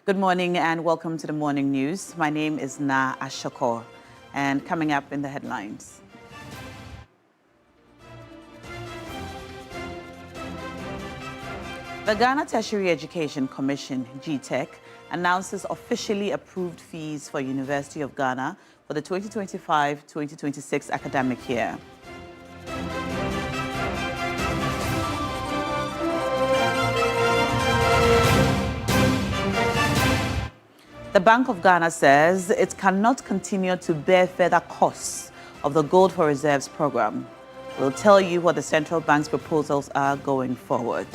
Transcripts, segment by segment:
Good morning and welcome to the morning news. My name is Na Ashokor, and coming up in the headlines. The Ghana Tertiary Education Commission, GTEC, announces officially approved fees for University of Ghana for the 2025-2026 academic year. The Bank of Ghana says it cannot continue to bear further costs of the Gold for Reserves program. We'll tell you what the central bank's proposals are going forward.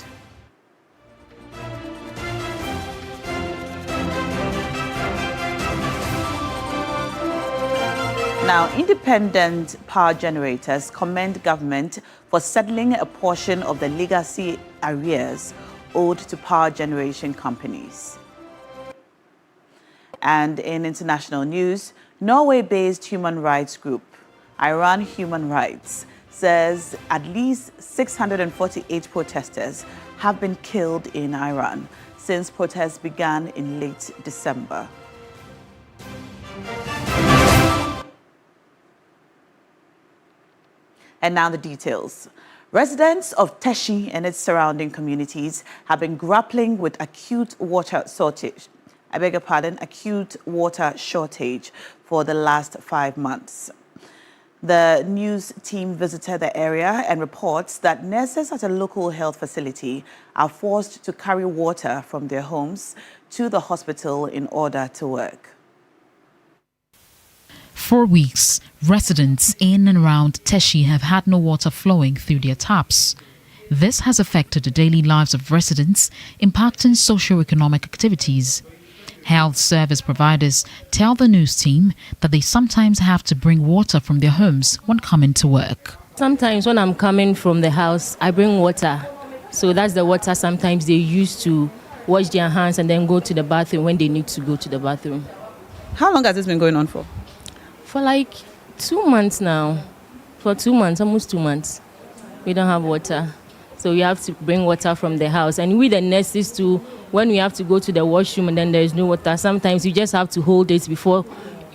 Now, independent power generators commend government for settling a portion of the legacy arrears owed to power generation companies. And in international news, Norway-based human rights group, Iran Human Rights, says at least 648 protesters have been killed in Iran since protests began in late December. And now the details. Residents of Teshi and its surrounding communities have been grappling with acute water shortage for the last 5 months. The news team visited the area and reports that nurses at a local health facility are forced to carry water from their homes to the hospital in order to work. For weeks, residents in and around Teshi have had no water flowing through their taps. This has affected the daily lives of residents, impacting socio-economic activities. Health service providers tell the news team that they sometimes have to bring water from their homes when coming to work. Sometimes when I'm coming from the house, I bring water. So that's the water sometimes they use to wash their hands and then go to the bathroom when they need to go to the bathroom. How long has this been going on for? For like 2 months now. For 2 months, almost 2 months. We don't have water. So we have to bring water from the house. And we the nurses too, when we have to go to the washroom and then there is no water, sometimes you just have to hold it before,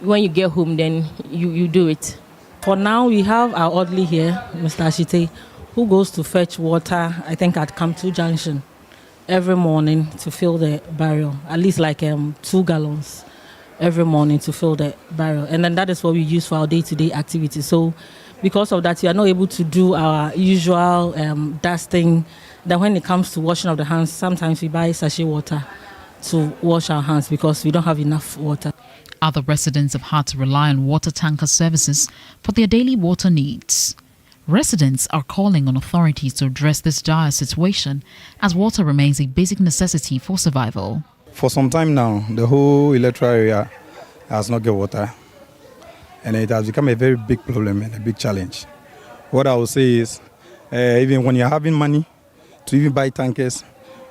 when you get home, then you do it. For now, we have our orderly here, Mr. Ashite, who goes to fetch water, I think at Kamtu Junction, every morning to fill the barrel, at least like 2 gallons every morning to fill the barrel. And then that is what we use for our day-to-day activities. So because of that, we are not able to do our usual dusting. Then when it comes to washing of the hands, sometimes we buy sachet water to wash our hands because we don't have enough water. Other residents have had to rely on water tanker services for their daily water needs. Residents are calling on authorities to address this dire situation as water remains a basic necessity for survival. For some time now, the whole electoral area has not got water. And it has become a very big problem and a big challenge. What I would say is, even when you're having money to even buy tankers,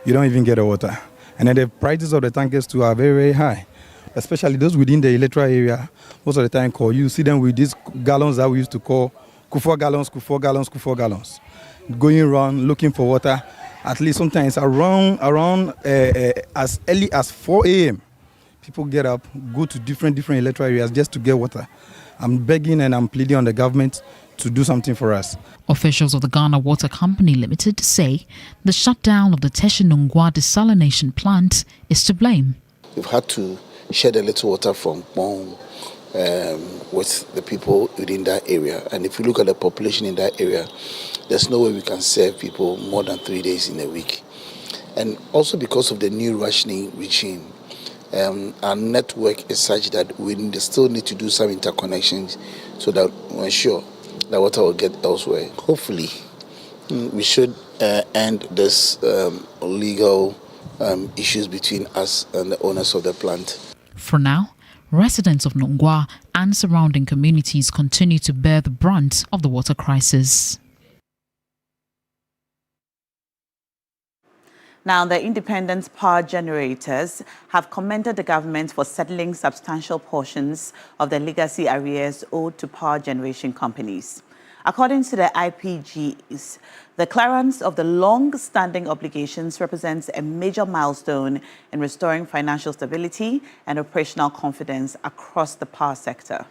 you don't even get the water. And then the prices of the tankers too are very, very high. Especially those within the electoral area, most of the time you see them with these gallons that we used to call Kufuor gallons, going around looking for water, at least sometimes around as early as 4 a.m. People get up, go to different electoral areas just to get water. I'm begging and I'm pleading on the government to do something for us. Officials of the Ghana Water Company Limited say the shutdown of the Teshi-Nongua desalination plant is to blame. We've had to shed a little water from Bong with the people within that area. And if you look at the population in that area, there's no way we can serve people more than 3 days in a week. And also because of the new rationing regime, our network is such that we still need to do some interconnections so that we ensure that water will get elsewhere. Hopefully, we should end this legal issues between us and the owners of the plant. For now, residents of Nongua and surrounding communities continue to bear the brunt of the water crisis. Now, the independent power generators have commended the government for settling substantial portions of the legacy arrears owed to power generation companies. According to the IPGs, the clearance of the long-standing obligations represents a major milestone in restoring financial stability and operational confidence across the power sector.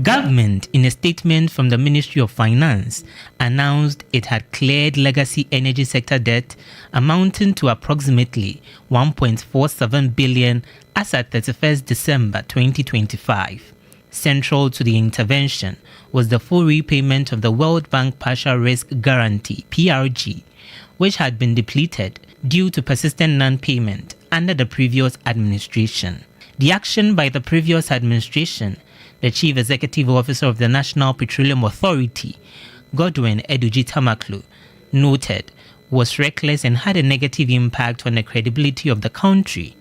Government, in a statement from the Ministry of Finance, announced it had cleared legacy energy sector debt amounting to approximately 1.47 billion as at 31st December 2025. Central to the intervention was the full repayment of the World Bank Partial Risk Guarantee (PRG), which had been depleted due to persistent non-payment under the previous administration. The action by the previous administration, the Chief Executive Officer of the National Petroleum Authority, Godwin Eduji Tamaklu, noted was reckless and had a negative impact on the credibility of the country.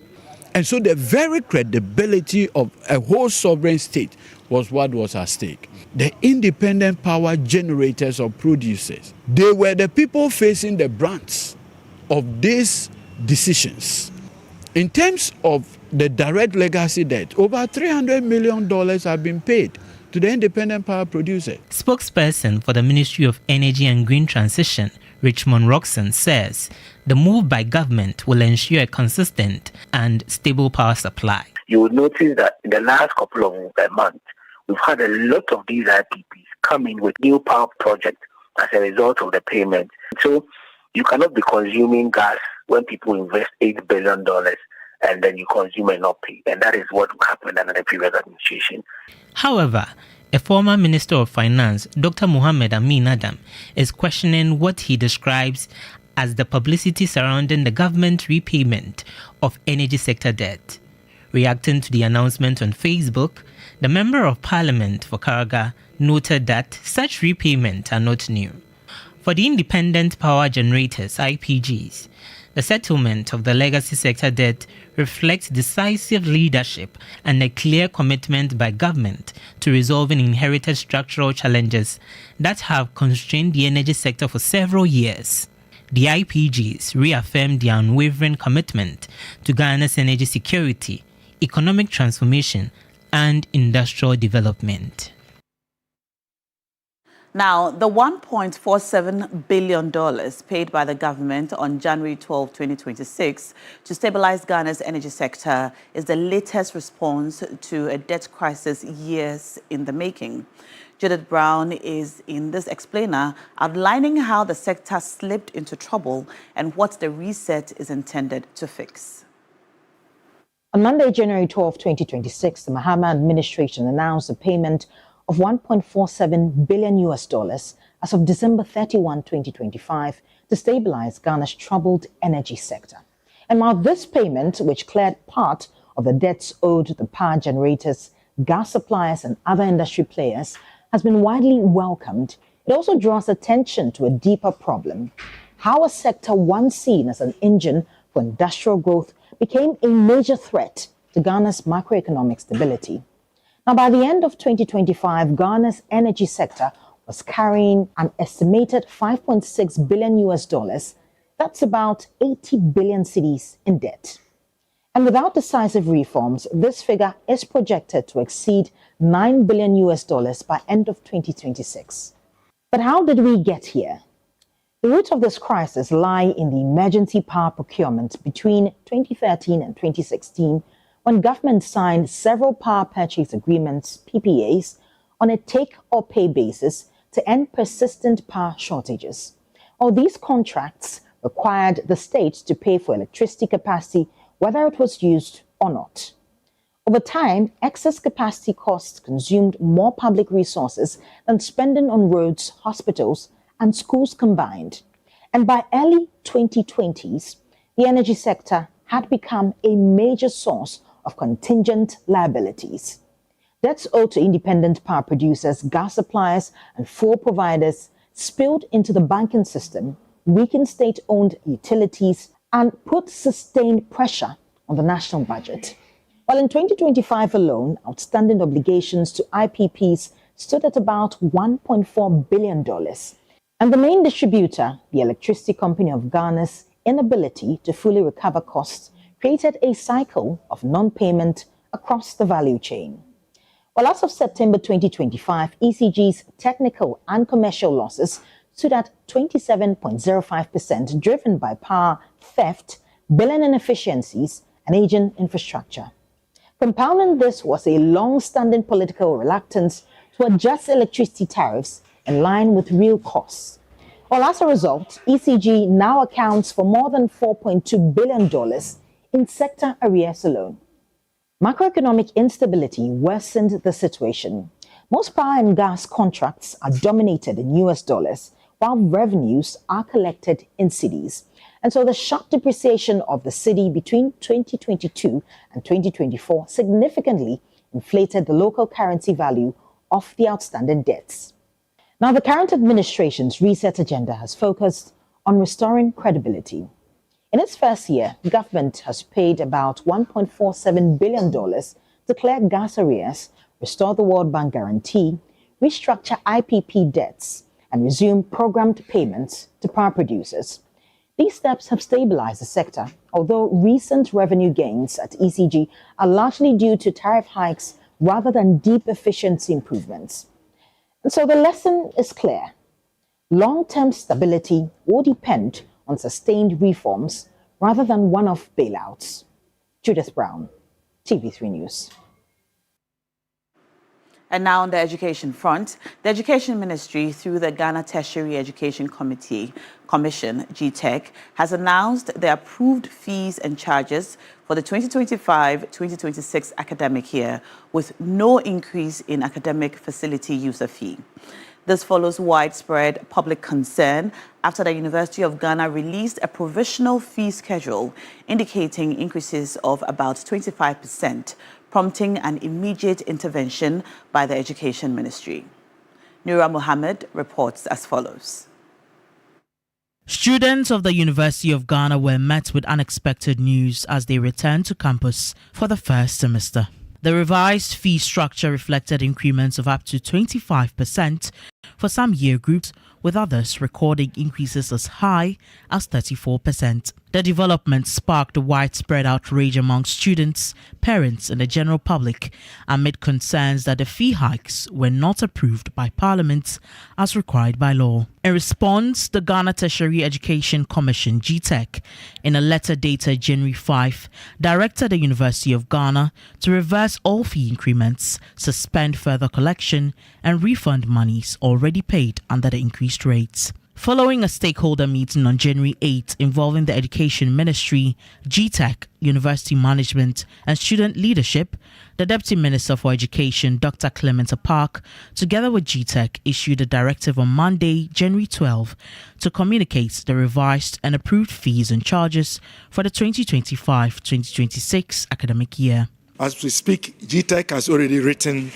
And so the very credibility of a whole sovereign state was what was at stake. The independent power generators or producers, they were the people facing the brunt of these decisions. In terms of the direct legacy debt, over $300 million have been paid to the independent power producer. Spokesperson for the Ministry of Energy and Green Transition, Richmond Roxon, says the move by government will ensure a consistent and stable power supply. You will notice that in the last couple of months, we've had a lot of these IPPs coming with new power projects as a result of the payment. So you cannot be consuming gas when people invest $8 billion and then you consume and not pay. And that is what happened under the previous administration. However, a former Minister of Finance, Dr. Mohammed Amin Adam, is questioning what he describes as the publicity surrounding the government repayment of energy sector debt. Reacting to the announcement on Facebook, the Member of Parliament for Karaga noted that such repayments are not new. For the independent power generators, IPGs, the settlement of the legacy sector debt reflects decisive leadership and a clear commitment by government to resolving inherited structural challenges that have constrained the energy sector for several years. The IPGs reaffirmed their unwavering commitment to Ghana's energy security, economic transformation, and industrial development. Now, the $1.47 billion paid by the government on January 12, 2026 to stabilize Ghana's energy sector is the latest response to a debt crisis years in the making. Judith Brown is in this explainer outlining how the sector slipped into trouble and what the reset is intended to fix. On Monday, January 12, 2026, the Mahama administration announced a payment of $1.47 billion as of December 31, 2025 to stabilize Ghana's troubled energy sector. And while this payment, which cleared part of the debts owed to the power generators, gas suppliers and other industry players, has been widely welcomed, it also draws attention to a deeper problem: how a sector once seen as an engine for industrial growth became a major threat to Ghana's macroeconomic stability. Now, by the end of 2025, Ghana's energy sector was carrying an estimated $5.6 billion. That's about 80 billion cedis in debt. And without decisive reforms, this figure is projected to exceed $9 billion by end of 2026. But how did we get here? The root of this crisis lie in the emergency power procurement between 2013 and 2016, when government signed several power purchase agreements, PPAs, on a take-or-pay basis to end persistent power shortages. All these contracts required the state to pay for electricity capacity, whether it was used or not. Over time, excess capacity costs consumed more public resources than spending on roads, hospitals, and schools combined. And by early 2020s, the energy sector had become a major source of contingent liabilities. Debts owed to independent power producers, gas suppliers, and fuel providers spilled into the banking system, weakened state-owned utilities, and put sustained pressure on the national budget. While in 2025 alone, outstanding obligations to IPPs stood at about $1.4 billion. And the main distributor, the Electricity Company of Ghana's inability to fully recover costs, created a cycle of non-payment across the value chain. Well, as of September 2025, ECG's technical and commercial losses stood at 27.05%, driven by power theft, billing inefficiencies, and aging infrastructure. Compounding this was a long-standing political reluctance to adjust electricity tariffs in line with real costs. Well, as a result, ECG now accounts for more than $4.2 billion in sector arrears alone. Macroeconomic instability worsened the situation. Most power and gas contracts are dominated in US dollars, while revenues are collected in cedis. And so the sharp depreciation of the cedi between 2022 and 2024 significantly inflated the local currency value of the outstanding debts. Now, the current administration's reset agenda has focused on restoring credibility. In its first year, the government has paid about $1.47 billion to clear gas arrears, restore the World Bank guarantee, restructure IPP debts, and resume programmed payments to power producers. These steps have stabilized the sector, although recent revenue gains at ECG are largely due to tariff hikes rather than deep efficiency improvements. And so the lesson is clear. Long-term stability will depend on sustained reforms rather than one-off bailouts. Judith Brown, TV3 News. And now on the education front, the Education Ministry, through the Ghana Tertiary Education Commission, GTEC, has announced the approved fees and charges for the 2025-2026 academic year, with no increase in academic facility user fee. This follows widespread public concern after the University of Ghana released a provisional fee schedule indicating increases of about 25%, prompting an immediate intervention by the Education Ministry. Nura Mohammed reports as follows. Students of the University of Ghana were met with unexpected news as they returned to campus for the first semester. The revised fee structure reflected increments of up to 25% for some year groups, with others recording increases as high as 34%. The development sparked widespread outrage among students, parents, and the general public amid concerns that the fee hikes were not approved by Parliament as required by law. In response, the Ghana Tertiary Education Commission, GTEC, in a letter dated January 5, directed the University of Ghana to reverse all fee increments, suspend further collection, and refund monies already paid under the increased rates. Following a stakeholder meeting on January 8 involving the Education Ministry, GTEC, University Management, and student leadership, the Deputy Minister for Education, Dr. Clement Park, together with GTEC, issued a directive on Monday, January 12, to communicate the revised and approved fees and charges for the 2025-2026 academic year. As we speak, GTEC has already written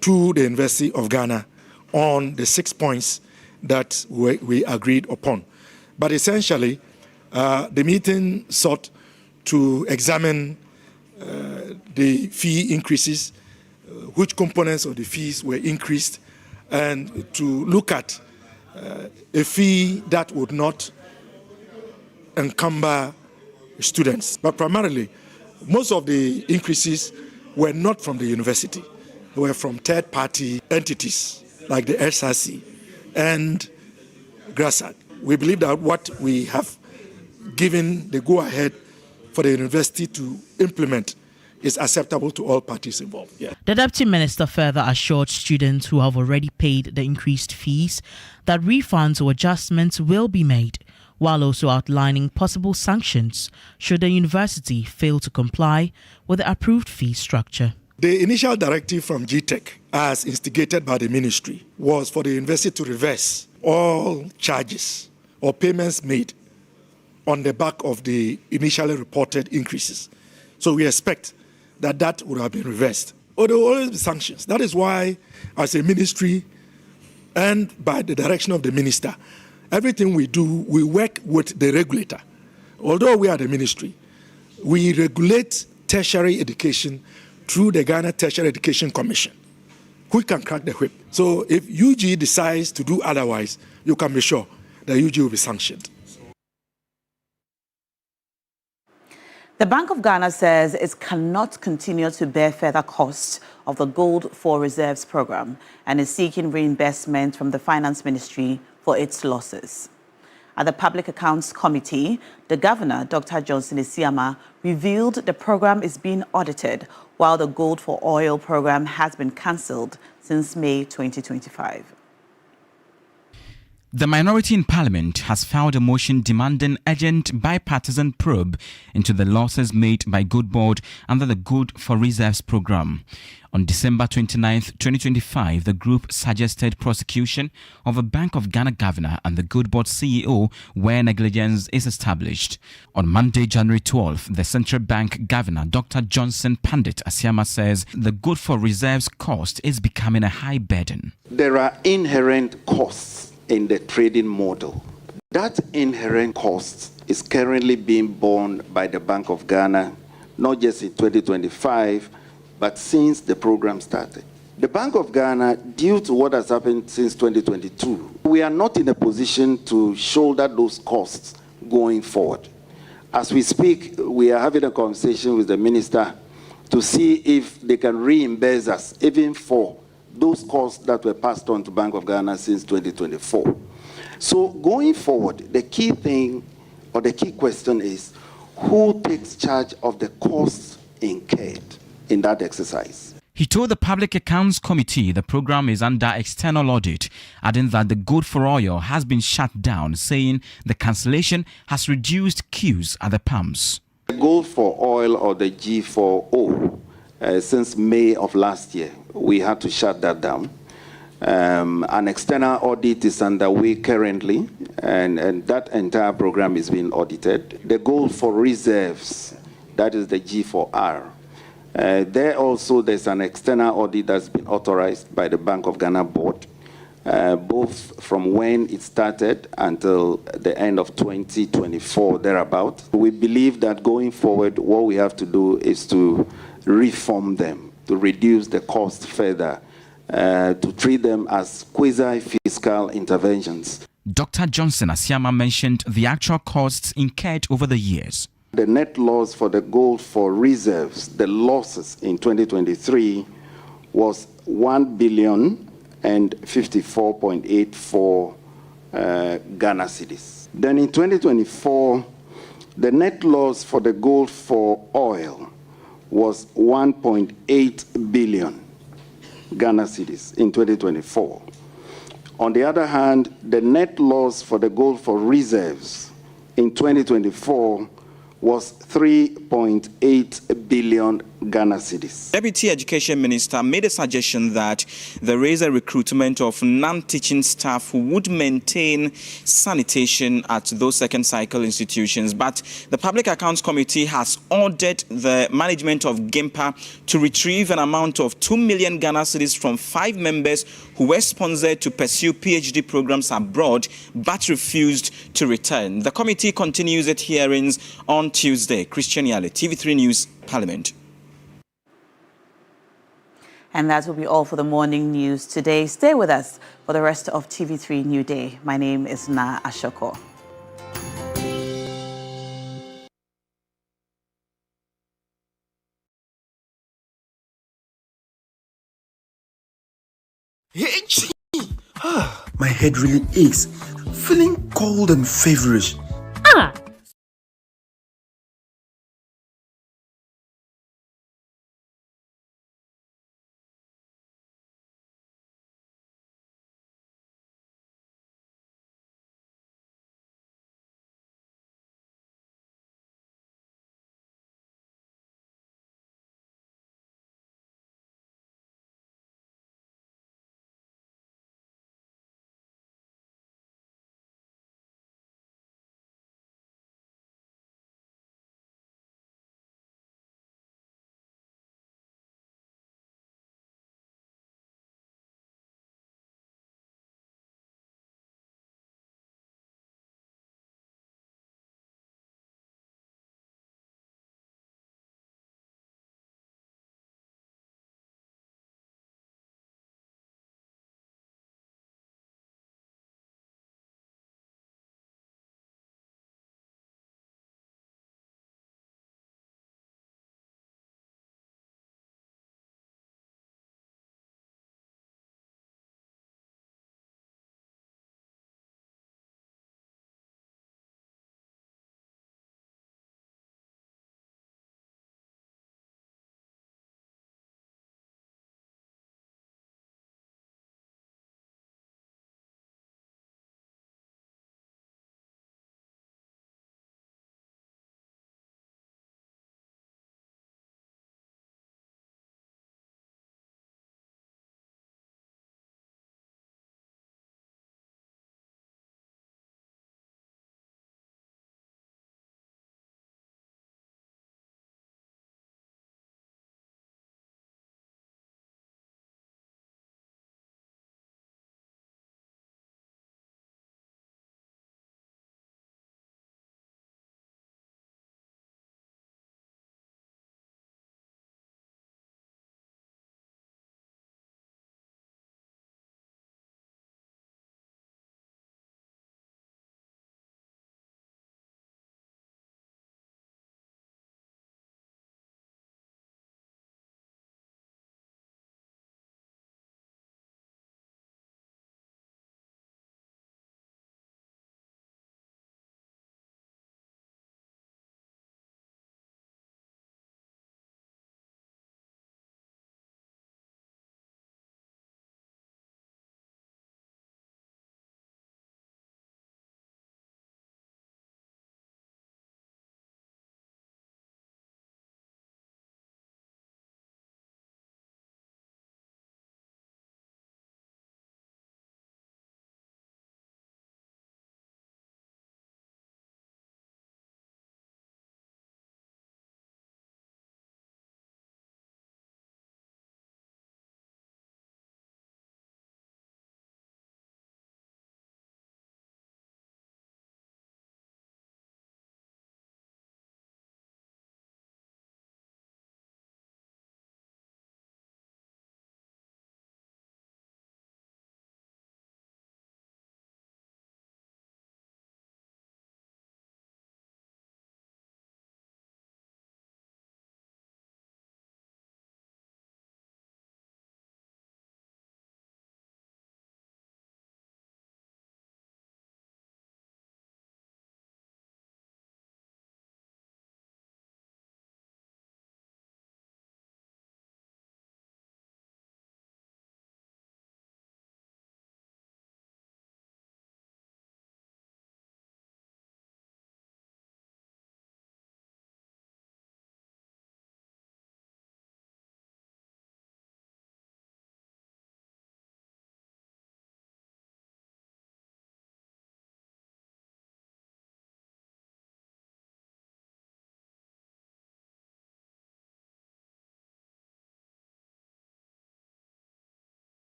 to the University of Ghana on the 6 points that we agreed upon. But essentially, the meeting sought to examine the fee increases, which components of the fees were increased, and to look at a fee that would not encumber students. But primarily, most of the increases were not from the university. They were from third-party entities like the SRC and GRASAD. We believe that what we have given the go-ahead for the university to implement is acceptable to all parties involved. Yeah. The Deputy Minister further assured students who have already paid the increased fees that refunds or adjustments will be made, while also outlining possible sanctions should the university fail to comply with the approved fee structure. The initial directive from GTEC, as instigated by the ministry, was for the university to reverse all charges or payments made on the back of the initially reported increases. So we expect that that would have been reversed. Or there will always be sanctions. That is why, as a ministry and by the direction of the minister, everything we do, we work with the regulator. Although we are the ministry, we regulate tertiary education through the Ghana Tertiary Education Commission, who can crack the whip. So if UG decides to do otherwise, you can be sure that UG will be sanctioned. The Bank of Ghana says it cannot continue to bear further costs of the Gold for Reserves program and is seeking reimbursement from the Finance Ministry for its losses. At the Public Accounts Committee, the Governor, Dr. Johnson Isiama, revealed the program is being audited while the Gold for Oil program has been cancelled since May 2025. The minority in Parliament has filed a motion demanding urgent bipartisan probe into the losses made by Gold Board under the Gold for Reserves program. On December 29, 2025, the group suggested prosecution of a Bank of Ghana governor and the Gold Board CEO where negligence is established. On Monday, January 12, the Central Bank Governor, Dr. Johnson Pandit Asiama, says the Gold for Reserves cost is becoming a high burden. There are inherent costs in the trading model. That inherent cost is currently being borne by the Bank of Ghana, not just in 2025, but since the program started. The Bank of Ghana, due to what has happened since 2022, we are not in a position to shoulder those costs going forward. As we speak, we are having a conversation with the minister to see if they can reimburse us, even for those costs that were passed on to Bank of Ghana since 2024. So going forward, the key thing or the key question is who takes charge of the costs incurred in that exercise? He told the Public Accounts Committee the program is under external audit, adding that the Gold for Oil has been shut down, saying the cancellation has reduced queues at the pumps. The Gold for Oil, or the G4O, since May of last year, we had to shut that down. An external audit is underway currently, and that entire program is being audited. The Gold for Reserves, that is the G4R. There's an external audit that's been authorized by the Bank of Ghana board, both from when it started until the end of 2024, thereabout. We believe that going forward, what we have to do is to reform them, to reduce the cost further, to treat them as quasi-fiscal interventions. Dr. Johnson Asiama mentioned the actual costs incurred over the years. The net loss for the Gold for Reserves, the losses in 2023 was 1,054.84 Ghana cedis. Then in 2024, the net loss for the Gold for Oil was 1.8 billion Ghana cedis in 2024. On the other hand, the net loss for the Gold for Reserves in 2024 was 3.8 billion Ghana cedis. Deputy Education Minister made a suggestion that there is a recruitment of non-teaching staff who would maintain sanitation at those second cycle institutions. But the Public Accounts Committee has ordered the management of GIMPA to retrieve an amount of 2 million Ghana cedis from 5 members who were sponsored to pursue PhD programs abroad but refused to return. The committee continues its hearings on Tuesday. Christian Yale, TV3 News, Parliament. And that will be all for the morning news today. Stay with us for the rest of TV3 Newday. My name is Na Ashoko. My head really aches, feeling cold and feverish.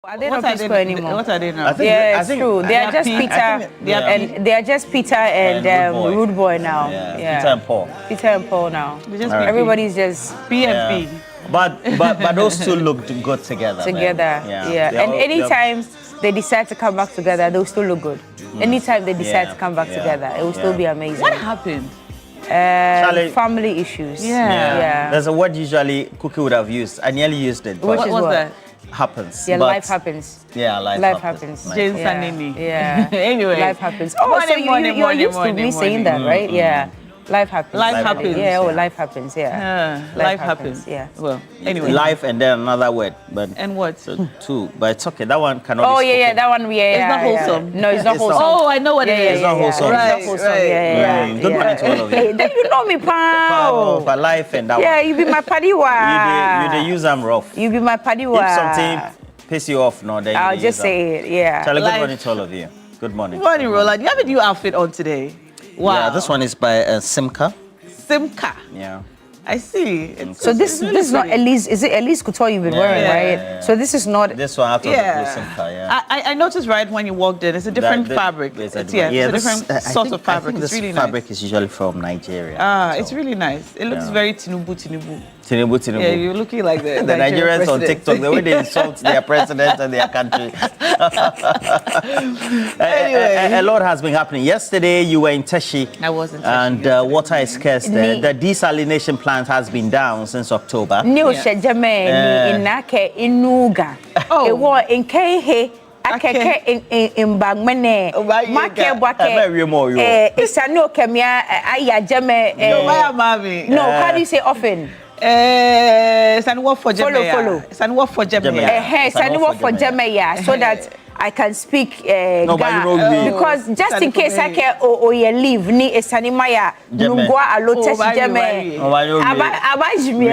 Are they not peaceful anymore? What are they now? Yeah, it's true. They are just Peter and they are just Peter and Rude Boy now. Yeah. Peter and Paul. Peter and Paul now. Everybody's just PFP. But those two looked good together. Yeah. And anytime they decide to come back together, they'll still look good. Anytime they decide to come back together, it will still be amazing. What happened? Family issues. Yeah. There's a word usually Cookie would have used. I nearly used it. What was that? Happens. Yeah, life happens. Yeah, life happens. James Sanini. Yeah. Anyway. Life happens. Oh, so you're used to me saying that, right? Yeah. Life happens. Life happens. Yeah, life happens, life happens. Yeah. Well, anyway. Life and then another word. And what? Two. But it's okay. That one cannot be spoken. That one, It's not wholesome. No, it's not wholesome. Oh, I know what it is. It's not wholesome. Right. Good morning to all of you. Then you know me, pal. For life and that Yeah, one. you be my padiwa. You use them rough. You be my padiwa. If something piss you off, no, then I'll just say it, yeah. Charlie, good morning to all of you. Good morning. Good morning, Roland. You have a new outfit on today. Wow. Yeah, this one is by Simca. Simca. Yeah. I see. So this is not Elise. Is it Elise Couture you've been wearing, right? Yeah. So this is not. This one after the blue Simca, yeah. I noticed right when you walked in, it's a different fabric. It's a different sort of fabric. It's really nice. This fabric is usually from Nigeria. It's really nice. It looks very Tinubu. Tinubu. Yeah, you're looking like the Nigerians on TikTok, the way they insult their president and their country. Anyway. A lot has been happening. Yesterday, you were in Teshi. I was in Teshi. And water is scarce there. The desalination plant has been down since October. New Shejame in Nake in Nuga. Oh, it was in Kehe. Akeke in Bagmane. Make Bwake. It's a no Kemia Ayajame. No, how do you say often? It's an work for Jamaica. Follow. It's an work for Jamaica. It's an work for Jamaica, so that I can speak because just in case I can you leave ni esanimaya nungwa alote Jame. Abajimi.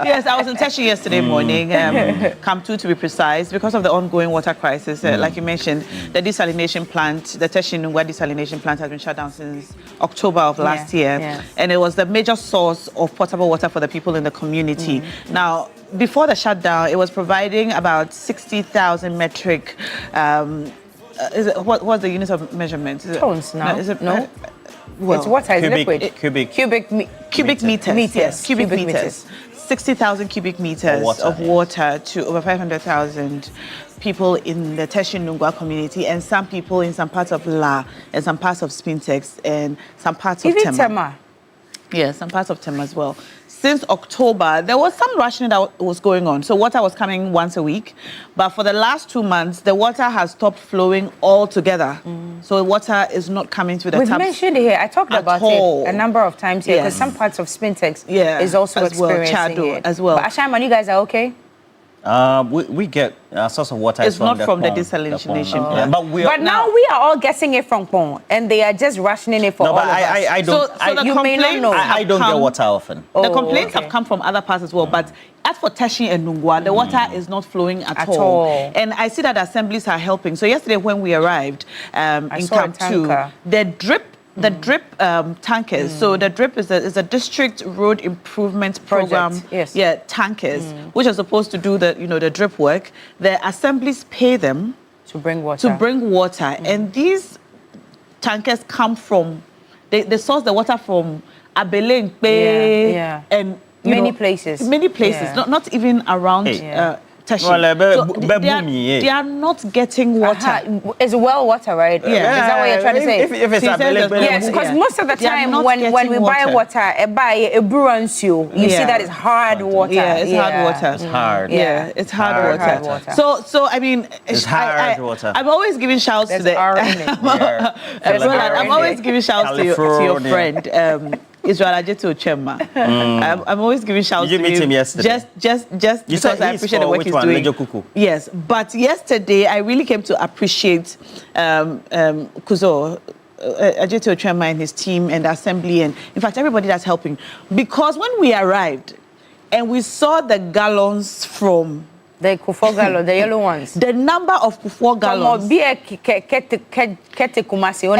Yes, I was in Teshi yesterday morning, Kamtu to be precise, because of the ongoing water crisis. Like you mentioned, the desalination plant, the Teshi Nungwa desalination plant has been shut down since October of last year. And it was the major source of potable water for the people in the community. Now, before the shutdown, it was providing about 60,000 metric. What's the unit of measurement? Tons now. Is it no? Well, it's water. It's liquid. Cubic meters. Yes, cubic meters. 60,000 cubic meters of water to over 500,000 people in the Teshi Nungwa community, and some people in some parts of La, and some parts of Spintex, and some parts of Tema. Yeah, some parts of Tema as well. Since October, there was some rationing that was going on. So water was coming once a week. But for the last 2 months, the water has stopped flowing altogether. So water is not coming to the taps. We've mentioned it here. I talked about it a number of times here, because some parts of Spintex is also experiencing it. As well. But Ashaiman, you guys are okay? We get a source of water. It's not from the desalination plant. But now we are all getting it from Pong, and they are just rationing it for all of us. I don't. You may not know. I don't get water often. The complaints have come from other parts as well, but as for Teshi and Nungwa, the water is not flowing at all. And I see that assemblies are helping. So yesterday when we arrived in Camp 2, the drip tankers. So the drip is a district road improvement program. Yes. Yeah, tankers, which are supposed to do the drip work. The assemblies pay them to bring water. And these tankers come from. They source the water from Abelengbe and many places. Not even around. Teshi. They are not getting water. It's well water, right? Yeah. Is that what you're trying to say? If it's available. Yes, because most of the time when we buy water, you see that it's hard water. Yeah, it's hard water. It's hard. Yeah, it's hard water. So I mean, it's hard water. I'm always giving shouts to the. I'm always giving shouts to your friend. Israel Ajeto Chema. I'm always giving shouts to him. You meet him yesterday? Just because I appreciate the work he's doing. Yes, but yesterday I really came to appreciate Kuzo, Ajeto Chema and his team and the assembly, and in fact everybody that's helping. Because when we arrived and we saw the gallons from the Kufuor gallons, the yellow ones. The number of Kufuor gallons.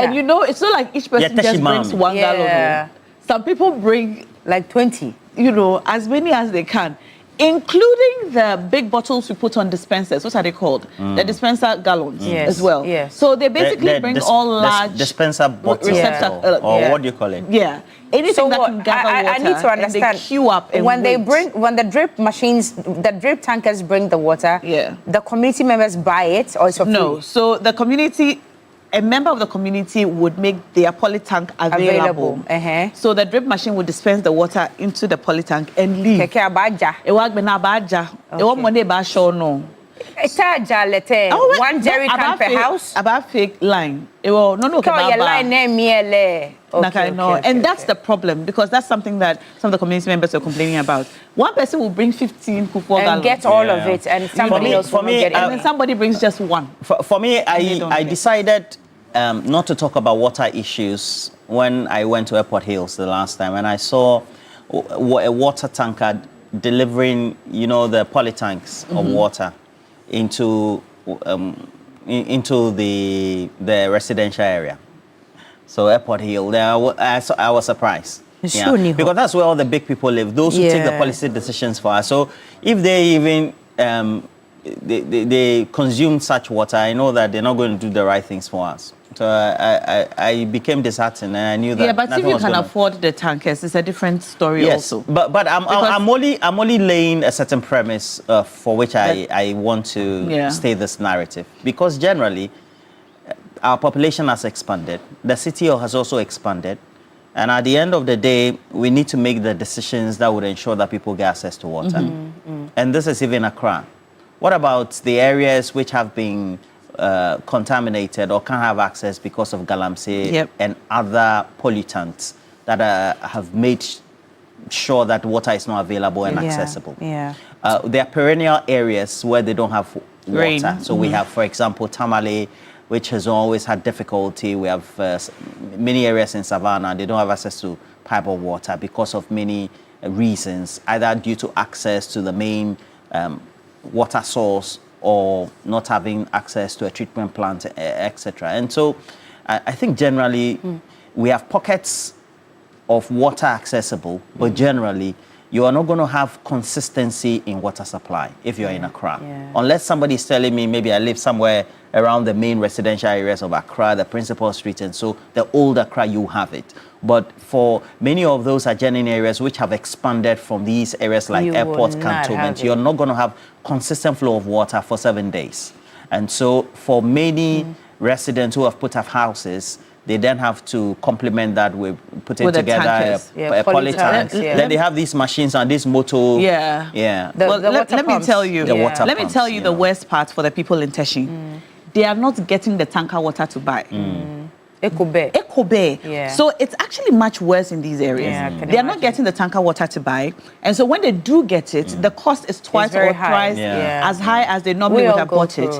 And you know, it's not like each person just brings 1 gallon. Some people bring like 20. As many as they can. Including the big bottles we put on dispensers. What are they called? The dispenser gallons as well. Yes. So they basically bring all large dispenser bottles or what do you call it? Yeah. Anything that can gather water. I need to understand. And they queue up and when wait. the drip machines, the drip tankers bring the water. Yeah. The community members buy it, or it's for free? No. So the community. A member of the community would make their poly tank available. So the drip machine would dispense the water into the poly tank and leave. Keke abaja. One jerry can per house. About fake line. No. And that's the problem, because that's something that some of the community members are complaining about. One person will bring 15 kufuor and get all of it, and somebody else will get it. And then somebody brings just one. For me, I decided not to talk about water issues when I went to Airport Hills the last time, and I saw a water tanker delivering, the poly tanks of water into the residential area. So Airport Hill, I was surprised. Because that's where all the big people live, those who take the policy decisions for us. So if they even they consume such water, I know that they're not going to do the right things for us. So I became disheartened, and I knew that. Yeah, but if you can afford the tankers, it's a different story also. But I'm only laying a certain premise for which I want to stay this narrative, because generally our population has expanded, the city has also expanded, and at the end of the day, we need to make the decisions that would ensure that people get access to water. And this is even Accra. What about the areas which have been contaminated or can't have access because of galamsey and other pollutants that have made sure that water is not available and accessible? There are perennial areas where they don't have water. So we have, for example, Tamale, which has always had difficulty. We have many areas in Savannah, they don't have access to pipe of water because of many reasons, either due to access to the main water source or not having access to a treatment plant, etc. And so I think generally we have pockets of water accessible, but generally you are not going to have consistency in water supply if you're in Accra. Unless somebody is telling me maybe I live somewhere around the main residential areas of Accra, the principal street, and so the old Accra, you have it. But for many of those adjoining areas which have expanded from these areas like airport cantonment, you're not going to have consistent flow of water for 7 days. And so for many residents who have put up houses, they then have to complement that with putting together a poly tank. Then they have these machines and this motor. Let me tell you. The worst part for the people in Teshi. They are not getting the tanker water to buy. Ekobe. So it's actually much worse in these areas. They are not getting the tanker water to buy. And so when they do get it, the cost is twice or thrice as high as they normally would have bought it.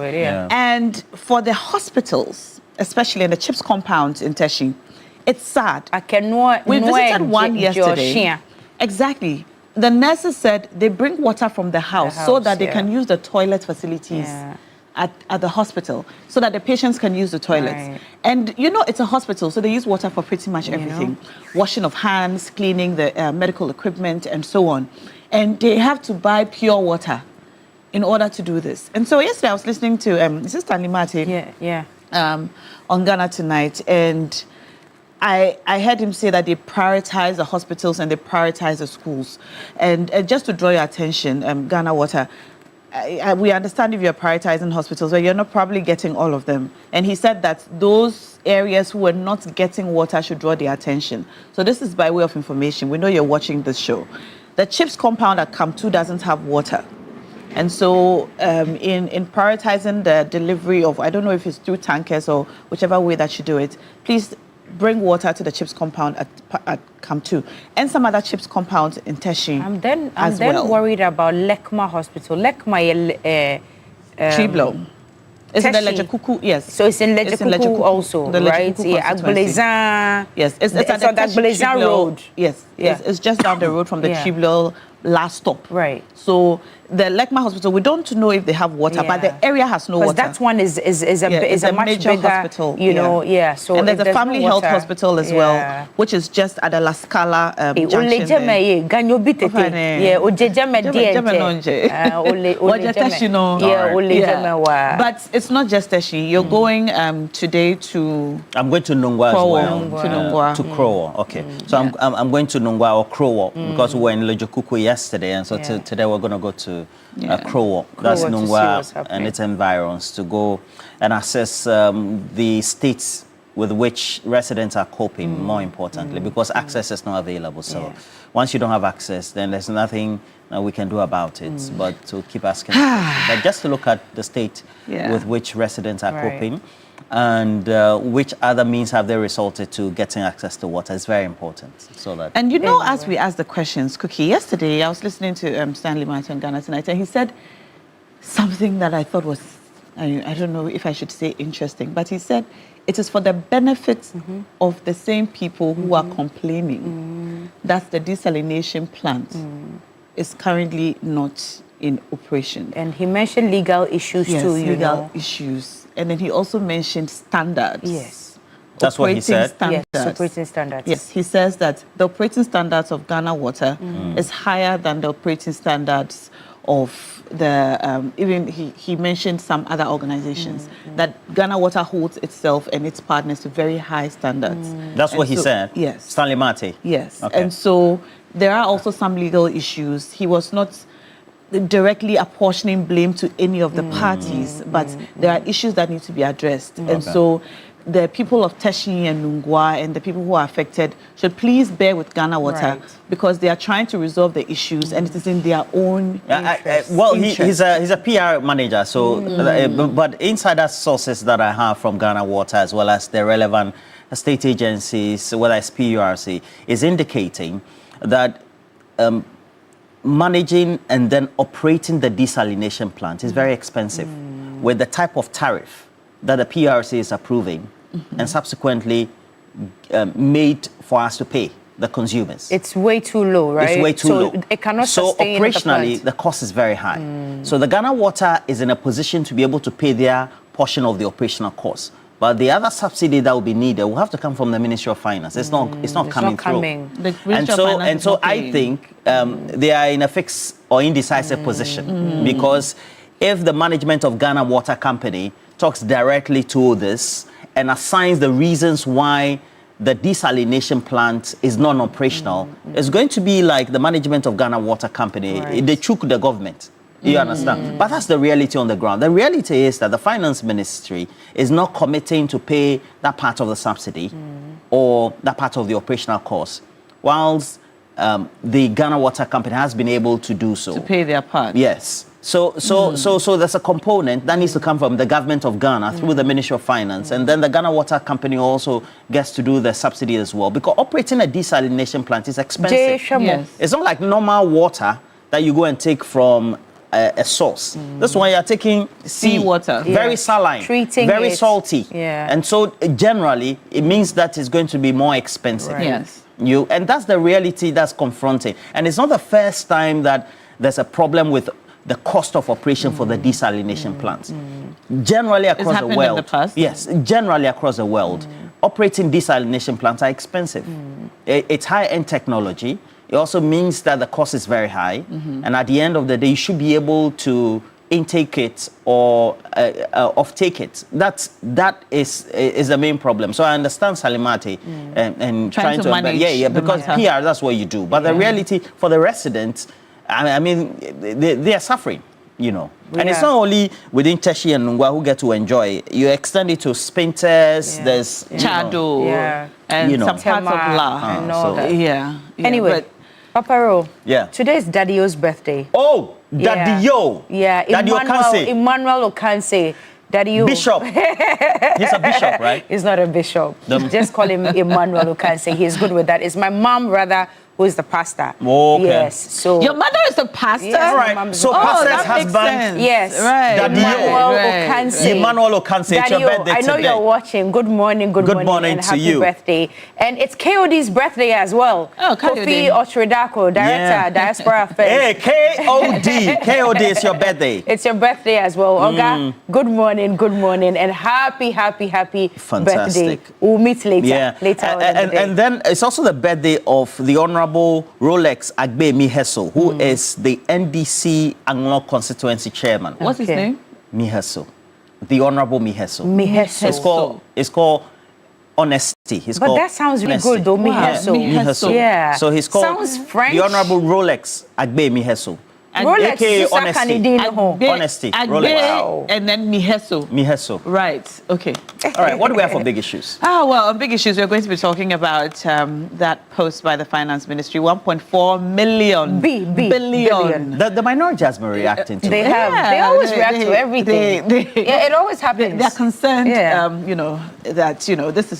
And for the hospitals, especially in the CHIPS compound in Teshi, it's sad. We visited one yesterday. Exactly. The nurses said they bring water from the house so that they can use the toilet facilities at the hospital, so that the patients can use the toilets. And it's a hospital, so they use water for pretty much everything. Washing of hands, cleaning the medical equipment, and so on. And they have to buy pure water in order to do this. And so yesterday I was listening to Sister Limate on Ghana Tonight, and I heard him say that they prioritize the hospitals and they prioritize the schools. And just to draw your attention, Ghana Water, we understand if you're prioritizing hospitals, but you're not probably getting all of them. And he said that those areas who are not getting water should draw their attention. So this is by way of information. We know you're watching this show. The CHIPS compound at Camp 2 doesn't have water. And so in prioritizing the delivery of, I don't know if it's through tankers or whichever way that you do it, please bring water to the CHIPS compound at Camp 2 and some other CHIPS compounds in Teshi. I'm then worried about Lekma Hospital. Lekma Triblo. It's in the Lejekuku, yes. So it's in Lejekuku also, right? Agblezan. Yes, it's on the Agblezan Road. Yes, it's just down the road from the Triblo last stop. Right. So the Lekma Hospital, we don't know if they have water, but the area has no water. Because that one is a much major bigger hospital, you know, So and there's a family no health hospital as well, which is just at the La Scala junction. But it's not just Teshi. You're going today to... I'm going to Nungwa as well. To Krowo. Okay. So I'm going to Nungwa or Krowo because we were in Lojokuku yesterday, and so today we're going to go to Krowo. That's Nungwa and its environs, to go and assess the states with which residents are coping, more importantly, because access is not available. So once you don't have access, then there's nothing we can do about it but to keep asking. But just to look at the state with which residents are coping and which other means have they resorted to getting access to water is very important. So that and you know, as we ask the questions, Cookie, yesterday I was listening to Stanley Martin Ghana Tonight, and he said something that I thought was, I don't know if I should say interesting, but he said it is for the benefit of the same people who are complaining that the desalination plant is currently not in operation. And he mentioned legal issues too, legal issues. And then he also mentioned standards. Yes. That's what he said? Standards. Yes, operating standards. Yes, he says that the operating standards of Ghana Water is higher than the operating standards of the, even he mentioned some other organizations, that Ghana Water holds itself and its partners to very high standards. That's what he said? Yes. Stanley Mate? Yes. Okay. And so there are also some legal issues. He was not directly apportioning blame to any of the parties, but there are issues that need to be addressed. And so the people of Teshi and Nungwa and the people who are affected should please bear with Ghana Water because they are trying to resolve the issues and it is in their own interest. Well, he's a PR manager, so but insider sources that I have from Ghana Water as well as the relevant state agencies, whether it's PURC, is indicating that managing and then operating the desalination plant is very expensive with the type of tariff that the PRC is approving and subsequently made for us to pay the consumers. It's way too low, right? It's way too low. It cannot so sustain operationally, the cost is very high. So the Ghana Water is in a position to be able to pay their portion of the operational cost. But the other subsidy that will be needed will have to come from the Ministry of Finance. It's not coming through. And so I think they are in a fixed or indecisive position because if the management of Ghana Water Company talks directly to this and assigns the reasons why the desalination plant is non-operational, it's going to be like the management of Ghana Water Company. They chook the government. You understand? But that's the reality on the ground. The reality is that the finance ministry is not committing to pay that part of the subsidy or that part of the operational cost, whilst the Ghana Water Company has been able to do so. To pay their part. Yes. So there's a component that needs to come from the government of Ghana through the Ministry of Finance, and then the Ghana Water Company also gets to do the subsidy as well, because operating a desalination plant is expensive. Yes. It's not like normal water that you go and take from a source. This one you're taking seawater, very saline, treating very it. salty, and so generally it means that it's going to be more expensive. Yes. And that's the reality that's confronting. And it's not the first time that there's a problem with the cost of operation for the desalination plants. Generally across the world, in the past? Yes, generally across the world, operating desalination plants are expensive. It's high-end technology. It also means that the cost is very high, and at the end of the day, you should be able to intake it or off-take it. That is the main problem. So I understand Salimate and trying to manage. Because PR, that's what you do. But the reality for the residents, I mean, they are suffering, you know. And it's not only within Teshi and Nungwa who get to enjoy it. You extend it to Spintes, there's Chado, and some parts of La. And all that. Anyway, Papa Ro, Yeah. today is Daddy-O's birthday. Oh, Daddy-O. Yeah, Daddy-O Okanse. Emmanuel Okanse. Daddy-O. Bishop. He's a bishop, right? He's not a bishop. Just call him Emmanuel Okanse. He's good with that. It's my mom, rather, who is the pastor. Oh, okay. Yes. So your mother is a pastor? Yes, all right. So pastor's husband. Yes. Right. Emmanuel Okanse. Emmanuel Okanse, it's your birthday I know today. you're watching. Good morning, good morning, and to happy you. birthday. And it's KOD's birthday as well. Oh, Kofi Otredako, Director, Diaspora Affairs. Hey, KOD. KOD is your birthday. It's your birthday as well. Oga, good morning, and happy Fantastic. birthday. We'll meet later. Yeah. Later on in the day. And then it's also the birthday of the Honorable Rolex Agbe Miheso, who is the NDC Anglo constituency chairman. What's his name? Miheso. The Honorable Miheso. Miheso. It's called Honesty. But that sounds really good, though, Miheso. Miheso. Yeah. So he's called Sounds French. the Honorable Rolex Agbe Miheso. Rolex, AKA Honesty. Honesty. Rolex. Wow. And then Miheso. Right. Okay. All right. What do we have for big issues? Well, on big issues, we're going to be talking about that post by the Finance Ministry, 1.4 million billion. The minority has been reacting to They it. have. They always react to everything. It always happens. They're concerned, that this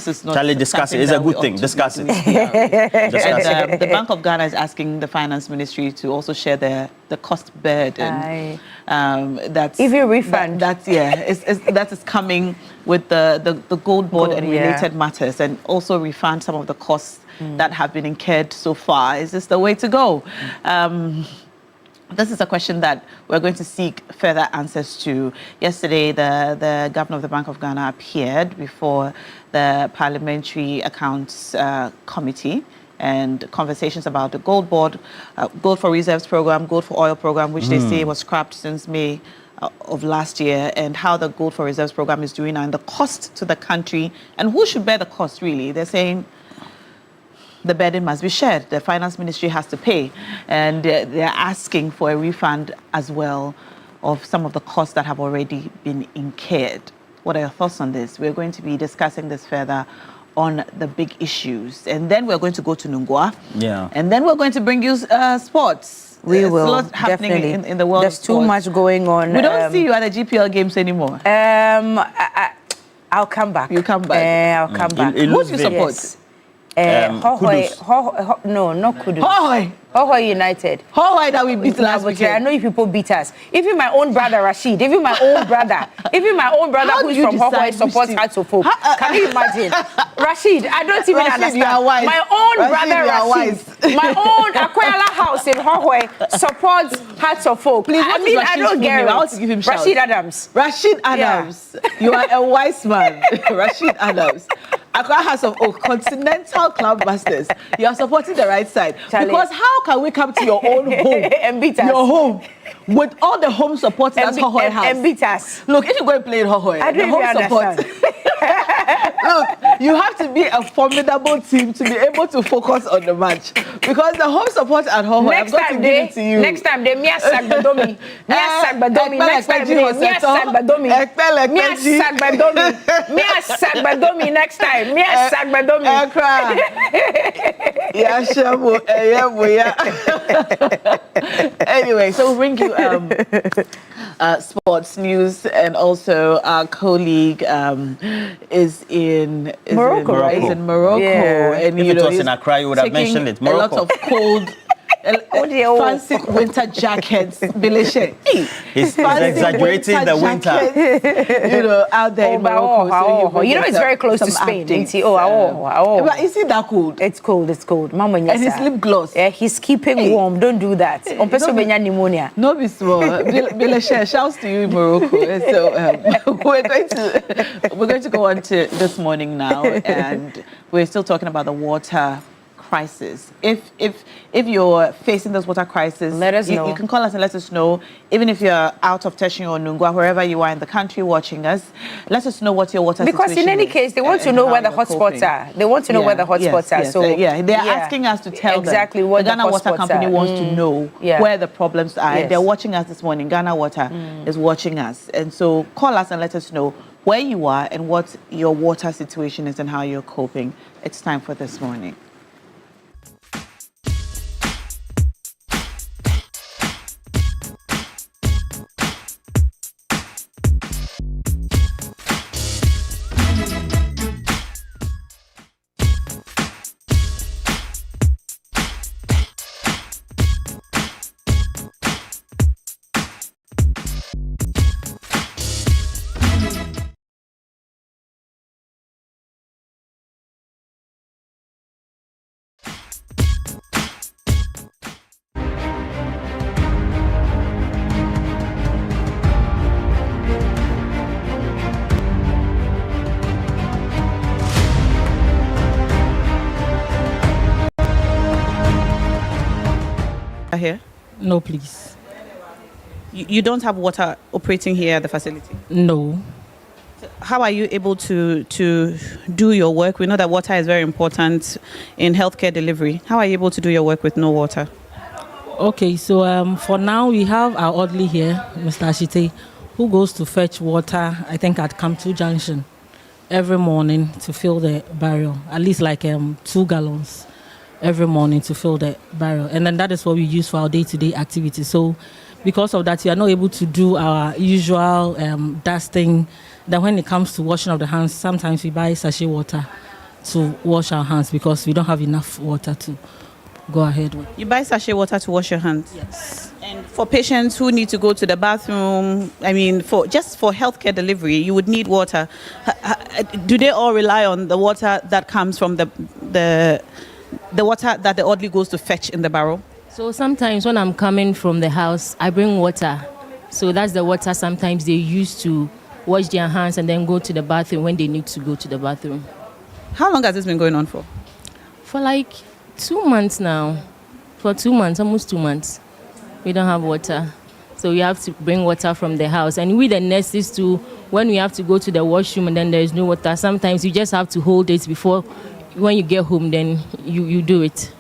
is not. Charlie, discuss it. It's a good thing. Discuss it. And the Bank of Ghana is asking the Finance Ministry to also share the cost burden. That's if you refund. That is coming with the gold board and related matters, and also refund some of the costs that have been incurred so far. Is this the way to go? This is a question that we're going to seek further answers to. Yesterday, the governor of the Bank of Ghana appeared before the Parliamentary Accounts Committee, and conversations about the gold board, gold for reserves program, gold for oil program, which they say was scrapped since May of last year, and how the gold for reserves program is doing and the cost to the country, and who should bear the cost, really. They're saying the burden must be shared. The Finance Ministry has to pay, and they're asking for a refund as well of some of the costs that have already been incurred. What are your thoughts on this? We're going to be discussing this further on the big issues, and then we're going to go to Nungwa. Yeah. And then we're going to bring you sports. We will. A lot happening Definitely. in the world. There's of sports. too much going on. We don't see you at the GPL games anymore. I'll come back. You come back. I'll come back. Who do you support? Yes. No, not Kudus. Hohoi United. Hohoi that we beat last weekend. I know you people beat us. Even my own brother Rashid, even my own brother who's from Hohoi supports Hearts of Hope. Can you imagine? Rashid, I don't even understand. My own brother Rashid, my own Akwela house in Hohoi supports Hearts of Hope. Please, I don't get it. I want to give him shout. Rashid Adams. Rashid Adams. Yeah. You are a wise man. Rashid Adams. Accra House of Oak, Continental Club Masters. You are supporting the right side. Charlie. Because how can we come to your own home, and beat us? Your home, with all the home support that's Hohoi House? And beat us. Look, if you go and play in Hohoi, I don't the home support. Look, you have to be a formidable team to be able to focus on the match. Because the home support at Hohoi, I've got to give it to you. Next time, they Mia Sagbadomi. Mia Sagbadomi. Next time, they Mia Sagbadomi. Mia Sagbadomi. Mia Sagbadomi next time. Mia Sagbadomi. Anyway, so we'll bring you sports news, and also our colleague is in Morocco, right? Is in Morocco. Yeah. And, if it was in Accra, you would have mentioned it. Morocco. A lot of cold, fancy winter jackets. He's exaggerating the winter. Out there in Morocco. So it's very close to Spain. But is it that cold? It's cold. Mama, and his lip gloss. Yeah, he's keeping warm. Don't do that. Pneumonia. No, be small. Bilashe, shouts to you in Morocco. So we're going to go on to this morning now, and we're still talking about the water crisis. If you're facing this water crisis, let us know. You can call us and let us know. Even if you're out of Teshin or Nungwa, wherever you are in the country watching us, let us know what your water situation is. Because in any case, they want to know where the hotspots are. They want to know where the hotspots are. So they're asking us to tell exactly them. What the Ghana Water Company wants to know where the problems are. Yes. They're watching us this morning. Ghana Water is watching us, and so call us and let us know where you are and what your water situation is and how you're coping. It's time for This Morning. Here? No, please. You don't have water operating here at the facility? No. How are you able to do your work? We know that water is very important in healthcare delivery. How are you able to do your work with no water? Okay, so for now we have our orderly here, Mr. Ashite, who goes to fetch water, I think at Kamtu Junction, every morning to fill the barrel, at least like 2 gallons every morning to fill the barrel. And then that is what we use for our day-to-day activities. So because of that, we are not able to do our usual dusting. Then when it comes to washing of the hands, sometimes we buy sachet water to wash our hands because we don't have enough water to go ahead with. You buy sachet water to wash your hands? Yes. And for patients who need to go to the bathroom, I mean, for healthcare delivery, you would need water. Do they all rely on the water that comes from the water that the orderly goes to fetch in the barrel? So sometimes when I'm coming from the house, I bring water. So that's the water sometimes they use to wash their hands and then go to the bathroom when they need to go to the bathroom. How long has this been going on for? For like 2 months now. For 2 months, almost 2 months. We don't have water. So we have to bring water from the house. And we the nurses too, when we have to go to the washroom and then there is no water, sometimes you just have to hold it before, when you get home, then you do it.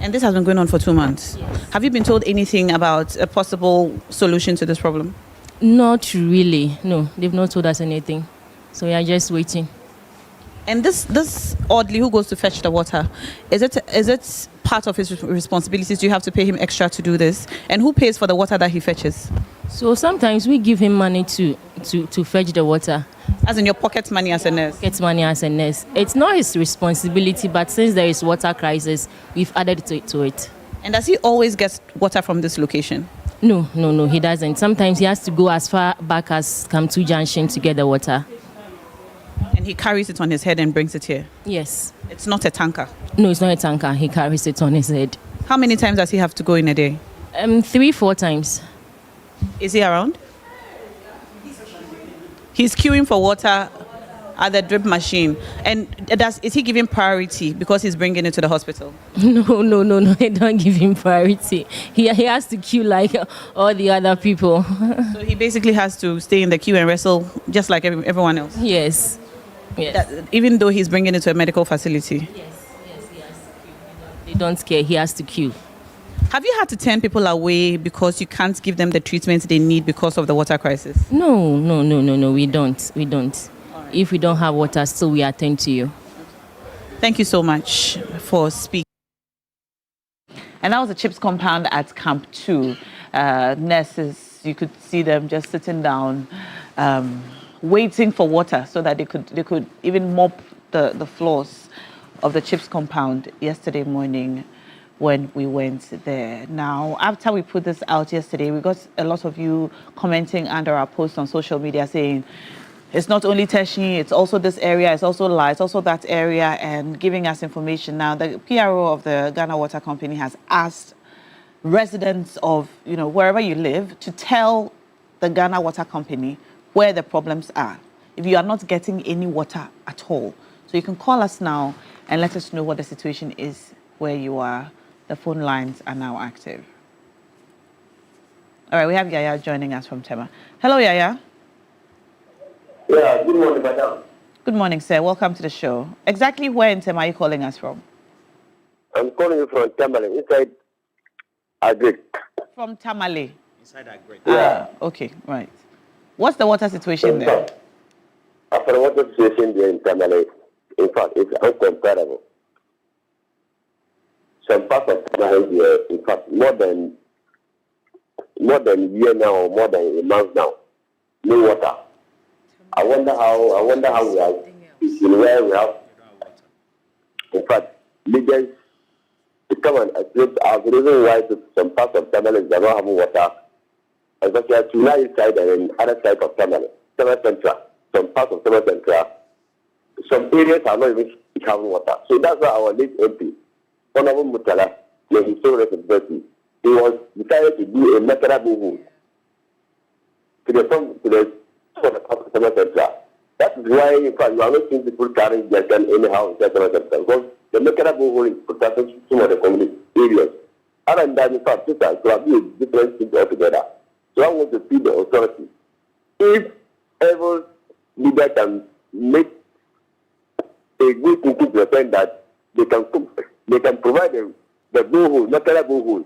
And this has been going on for 2 months. Yes. Have you been told anything about a possible solution to this problem? Not really. No, they've not told us anything. So we are just waiting. And this orderly who goes to fetch the water, is it part of his responsibilities? Do you have to pay him extra to do this? And who pays for the water that he fetches? So sometimes we give him money to fetch the water. As in your pocket money as a nurse? Pocket money as a nurse. It's not his responsibility, but since there is water crisis, we've added to it. And does he always get water from this location? No, he doesn't. Sometimes he has to go as far back as Kamtu Junction to get the water. And he carries it on his head and brings it here? Yes. It's not a tanker? No, it's not a tanker. He carries it on his head. How many times does he have to go in a day? 3-4 times. Is he around? He's queuing for water at the drip machine. And is he giving priority because he's bringing it to the hospital? No. They don't give him priority. He has to queue like all the other people. So he basically has to stay in the queue and wrestle just like everyone else? Yes. Even though he's bringing it to a medical facility? Yes, he has to queue. They don't care. He has to queue. Have you had to turn people away because you can't give them the treatment they need because of the water crisis? No. We don't. Right. If we don't have water, still we attend to you. Thank you so much for speaking. And that was the CHIPS compound at Camp 2. Nurses, you could see them just sitting down, waiting for water so that they could even mop the floors of the CHIPS compound yesterday morning when we went there. Now, after we put this out yesterday, we got a lot of you commenting under our post on social media saying, it's not only Teshi, it's also this area, it's also La, it's also that area, and giving us information. Now, the PRO of the Ghana Water Company has asked residents of, wherever you live to tell the Ghana Water Company where the problems are. If you are not getting any water at all. So you can call us now and let us know what the situation is where you are. The phone lines are now active. All right, we have Yaya joining us from Tema. Hello, Yaya. Yeah, good morning, madam. Good morning, sir. Welcome to the show. Exactly where in Tema are you calling us from? I'm calling you from Tamale, inside Agric. From Tamale? Inside Agric. Yeah. Okay, right. What's the water situation there? After the water situation there in Tamale, in fact, it's uncomparable. Some parts of Tamale here, in fact, more than a year now, or more than a month now, no water. I wonder how we are in where we have. In fact, leaders to come and address our reason why some parts of Tamale do not have water, especially at Tunight side and other side of Tamale, Central. Some parts of Tamale Central, some areas are not even having water. So that's why our late MP, Honorable Mutala, when he saw responsibility, he was decided to do a natural borehole to the for the part of Tamale Central. That is why, in fact, you are not seeing people carrying jerrycan anyhow in Tamale Central, because the natural borehole is protecting some of the community areas. Other than that, in fact, it will be a different thing altogether. So I want to plead the authority. If every leader can make a good thing to pretend that they can provide the borehole, natural borehole,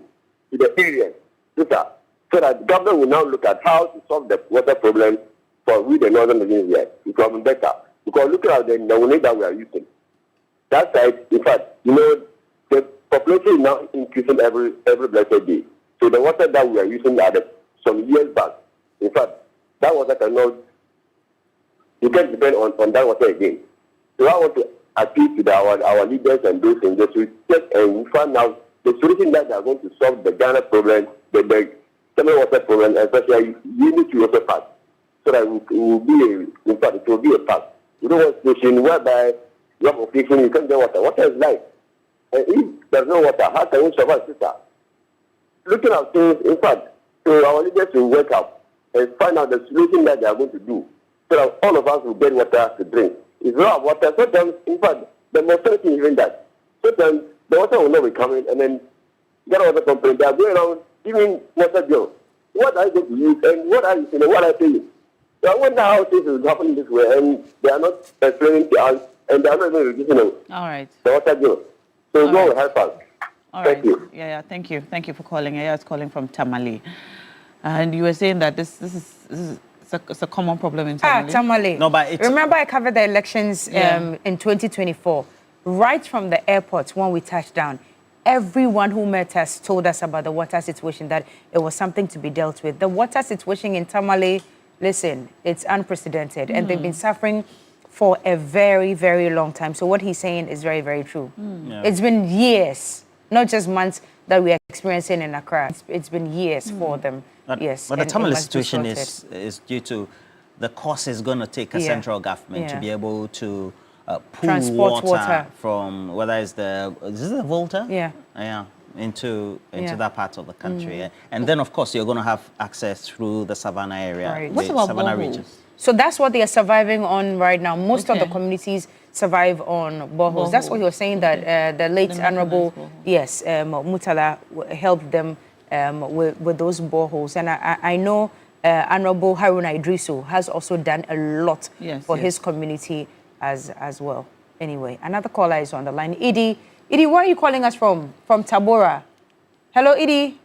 to the area, so that the government will now look at how to solve the water problem for we the northern region here. It will be better. Because looking at the money that we are using, that side, in fact, the population is now increasing every blessed day. So the water that we are using some years back, in fact, that water cannot, you can't depend on that water again. So I want to appeal to our leaders and those in the street and find out the solution that they are going to solve the Ghana problem, the summer water problem, especially unity water part, so that it will be in fact, it will be a part. You don't want a station whereby you have occasion, you can't get water. Water is life. And if there's no water, how can you survive, sister? Looking at things, in fact, so our leaders will wake up and find out the solution that they are going to do, so that all of us will get water to drink. It's not water. Sometimes, in fact, the mortality is even that. Sometimes the water will not be coming, and then get water company, they are going around giving water bills. What are you going to use, and what are you saying, what are you saying? So I wonder how things is happening this way, and they are not explaining to us, and they are not even reducing the water bill. So God will help us. Thank you. Yeah, thank you. Thank you for calling. Yeah, it's calling from Tamale. And you were saying that this is a common problem in Tamale. Tamale. No, but remember I covered the elections in 2024. Right from the airport when we touched down, everyone who met us told us about the water situation, that it was something to be dealt with. The water situation in Tamale, listen, it's unprecedented. And they've been suffering for a very, very long time. So what he's saying is very, very true. It's been years, not just months, that we are experiencing in Accra. It's been years for them. But the Tamale situation is due to the cost is going to take a central government to be able to pull transport water from, whether it's the Volta? Yeah. Into that part of the country. And then, of course, you're going to have access through the Savannah area. Right. What about Savannah region? So that's what they are surviving on right now. Most of the communities survive on boreholes. That's what he was saying, that the late Honorable, Mutala helped them with those boreholes. And I know Honorable Haruna Idrisu has also done a lot for his community as well. Anyway, another caller is on the line. Idi, where are you calling us from? From Tabora. Hello, Idi.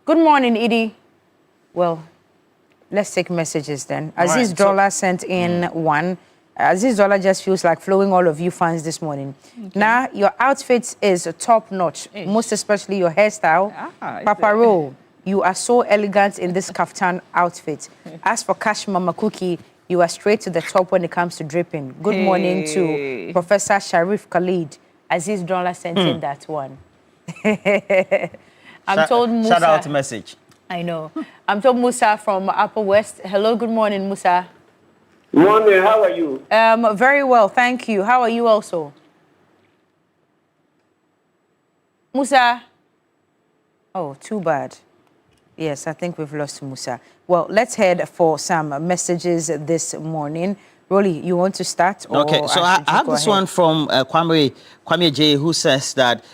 Good morning, Idi. Well, let's take messages then. Aziz Dollar sent in one. Aziz Dollar just feels like flowing all of you fans this morning. Now, your outfit is top notch, most especially your hairstyle. Papa Ro, you are so elegant in this kaftan outfit. As for Cash Mama Cookie, you are straight to the top when it comes to dripping. Good morning to Professor Sharif Khalid. Aziz Dollar sent in that one. I'm told Musa. Shout out message. I know. I'm told Musa from Upper West. Hello, good morning, Musa. Morning, how are you? Very well, thank you. How are you also? Musa? Oh, too bad. Yes, I think we've lost Musa. Well, let's head for some messages this morning. Rolly, you want to start? Okay, so I have this one from Kwame J, who says that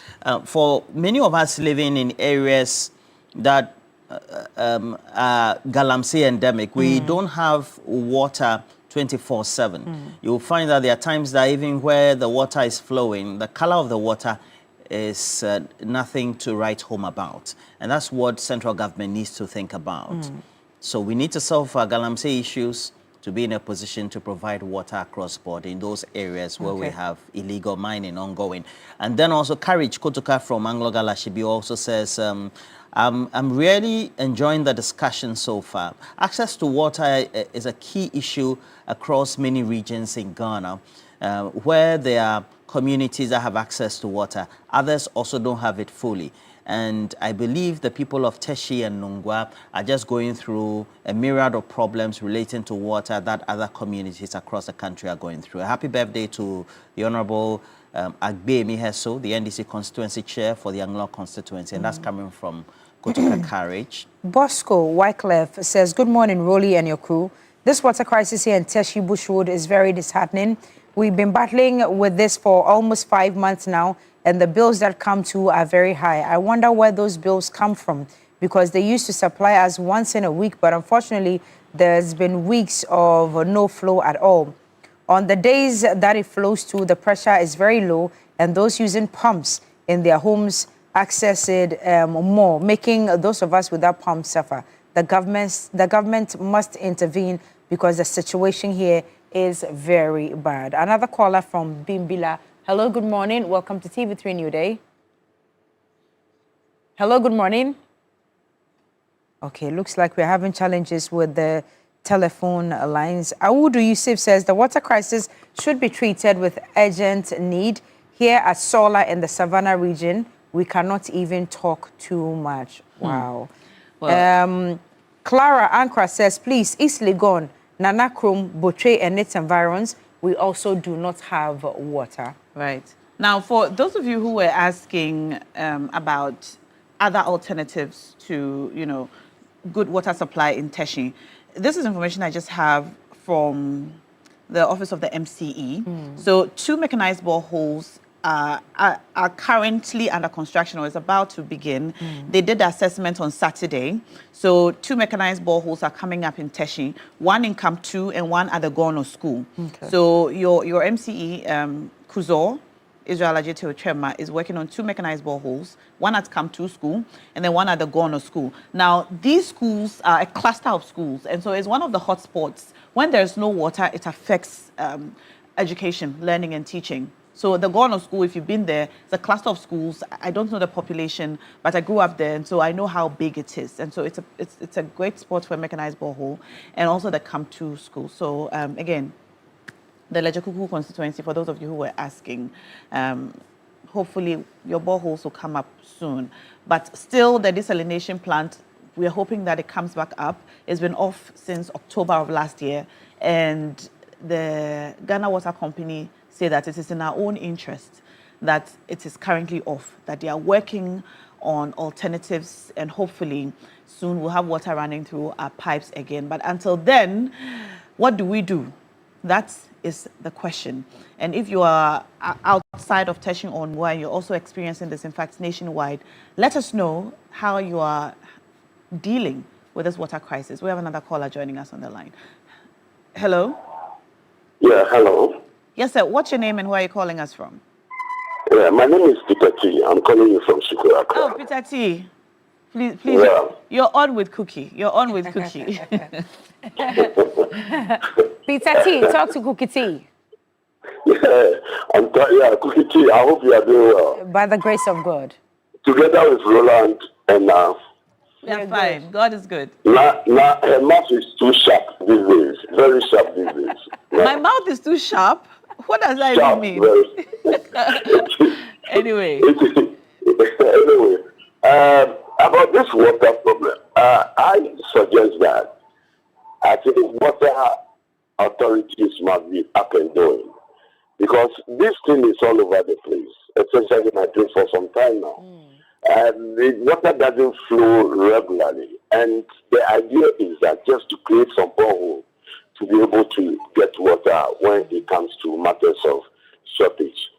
for many of us living in areas that are Galamsey endemic, we don't have water 24/7. You'll find that there are times that even where the water is flowing, the color of the water is nothing to write home about. And that's what central government needs to think about. So we need to solve our Galamsey issues to be in a position to provide water across board in those areas where we have illegal mining ongoing. And then also Courage Kotoka from Anglo-Gala Shibi also says, I'm really enjoying the discussion so far. Access to water is a key issue across many regions in Ghana, where there are communities that have access to water. Others also don't have it fully. And I believe the people of Teshi and Nungwa are just going through a myriad of problems relating to water that other communities across the country are going through. A happy birthday to the Honorable Agbe Miheso, the NDC constituency chair for the Anglo constituency, and that's coming from Kotoka Courage. Bosco Wycliffe says, good morning, Rolly and your crew. This water crisis here in Teshi Bush Road is very disheartening. We've been battling with this for almost 5 months now, and the bills that come to are very high. I wonder where those bills come from, because they used to supply us once in a week, but unfortunately, there's been weeks of no flow at all. On the days that it flows to, the pressure is very low, and those using pumps in their homes access it more, making those of us without pumps suffer. The government must intervene because the situation here is very bad. Another caller from Bimbila. Hello, good morning. Welcome to TV3 Newday. Hello, good morning. Okay, looks like we're having challenges with the telephone lines. Awudu Yusuf says the water crisis should be treated with urgent need. Here at Sola in the Savannah region, we cannot even talk too much. Wow. Well, Clara Ankra says, please, East Legon, Nana Krum, Botre and its environs, we also do not have water. Right. Now, for those of you who were asking about other alternatives to, good water supply in Teshi, this is information I just have from the office of the MCE. So 2 mechanized boreholes are currently under construction or is about to begin. They did the assessment on Saturday. So 2 mechanized boreholes are coming up in Teshi, one in Camp 2 and one at the Gorno School. Okay. So your MCE, Kuzo, Israel Ajete Ochema, is working on 2 mechanized boreholes, one at Camp 2 School and then one at the Gorno School. Now, these schools are a cluster of schools, and so it's one of the hotspots. When there's no water, it affects education, learning and teaching. So the Gorno School, if you've been there, it's a cluster of schools. I don't know the population, but I grew up there, and so I know how big it is. And so it's a great spot for a mechanized borehole, and also the Camp 2 School. So again, the Lejakuku constituency, for those of you who were asking, hopefully your boreholes will come up soon. But still, the desalination plant, we are hoping that it comes back up. It's been off since October of last year, and the Ghana Water Company say that it is in our own interest that it is currently off, that they are working on alternatives, and hopefully soon we'll have water running through our pipes again. But until then, what do we do? That is the question. And if you are outside of Teshi or Nwai, you're also experiencing this, in fact, nationwide, let us know how you are dealing with this water crisis. We have another caller joining us on the line. Hello? Yeah, hello. Yes, sir. What's your name and where are you calling us from? Yeah, my name is Peter T. I'm calling you from Sukuraka. Oh, Peter T. Please, yeah. You're on with Cookie. You're on with Cookie. Peter T, talk to Cookie T. Yeah, Cookie T, I hope you are doing well. By the grace of God. Together with Roland and we are fine. Good. God is good. Now, her mouth is too sharp these days. Very sharp these days. My mouth is too sharp? What does that even mean? Anyway. Anyway, about this water problem, I suggest that I think water authorities must be up and doing, because this thing is all over the place, especially in Nigeria for some time now. The water doesn't flow regularly, and the idea is that just to create some borehole to be able to get water when it comes to matters of shortage,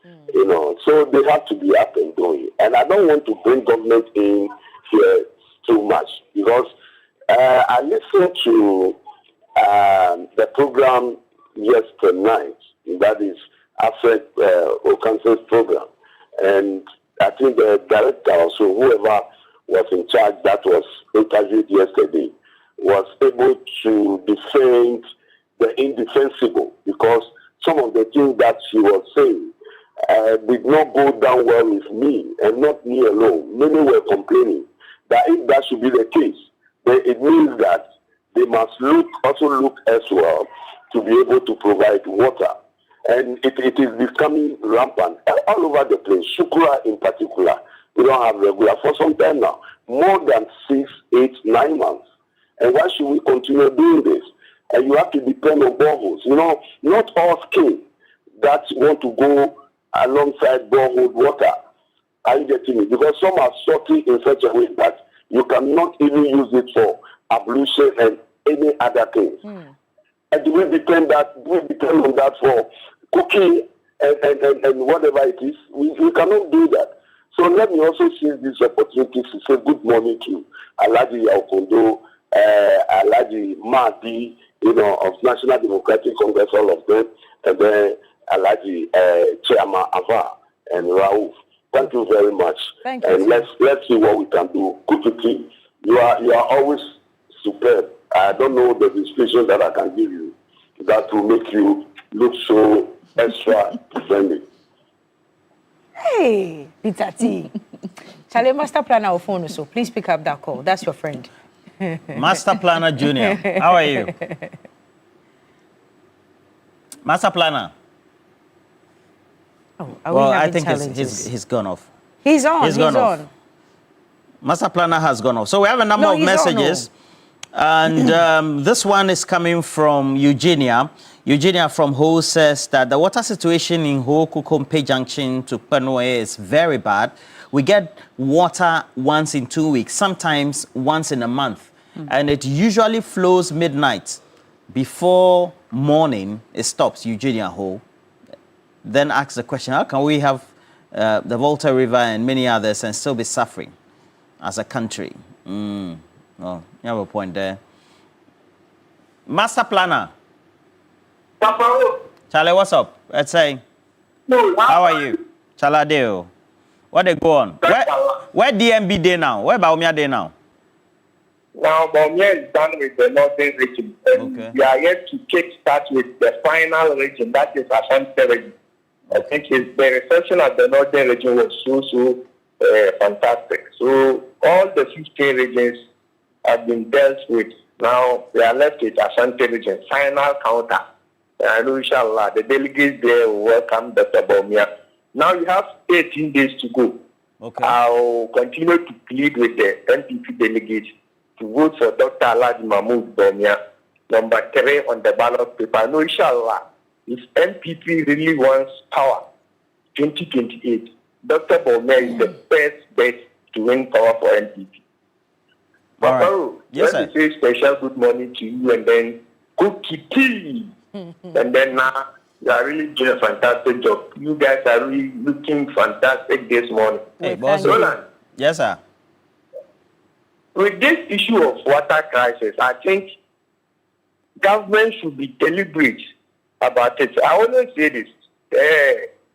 So they have to be up and doing. And I don't want to bring government in here too much, because I listened to the program yesterday night, that is Afrec Okanse's program, and I think the director, also whoever was in charge that was interviewed yesterday, was able to defend the indefensible, because some of the things that she was saying did not go down well with me, and not me alone. Many were complaining that if that should be the case, then it means that they must also look as well to be able to provide water. And it is becoming rampant all over the place. Shukura in particular, we don't have regular for some time now, more than 6, 8, 9 months. And why should we continue doing this? And you have to depend on boreholes. Not all skin that want to go alongside borehole water. Are you getting me? Because some are salty in such a way that you cannot even use it for ablution and any other things. And we depend on that for cooking and whatever it is. We cannot do that. So let me also seize this opportunity to say good morning to Alhaji Yaokondo, Alhaji Mahdi, of National Democratic Congress, all of them, and then Alhaji Chairman Ava and Raouf. Thank you very much. Thank you. And let's see what we can do. Kutuki, you are always superb. I don't know the description that I can give you that will make you look so extra friendly. Hey, Peter T. Charlie, Master Planner of phone, so please pick up that call. That's your friend. Master Planner Junior, how are you? Master Planner. Oh, well, I think he's gone off. He's on. He's gone off. Master Planner has gone off. So we have a number of messages. And this one is coming from Eugenia. Eugenia from Ho says that the water situation in Ho Kukompe Junction to Panoe is very bad. We get water once in 2 weeks, sometimes once in a month. And it usually flows midnight. Before morning, it stops, Eugenia Ho. Then asks the question, how can we have the Volta River and many others and still be suffering as a country? Well, you have a point there. Master Planner. Charlie, what's up? Let's say. How are you? Chaladeo. What they go on? Where DMB day now? Where Baumia day now? Now, Baumia is done with the northern region. Okay. We are yet to kickstart with the final region, that is Ashanti region. I think the reception at the northern region was so fantastic. So all the 15 regions have been dealt with. Now we are left with Ashanti region, final counter. And inshallah, the delegates there will welcome Dr. Baumia. Now you have 18 days to go. Okay. I'll continue to plead with the NPP delegates to vote for Dr. Alhaji Mahmoud Baumia, number 3 on the ballot paper. No, inshallah, if NPP really wants power, 2028, Dr. Baumia is the best bet to win power for NPP. Papa, yes, let me say special good morning to you and then cookie tea. And then now you are really doing a fantastic job. You guys are really looking fantastic this morning. Hey, boss. Roland. Yes, sir. With this issue of water crisis, I think government should be deliberate about it. I always say this.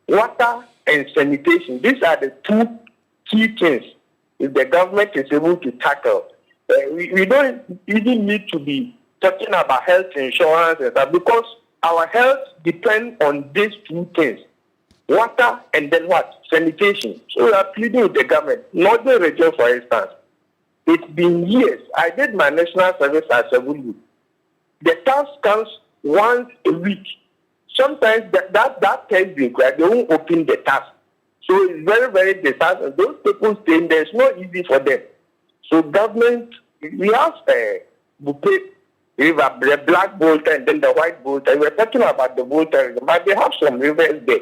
Water and sanitation, these are the 2 key things if the government is able to tackle. We don't even need to be talking about health insurance and stuff because our health depends on these 2 things. Water and then what? Sanitation. So we are pleading with the government. Northern region, for instance, it's been years. I did my national service as a woman. The task comes once a week. Sometimes that tells you they won't open the task. So it's very, very disastrous. Those people staying there, it's not easy for them. So government, we have Bupe River, the black Volta and then the white Volta. We're talking about the Volta, but they have some rivers there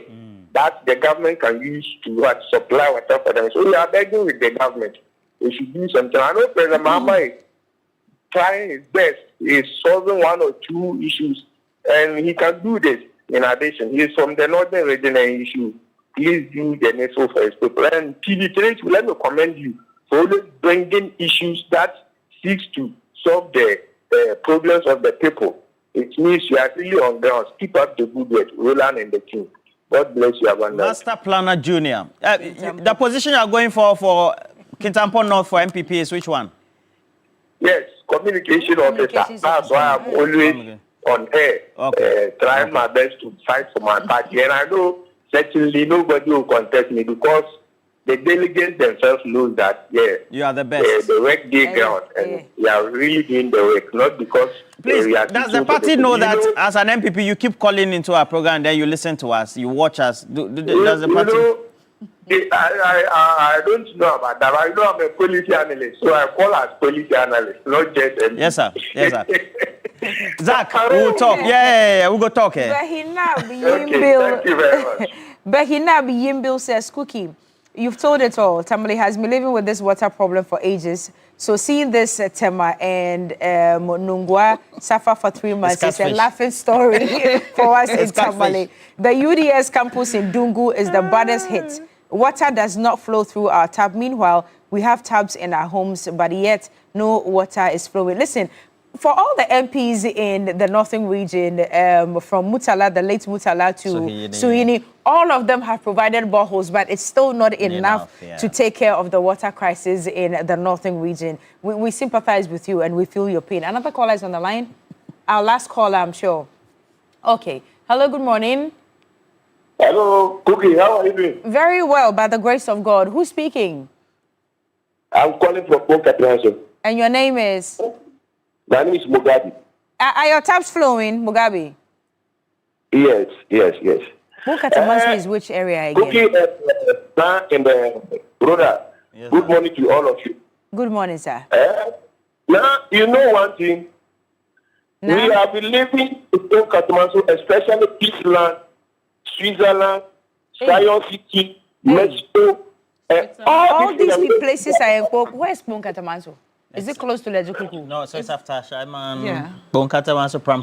that the government can use to supply water for them. So we are begging with the government. We should do something. I know President Mahama is trying his best. He's solving 1 or 2 issues, and he can do this. In addition, he is from the northern region and he should please do the necessary for his people. And TV3, let me commend you for always bringing issues that seeks to solve the problems of the people. It means you are really on ground. Keep up the good work, Roland and the team. God bless you, Abanda. Master Planner Junior. The position you are going for Kintampo North for MPP is which one? Yes, communication officer. That's why I'm always on air, trying my best to fight for my party. And I know certainly nobody will contest me because the delegates themselves know that, you are the best. The work day ground, and you are really doing the work, not because... Please, does the party know that as an MPP you keep calling into our program and then you listen to us, you watch us? Does the party... I don't know about that. I know I'm a policy analyst, so I call as policy analyst, not just MPP. Yes, sir. Yes, sir. Zach, we'll talk. Yeah, we'll go talk. But he now be thank you very much. But he now be Yimbil says, Cookie, You've told it all. Tamale has been living with this water problem for ages. So seeing this Tema and Nungwa suffer for 3 months is a laughing story for us in Tamale. The UDS campus in Dungu is the baddest hit. Water does not flow through our tap. Meanwhile, we have taps in our homes, but yet no water is flowing. Listen, for all the MPs in the northern region, from Mutala, the late Mutala to Suhini, all of them have provided boreholes, but it's still not enough to take care of the water crisis in the northern region. We sympathize with you and we feel your pain. Another caller is on the line. Our last caller, I'm sure. Okay. Hello, good morning. Hello, Cookie, how are you doing? Very well, by the grace of God. Who's speaking? I'm calling from Ponka. And your name is? My name is Mugabe. Are your taps flowing, Mugabe? Yes. Bukatamansu is which area again? Cookie, and brother, good morning to all of you. Good morning, sir. Now, you know one thing. We have been living in Ponka, especially Switzerland, Sion City, Mexico, all these places are in Ponka. Where's Ponka? Is it close to Lejukuku? No, so it's after Shaiman. Yeah. Bonkata,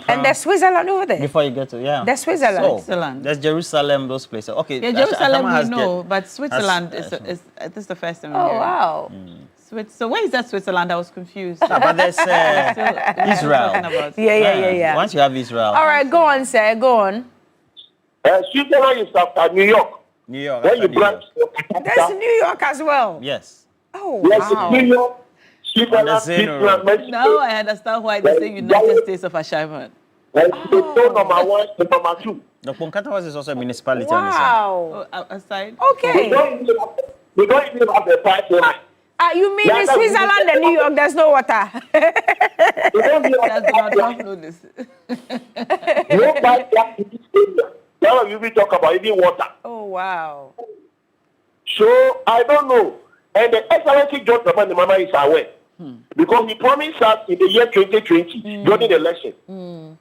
and there's Switzerland over there? Before you get to, There's Switzerland. So, Switzerland. There's Jerusalem, those places. Okay. Yeah, Jerusalem we know, but Switzerland is this is the first time. Oh, wow. So where is that Switzerland? I was confused. But there's Israel. Yeah. Once you have Israel. All right, go on, sir. Go on. Switzerland is after New York. New York. When you branch, there's New York as well. Yes. Oh, yes, wow. New York, Switzerland, Mexico. Now I understand why they say United States of Ashaiman. Number 1 and number 2. The Ponkatawas is also a municipality. Wow. Aside. Okay. We don't even have the pipeline. You mean in Switzerland and New York, there's no water? No pipeline in this area. Now you will talk about even water. Oh, wow. So, I don't know. And the Excellency John Mama is aware. Because he promised us in the year 2020, during the election,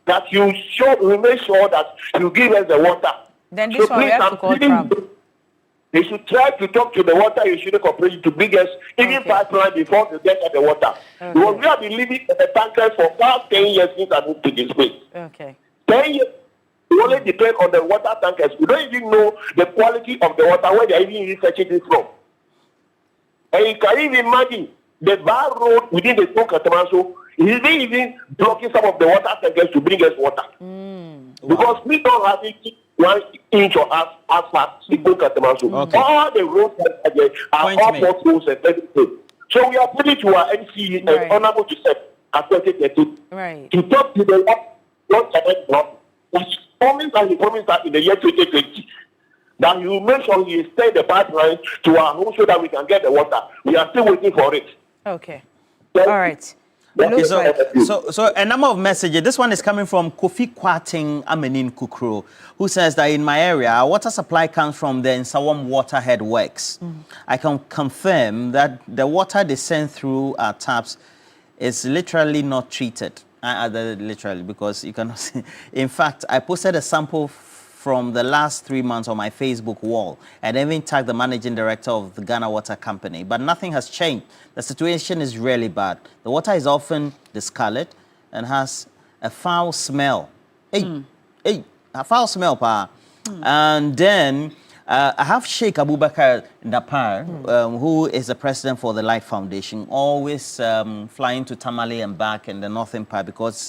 that you will make sure that you give us the water. Then this one we have to call Trump. They should try to talk to the water utility corporation to bring us even pipeline before they get at the water. Because we have been living in the tankers for past 10 years since I moved to this place. Okay. 10 years. We only depend on the water tankers. We don't even know the quality of the water, where they are even researching it from. And you can even imagine the bar road within the Ponka is even blocking some of the water tankers to bring us water. Because we don't have 1 inch of asphalt in Ponka. All the roads are all potholes and everything. So we are putting to our MC and Honorable Joseph at 2013 to talk to the water. Which promised that in the year 2020 that you make sure he extend the pipeline to our home so that we can get the water. We are still waiting for it. Okay. All right. Okay, so a number of messages. This one is coming from Kofi Kwating Amenin Kukru, who says that in my area, our water supply comes from the Nsawam Waterhead Works. I can confirm that the water they send through our taps is literally not treated. Literally, because you cannot see. In fact, I posted a sample from the last 3 months on my Facebook wall and even tagged the managing director of the Ghana Water Company, but nothing has changed. The situation is really bad. The water is often discolored and has a foul smell. A foul smell, pa. And then I have Sheikh Abubakar Dapar, who is the president for the Light Foundation, always flying to Tamale and back in the northern part because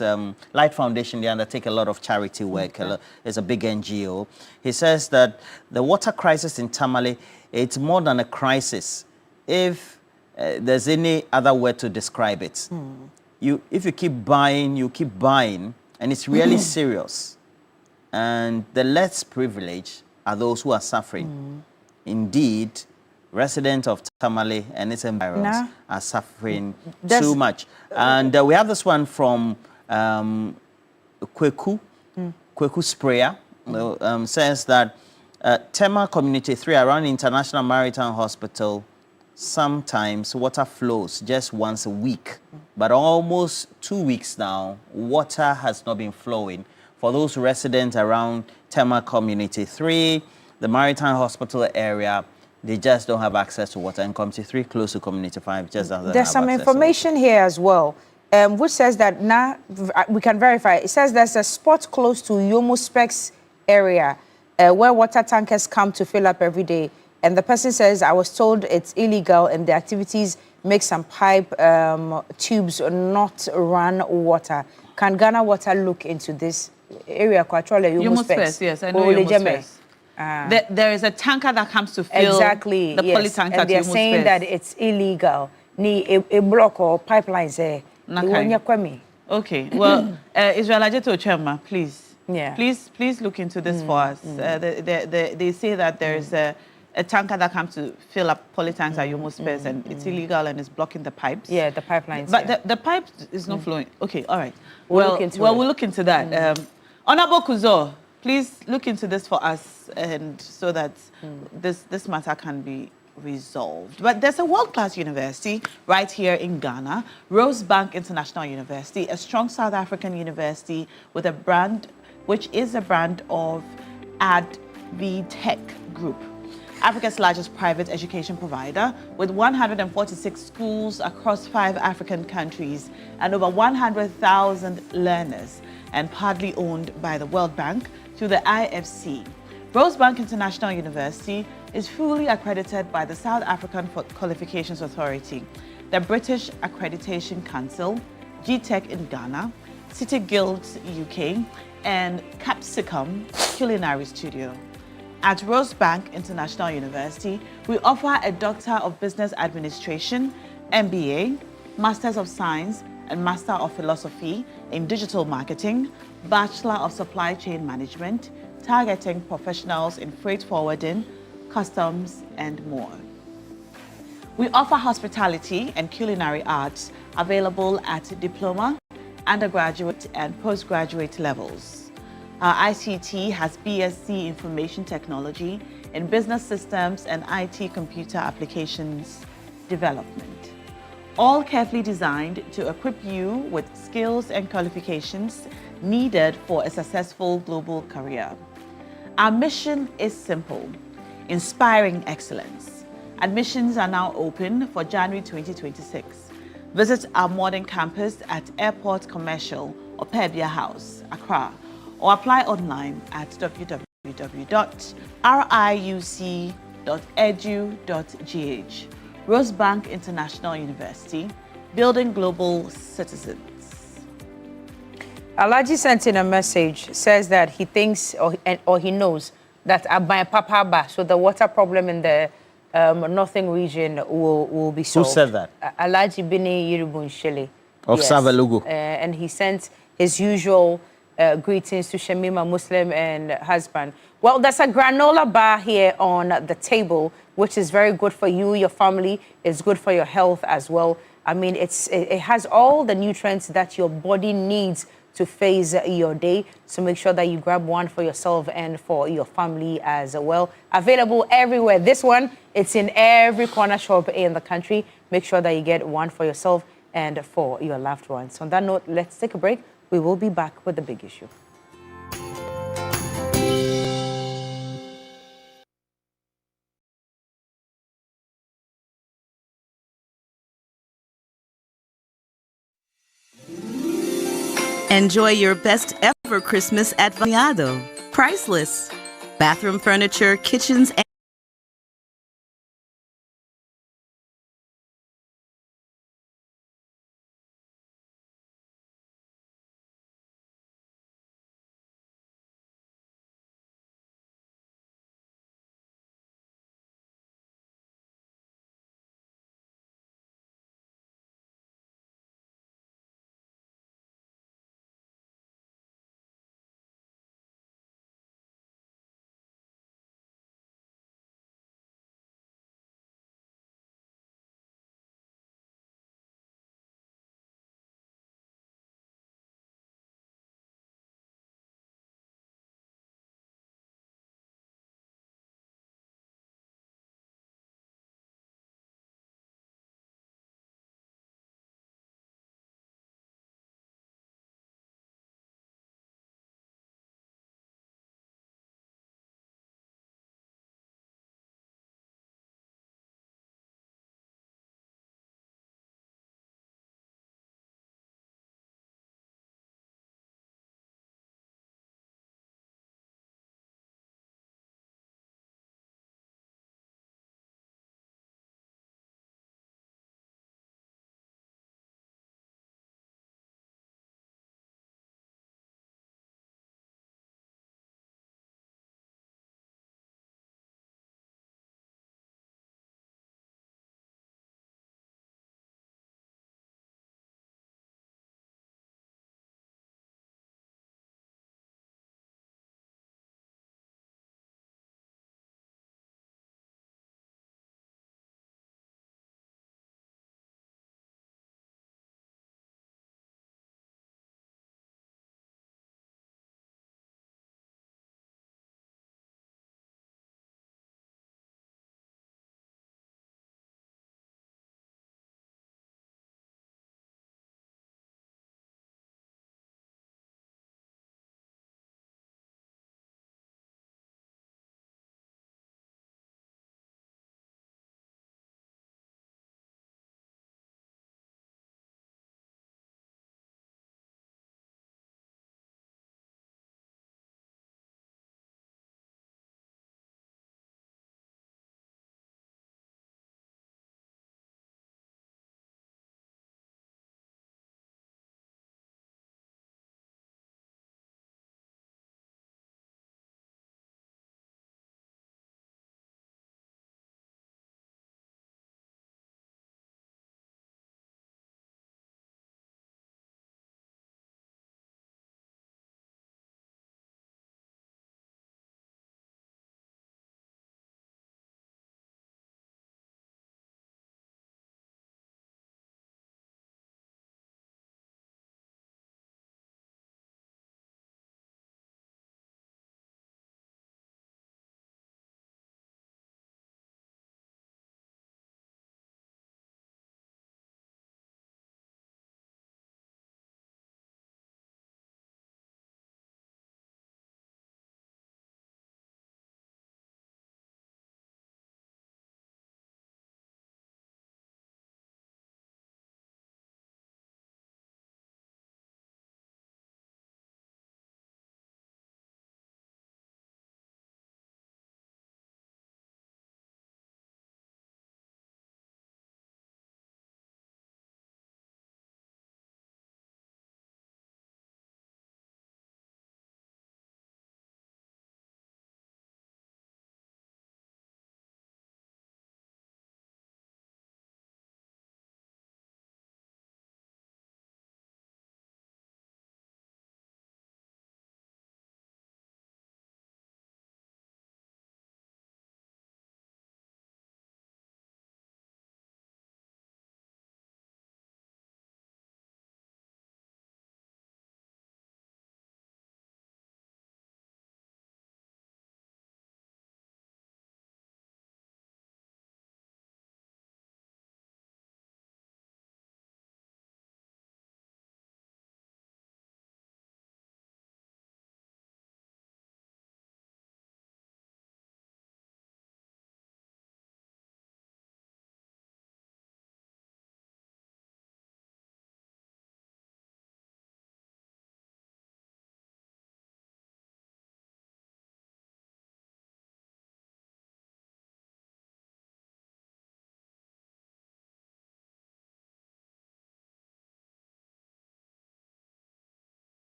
Light Foundation, they undertake a lot of charity work. It's a big NGO. He says that the water crisis in Tamale, it's more than a crisis. If there's any other word to describe it. If you keep buying, and it's really serious. And the less privileged are those who are suffering. Indeed, residents of Tamale and its environs are suffering too much. And we have this one from Kweku Sprayer, says that Tema Community 3 around International Maritime Hospital, sometimes water flows just once a week. But almost 2 weeks now, water has not been flowing. For those residents around Tema Community 3, the Maritime Hospital area, they just don't have access to water. And Community 3, close to Community 5, just doesn't There's have some access information here as well, which says that now we can verify. It says there's a spot close to Yomo Specs area where water tankers come to fill up every day. And the person says, I was told it's illegal and the activities make some pipe tubes not run water. Can Ghana Water look into this area? Yomo Specs, yes, I know Yomo Specs. There is a tanker that comes to fill the poly tanker. And they're saying that it's illegal. Ni a block or pipelines there. Okay, well, Israel Ajeto Chema, please. Yeah. Please look into this for us. They say that there is a tanker that comes to fill up poly tanks at Yomo Specs and it's illegal and it's blocking the pipes. Yeah, the pipelines. But the pipe is not flowing. Okay, all right. We'll look into that. Honorable Kuzo, please look into this for us and so that this matter can be resolved. But there's a world-class university right here in Ghana, Rosebank International University, a strong South African university with a brand, which is a brand of AdVTech Group, Africa's largest private education provider, with 146 schools across 5 African countries and over 100,000 learners, and partly owned by the World Bank through the IFC. Rosebank International University is fully accredited by the South African Qualifications Authority, the British Accreditation Council, GTEC in Ghana, City Guilds UK, and Capsicum Culinary Studio. At Rosebank International University, we offer a Doctor of Business Administration, MBA, Masters of Science, and Master of Philosophy in Digital Marketing, Bachelor of Supply Chain Management, targeting professionals in freight forwarding, customs, and more. We offer hospitality and culinary arts available at diploma, undergraduate, and postgraduate levels. Our ICT has BSc Information Technology in Business Systems and IT Computer Applications Development. All carefully designed to equip you with skills and qualifications needed for a successful global career. Our mission is simple: inspiring excellence. Admissions are now open for January 2026. Visit our modern campus at Airport Commercial or Pebia House, Accra, or apply online at www.riuc.edu.gh. Rosebank International University, building global citizens. Alaji sent in a message, says that he thinks or he knows that Abai Papaba, so the water problem in the northern region will be solved. Who said that? Alaji Bini Yirubun Shele. Of Savalugu. And he sent his usual greetings to Shamima, Muslim and husband. Well, there's a granola bar here on the table, which is very good for you, your family. It's good for your health as well. I mean, it has all the nutrients that your body needs to face your day. So make sure that you grab one for yourself and for your family as well. Available everywhere. This one, it's in every corner shop in the country. Make sure that you get one for yourself and for your loved ones. On that note, let's take a break. We will be back with the big issue. Enjoy your best ever Christmas at Vallado. Priceless. Bathroom furniture, kitchens, and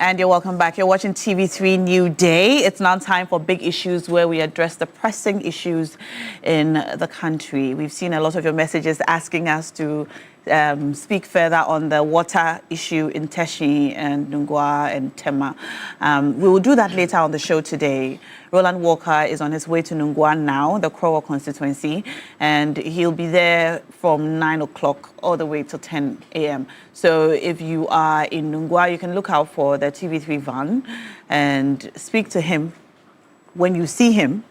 And you're welcome back. You're watching TV3 Newday. It's now time for big issues where we address the pressing issues in the country. We've seen a lot of your messages asking us to speak further on the water issue in Teshi and Nungwa and Tema. We will do that later on the show today. Roland Walker is on his way to Nungwa now, the Krowo constituency, and he'll be there from 9 o'clock all the way till 10 a.m. So if you are in Nungwa, you can look out for the TV3 van and speak to him when you see him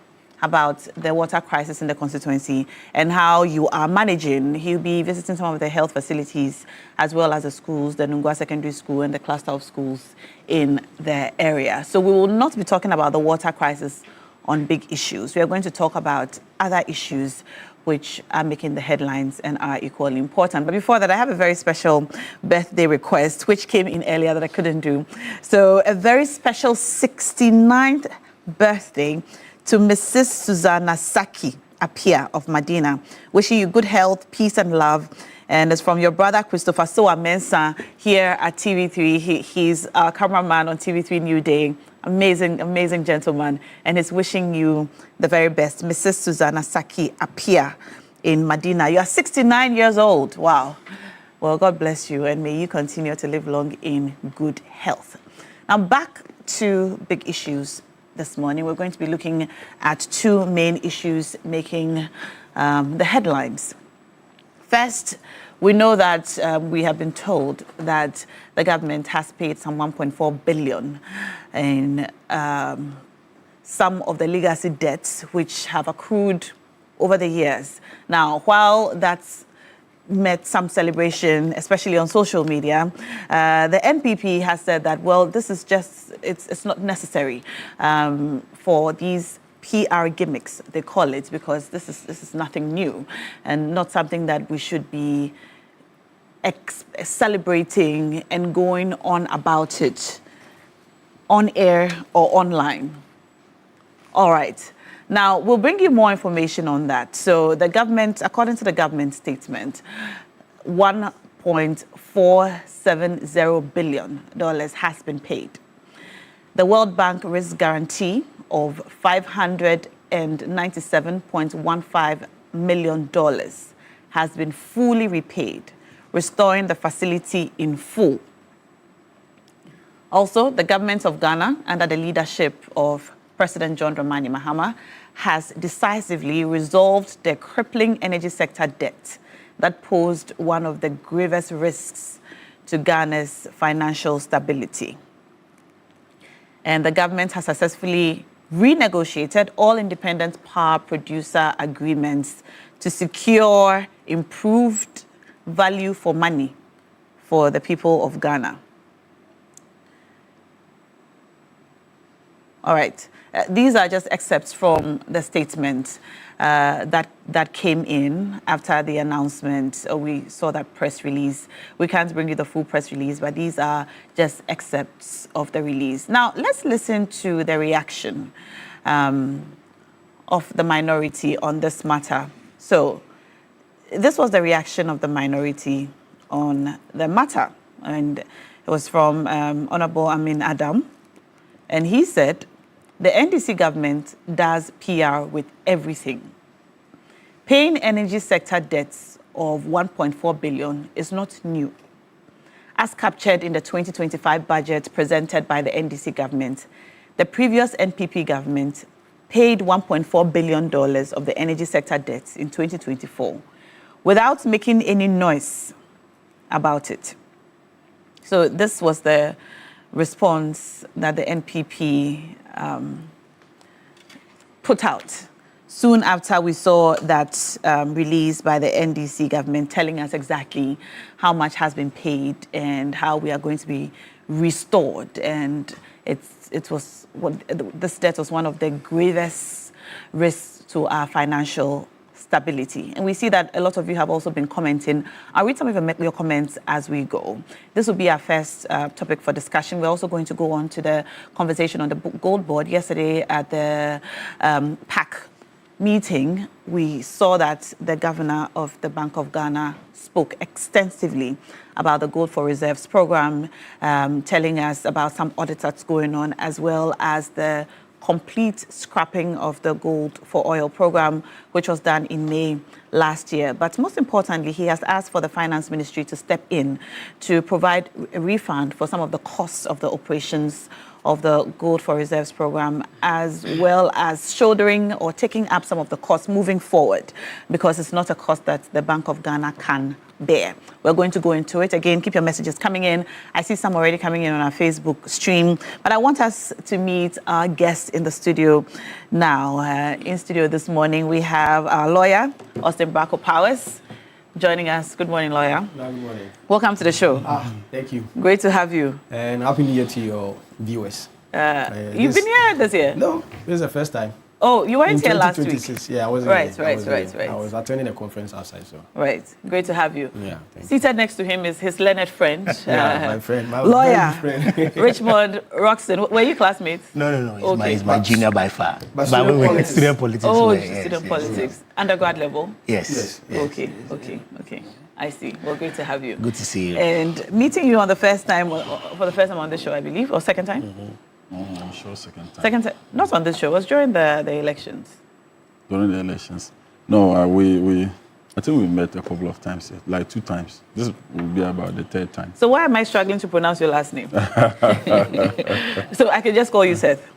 about the water crisis in the constituency and how you are managing. He'll be visiting some of the health facilities as well as the schools, the Nungwa Secondary School and the cluster of schools in the area. So we will not be talking about the water crisis on big issues. We are going to talk about other issues which are making the headlines and are equally important. But before that, I have a very special birthday request, which came in earlier that I couldn't do. So a very special 69th birthday to Mrs. Susanna Saki Apia of Medina. Wishing you good health, peace and love. And it's from your brother, Christopher Soa Mensah, here at TV3. He's our cameraman on TV3 Newday. Amazing, amazing gentleman. And he's wishing you the very best. Mrs. Susanna Saki Apia in Medina. You are 69 years old. Wow. Well, God bless you. And may you continue to live long in good health. Now, back to big issues. This morning, we're going to be looking at two main issues making the headlines. First, we know that we have been told that the government has paid some 1.4 billion in some of the legacy debts which have accrued over the years. Now, while that's met some celebration, especially on social media, the NPP has said that, well, this is just, it's not necessary for these PR gimmicks, they call it, because this is nothing new and not something that we should be celebrating and going on about it on air or online. All right. Now, we'll bring you more information on that. So the government, according to the government statement, $1.470 billion has been paid. The World Bank risk guarantee of $597.15 million has been fully repaid, restoring the facility in full. Also, the government of Ghana, under the leadership of President John Dramani Mahama, has decisively resolved the crippling energy sector debt that posed one of the gravest risks to Ghana's financial stability. And the government has successfully renegotiated all independent power producer agreements to secure improved value for money for the people of Ghana. All right. These are just excerpts from the statement that came in after the announcement. We saw that press release. We can't bring you the full press release, but these are just excerpts of the release. Now, let's listen to the reaction of the minority on this matter. So, this was the reaction of the minority on the matter. And it was from Honorable Amin Adam. And he said, the NDC government does PR with everything. Paying energy sector debts of 1.4 billion is not new. As captured in the 2025 budget presented by the NDC government, the previous NPP government paid $1.4 billion of the energy sector debts in 2024 without making any noise about it. So this was the response that the NPP put out soon after we saw that release by the NDC government telling us exactly how much has been paid and how we are going to be restored. And this debt was one of the gravest risks to our financial stability. And we see that a lot of you have also been commenting. I'll read some of your comments as we go. This will be our first topic for discussion. We're also going to go on to the conversation on the gold board. Yesterday at the PAC meeting, we saw that the governor of the Bank of Ghana spoke extensively about the Gold for Reserves program, telling us about some audits that's going on, as well as the complete scrapping of the Gold for Oil program, which was done in May last year. But most importantly, he has asked for the Finance Ministry to step in to provide a refund for some of the costs of the operations of the Gold for Reserves program, as well as shouldering or taking up some of the costs moving forward, because it's not a cost that the Bank of Ghana can bear. We're going to go into it. Again, keep your messages coming in. I see some already coming in on our Facebook stream, but I want us to meet our guest in the studio now. In studio this morning, we have our lawyer, Austin Bracco Powers, joining us. Good morning, lawyer. Good morning. Welcome to the show. Thank you. Great to have you. And Happy New Year to your viewers. You've been here this year? No, this is the first time. Oh, you weren't here last week? Yeah, I wasn't right, here. Right. I was attending a conference outside, so. Right. Great to have you. Yeah. Seated next to him is his learned friend. My friend. My lawyer. Friend. Richmond Roxton. Were you classmates? No. He's my junior by far. But student politics. Oh, student politics. Undergrad level? Yes. Okay. I see. Well, great to have you. Good to see you. And meeting you on the first time, for the first time on the show, I believe, or second time? I'm sure second time. Second time, not on this show. It was during the elections. During the elections? No, I think we met a couple of times, like 2 times. This will be about the 3rd time. So why am I struggling to pronounce your last name? So I can just call you Seth.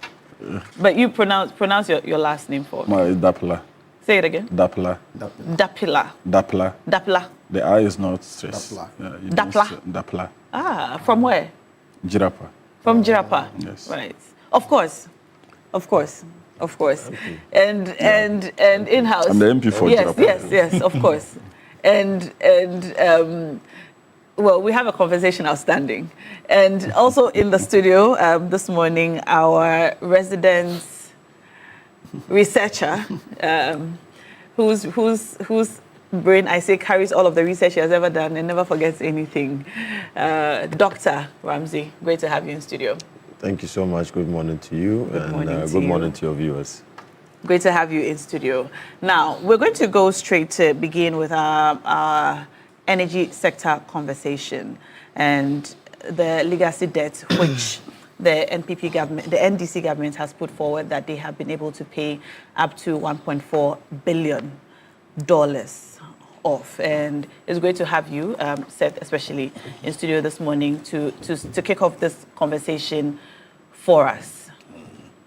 But you pronounce your last name for me. Dapla. Say it again. Dapla. Dapla. The I is not stressed. Dapla. Dapla. Ah, from where? Jirapa. From Jirapa. Yes. Right. Of course. Okay. And in-house. I'm the MP for Jirapa. Yes, of course. Well, we have a conversation outstanding. And also in the studio this morning, our resident researcher, whose brain, I say, carries all of the research he has ever done and never forgets anything. Dr. Ramsey, great to have you in studio. Thank you so much. Good morning to you. Good morning to your viewers. Great to have you in studio. Now, we're going to go straight to begin with our energy sector conversation and the legacy debt, which the NPP government, the NDC government has put forward that they have been able to pay up to $1.4 billion off. And it's great to have you, Seth, especially in studio this morning to kick off this conversation for us.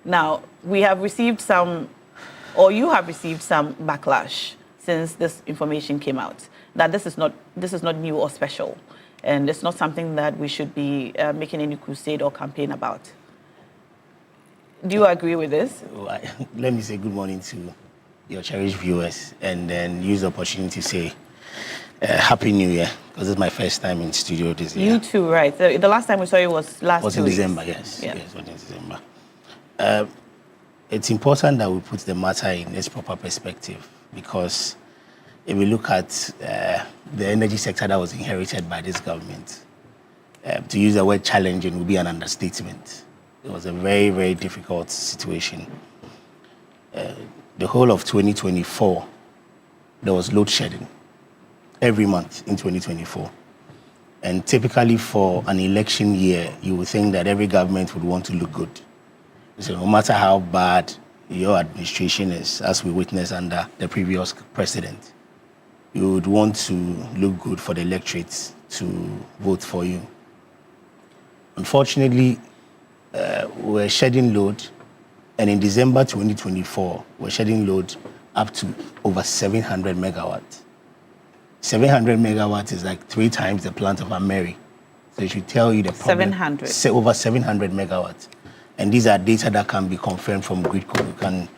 Now, we have received some, or you have received some backlash since this information came out, that this is not new or special, and it's not something that we should be making any crusade or campaign about. Do you agree with this? Let me say good morning to your cherished viewers, and then use the opportunity to say Happy New Year, because it's my first time in studio this year. You too, right. The last time we saw you was in December, yes. Yeah. Yes, it was in December. It's important that we put the matter in its proper perspective, because if we look at the energy sector that was inherited by this government, to use the word challenging would be an understatement. It was a very, very difficult situation. The whole of 2024, there was load shedding every month in 2024. And typically for an election year, you would think that every government would want to look good. So no matter how bad your administration is, as we witnessed under the previous president, you would want to look good for the electorate to vote for you. Unfortunately, we're shedding load, and in December 2024, we're shedding load up to over 700 megawatts. 700 megawatts is like 3 times the plant of Ameri. So it should tell you the problem. 700. Over 700 megawatts. And these are data that can be confirmed from Gridco. You can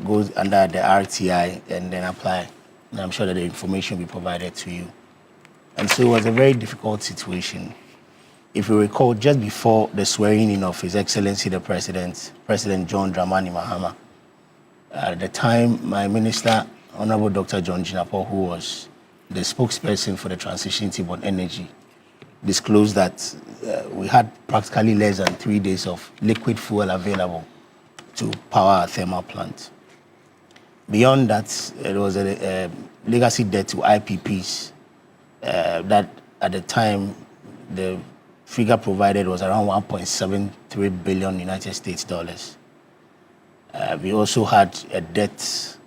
go under the RTI and then apply. And I'm sure that the information will be provided to you. And so it was a very difficult situation. If you recall, just before the swearing in of His Excellency the President, President John Dramani Mahama, at the time, my minister, Honorable Dr. John Jinapor, who was the spokesperson for the transition team on energy, disclosed that we had practically less than 3 days of liquid fuel available to power our thermal plant. Beyond that, it was a legacy debt to IPPs that at the time the figure provided was around 1.73 billion United States dollars. We also had a debt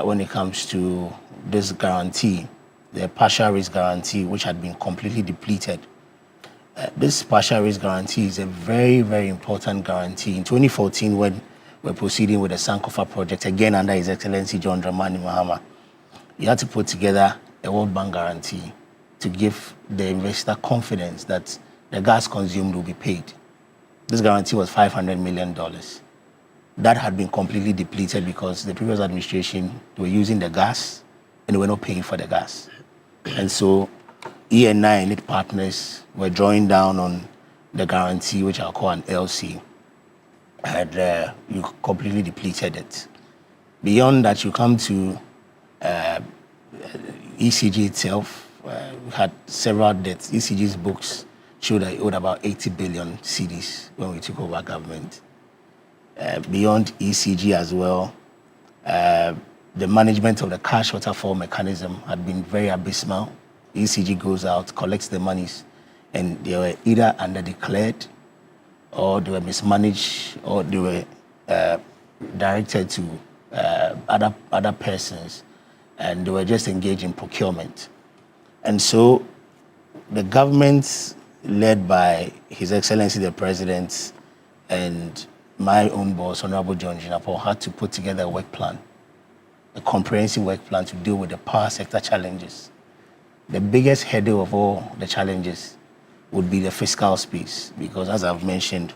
when it comes to this guarantee, the partial risk guarantee, which had been completely depleted. This partial risk guarantee is a very, very important guarantee. In 2014, when we're proceeding with the Sankofa project, again under His Excellency John Dramani Mahama, he had to put together a World Bank guarantee to give the investor confidence that the gas consumed will be paid. This guarantee was $500 million. That had been completely depleted because the previous administration were using the gas and they were not paying for the gas. And so ENI and its partners were drawing down on the guarantee, which I'll call an LC, and you completely depleted it. Beyond that, you come to ECG itself. We had several debts. ECG's books showed that it owed about 80 billion cedis when we took over government. Beyond ECG as well, the management of the cash waterfall mechanism had been very abysmal. ECG goes out, collects the monies, and they were either underdeclared, or they were mismanaged, or they were directed to other persons, and they were just engaged in procurement. And so the government, led by His Excellency the President and my own boss, Honorable John Jinapor, had to put together a work plan, a comprehensive work plan to deal with the power sector challenges. The biggest hurdle of all the challenges would be the fiscal space, because as I've mentioned,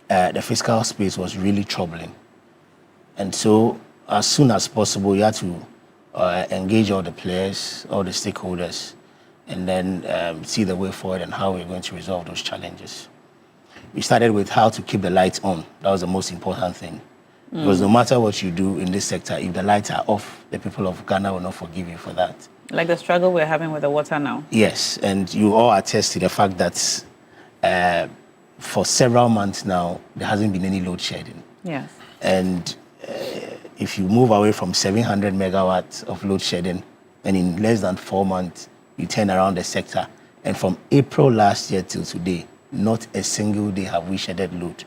the fiscal space was really troubling. And so as soon as possible, you had to engage all the players, all the stakeholders, and then see the way forward and how we're going to resolve those challenges. We started with how to keep the lights on. That was the most important thing. Because no matter what you do in this sector, if the lights are off, the people of Ghana will not forgive you for that. Like the struggle we're having with the water now. Yes, and you all attest to the fact that for several months now, there hasn't been any load shedding. Yes. And if you move away from 700 megawatts of load shedding, and in less than 4 months, you turn around the sector. And from April last year till today, not a single day have we shedded load.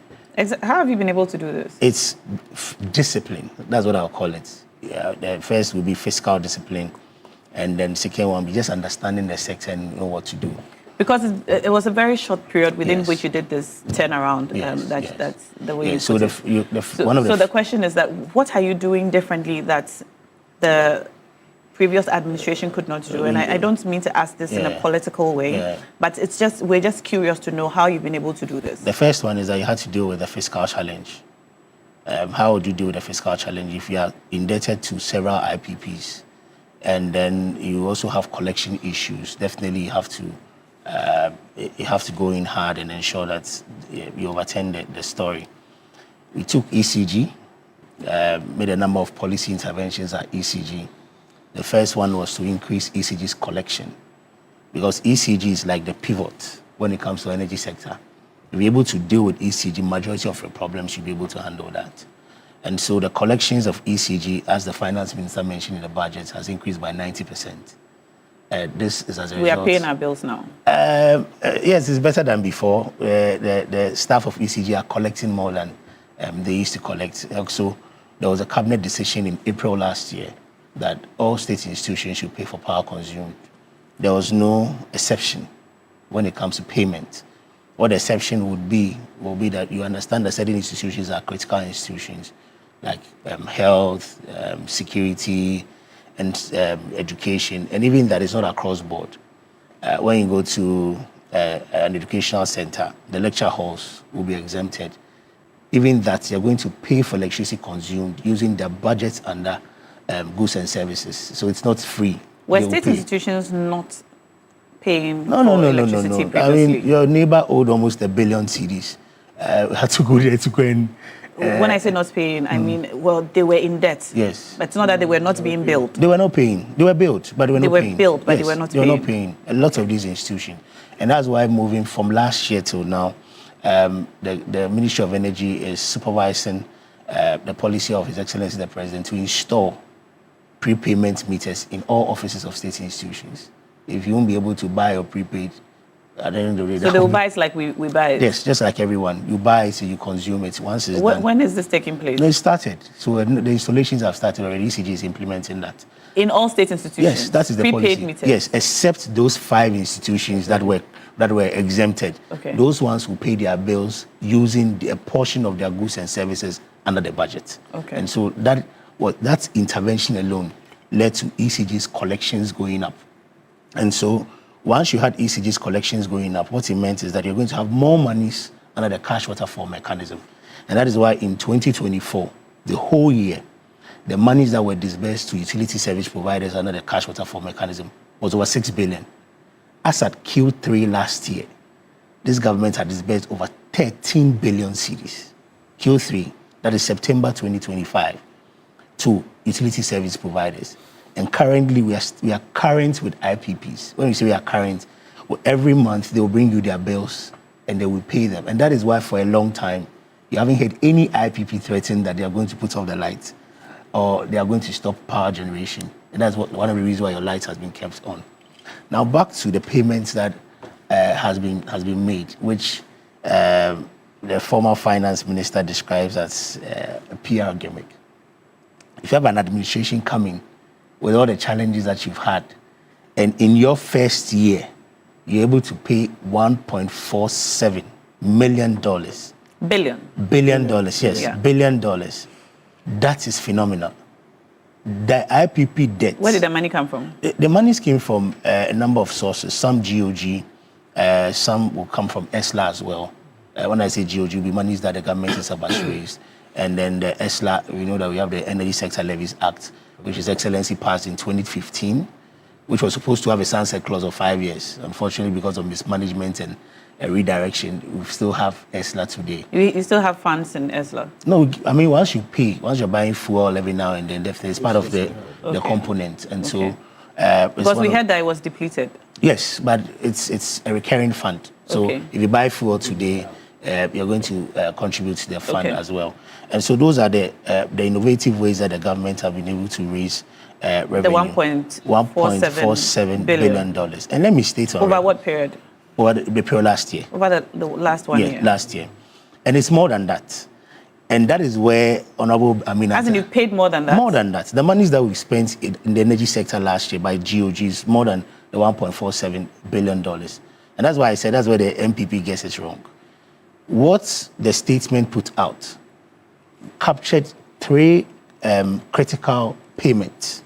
How have you been able to do this? It's discipline. That's what I'll call it. Yeah, the first will be fiscal discipline. And then second one, be just understanding the sector and know what to do. Because it was a very short period within which you did this turnaround. That's the way you put it. So the question is that what are you doing differently that the previous administration could not do? And I don't mean to ask this in a political way, but it's just we're just curious to know how you've been able to do this. The first one is that you had to deal with the fiscal challenge. How would you deal with the fiscal challenge if you are indebted to several IPPs? And then you also have collection issues. Definitely you have to go in hard and ensure that you overturn the story. We took ECG, made a number of policy interventions at ECG. The first one was to increase ECG's collection, because ECG is like the pivot when it comes to energy sector. If you're able to deal with ECG, majority of your problems, you'll be able to handle that. And so the collections of ECG, as the finance minister mentioned in the budget, has increased by 90%. This is as a result. We are paying our bills now. Yes, it's better than before. The staff of ECG are collecting more than they used to collect. Also, there was a cabinet decision in April last year that all state institutions should pay for power consumed. There was no exception when it comes to payment. What the exception will be that you understand that certain institutions are critical institutions, like health, security, and education, and even that is not across board. When you go to an educational center, the lecture halls will be exempted. Even that, you're going to pay for electricity consumed using their budgets under goods and services. So it's not free. Were state institutions not paying for No. electricity previously? I mean, your neighbor owed almost 1 billion cedis. We had to go there to go and... when I say not paying, I mean, well, they were in debt. Yes. But it's not that they were not being billed. They were not paying. They were billed, but they were not paying. They were billed, but they were not paying. They were not paying. A lot of these institutions. And that's why moving from last year till now, the Ministry of Energy is supervising the policy of His Excellency the President to install prepayment meters in all offices of state institutions. If you won't be able to buy or prepaid, at the end of the day... So they will buy it like we buy it? Yes, just like everyone. You buy it, so you consume it. Once it's done... When is this taking place? No, it started. So the installations have started already. ECG is implementing that. In all state institutions? Yes, that is the prepaid policy. Meters? Yes, except those 5 institutions that were exempted. Okay. Those ones will pay their bills using a portion of their goods and services under the budget. Okay. And so that intervention alone led to ECG's collections going up. And so once you had ECG's collections going up, what it meant is that you're going to have more monies under the cash waterfall mechanism. And that is why in 2024, the whole year, the monies that were disbursed to utility service providers under the cash waterfall mechanism was over 6 billion. As at Q3 last year, this government had disbursed over 13 billion cedis. Q3, that is September 2025, to utility service providers. And currently, we are current with IPPs. When we say we are current, well, every month they will bring you their bills and they will pay them. And that is why for a long time, you haven't heard any IPP threaten that they are going to put off the lights or they are going to stop power generation. And that's one of the reasons why your lights has been kept on. Now back to the payments that has been made, which the former finance minister describes as a PR gimmick. If you have an administration coming with all the challenges that you've had, and in your first year, you're able to pay $1.47 million. Billion dollars, yes, yeah. $1 billion. That is phenomenal. The IPP debt. Where did the money come from? The monies came from a number of sources. Some GOG, some will come from ESLA as well. When I say GOG, the monies that the government has raised. And then the ESLA, we know that we have the Energy Sector Levies Act, which His Excellency passed in 2015, which was supposed to have a sunset clause of 5 years. Unfortunately, because of mismanagement and redirection, we still have ESLA today. You still have funds in ESLA? No, I mean, once you're buying fuel every now and then, definitely it's part of the component. And so... because we heard that it was depleted. Yes, but it's a recurring fund. So if you buy fuel today, you're going to contribute to the fund as well. And so those are the innovative ways that the government have been able to raise revenue. The $1.47 billion. And let me state on over what period? Over the period last year. Over the last 1 year? Last year. And it's more than that. And that is where Honorable Amina... As in you paid more than that? More than that. The monies that we spent in the energy sector last year by GOG is more than the $1.47 billion. And that's why I said that's where the MPP gets it wrong. What the statement put out captured 3 critical payments.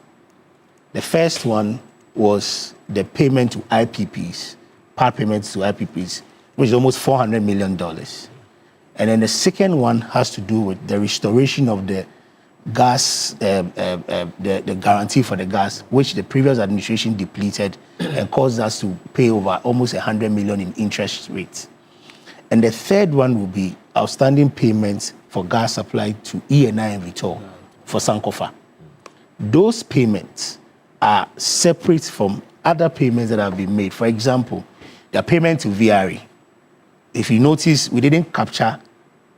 The first one was the payment to IPPs, part payments to IPPs, which is almost $400 million. And then the second one has to do with the restoration of the gas, the guarantee for the gas, which the previous administration depleted and caused us to pay over almost $100 million in interest rates. And the third one will be outstanding payments for gas supply to ENI and Vitol for Sankofa. Those payments are separate from other payments that have been made. For example, the payment to VRE. If you notice, we didn't capture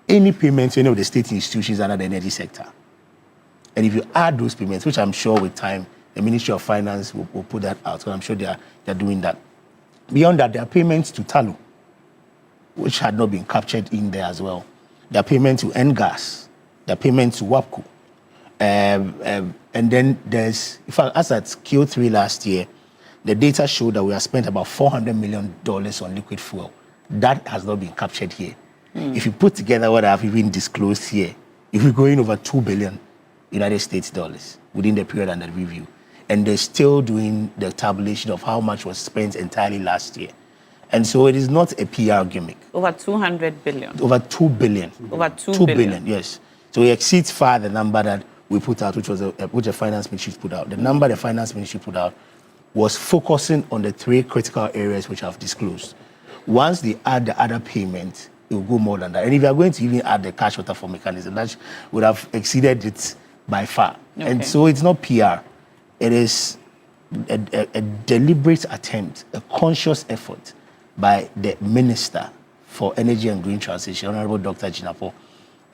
any payment to any of the state institutions under the energy sector. And if you add those payments, which I'm sure with time, the Ministry of Finance will put that out, because I'm sure they're doing that. Beyond that, there are payments to TALU, which had not been captured in there as well. There are payments to NGAS, there are payments to WAPCO. And then there's, in fact, as at Q3 last year, the data showed that we have spent about $400 million on liquid fuel. That has not been captured here. If you put together what I've even disclosed here, if we're going over $2 billion United States dollars within the period under review, and they're still doing the tabulation of how much was spent entirely last year. And so it is not a PR gimmick. Over 200 billion. Over 2 billion. Over 2 billion, yes. So it exceeds far the number that we put out, which the finance ministry put out. The number the finance ministry put out was focusing on the 3 critical areas which I've disclosed. Once they add the other payments, it will go more than that. And if you are going to even add the cash waterfall mechanism, that would have exceeded it by far. Okay. And so it's not PR. It is a deliberate attempt, a conscious effort by the Minister for Energy and Green Transition, Honorable Dr. Jinapo,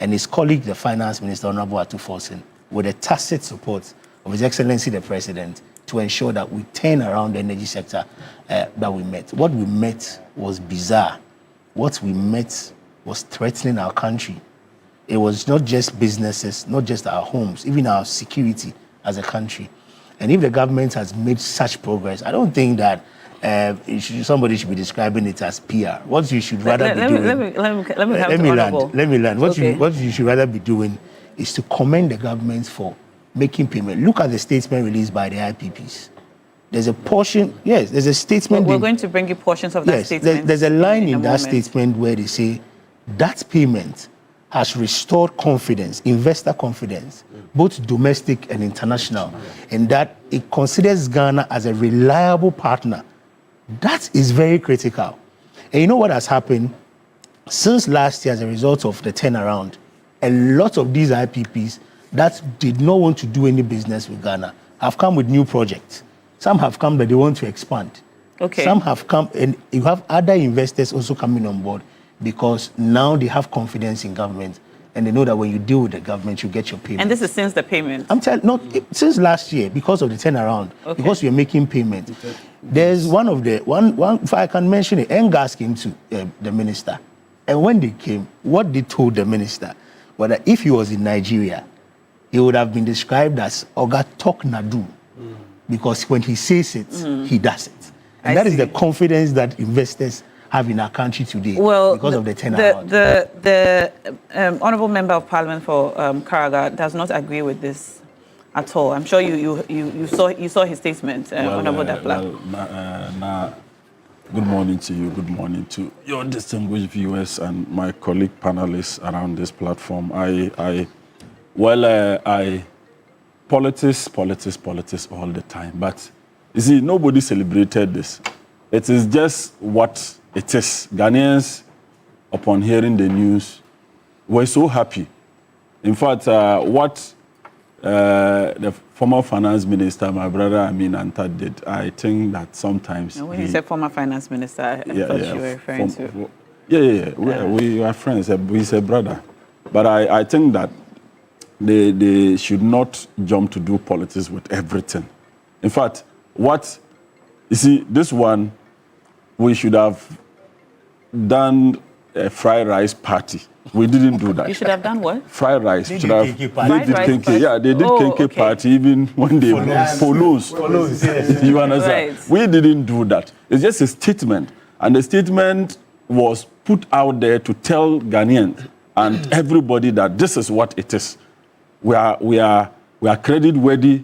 and his colleague, the Finance Minister, Honorable Atuforsen, with the tacit support of His Excellency the President, to ensure that we turn around the energy sector that we met. What we met was bizarre. What we met was threatening our country. It was not just businesses, not just our homes, even our security as a country. And if the government has made such progress, I don't think that somebody should be describing it as PR. What you should rather be doing... Let me land. What you should rather be doing is to commend the government for making payment. Look at the statement released by the IPPs. There's a portion, yes, there's a statement. We're going to bring you portions of that statement. There's a line in that statement where they say that payment has restored confidence, investor confidence, both domestic and international, and that it considers Ghana as a reliable partner. That is very critical. And you know what has happened? Since last year, as a result of the turnaround, a lot of these IPPs that did not want to do any business with Ghana have come with new projects. Some have come that they want to expand. Okay. Some have come, and you have other investors also coming on board because now they have confidence in government and they know that when you deal with the government, you get your payment. And this is since the payment? Since last year, because of the turnaround, because you're making payment. There's one, if I can mention it, NGAS came to the minister. And when they came, what they told the minister was that if he was in Nigeria, he would have been described as Oga Tok Nadu, because when he says it, he does it. And that is the confidence that investors have in our country today because of the turnaround. The Honourable Member of Parliament for Karaga does not agree with this at all. I'm sure you saw his statement, Honourable Dapla. Good morning to you. Good morning to your distinguished viewers and my colleague panelists around this platform. Politics all the time. But you see, nobody celebrated this. It is just what it is. Ghanaians, upon hearing the news, were so happy. In fact, what the former finance minister, my brother Amin Anta, did, I think that sometimes... When you said former finance minister, I thought you were referring to... We are friends. He's a brother. But I think that they should not jump to do politics with everything. In fact, you see, this one, we should have done a fried rice party. We didn't do that. You should have done what? Fried rice. They did KK party even when they follows. You understand? Right. We didn't do that. It's just a statement. And the statement was put out there to tell Ghanaians and everybody that this is what it is. We are credit worthy.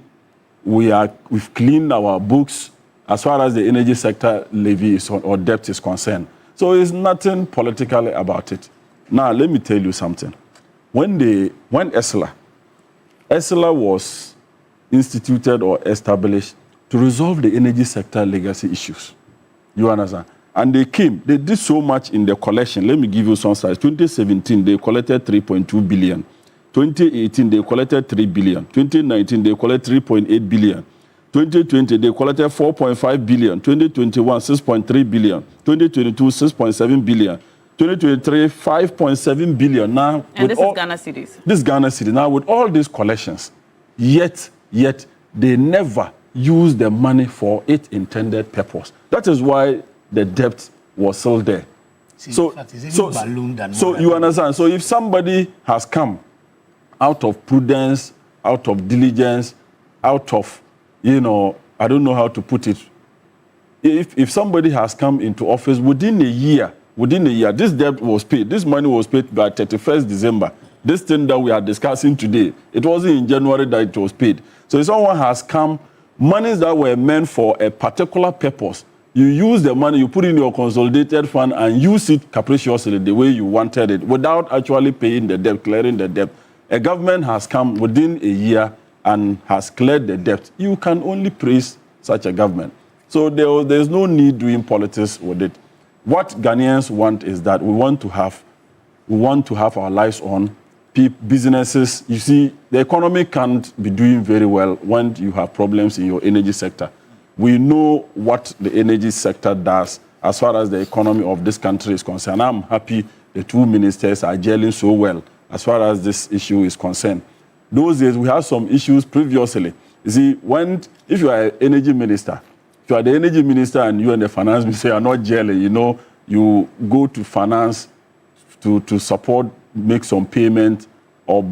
We've cleaned our books as far as the energy sector levy or debt is concerned. So there's nothing political about it. Now let me tell you something. When ESLA was instituted or established to resolve the energy sector legacy issues, you understand? And they did so much in the collection. Let me give you some size. 2017, they collected 3.2 billion. 2018, they collected 3 billion. 2019, they collected 3.8 billion. 2020, they collected 4.5 billion. 2021, 6.3 billion. 2022, 6.7 billion. 2023, 5.7 billion. Now, and this is Ghana Cedis. This Ghana Cedis. Now, with all these collections, yet they never use the money for its intended purpose. That is why the debt was still there. See, so you understand? So if somebody has come out of prudence, out of diligence, out of, I don't know how to put it. If somebody has come into office within a year, this debt was paid. This money was paid by 31st December. This thing that we are discussing today, it wasn't in January that it was paid. So if someone has come, monies that were meant for a particular purpose, you use the money, you put in your consolidated fund and use it capriciously the way you wanted it without actually paying the debt, clearing the debt. A government has come within a year and has cleared the debt. You can only praise such a government. So there's no need doing politics with it. What Ghanaians want is that we want to have our lives on. Businesses, you see, the economy can't be doing very well when you have problems in your energy sector. We know what the energy sector does as far as the economy of this country is concerned. I'm happy the two ministers are gelling so well. as far as this issue is concerned. Those days, we had some issues previously. You see, if you are an energy minister, if you are the energy minister and you and the finance minister are not gelling, you go to finance to support, make some payment, or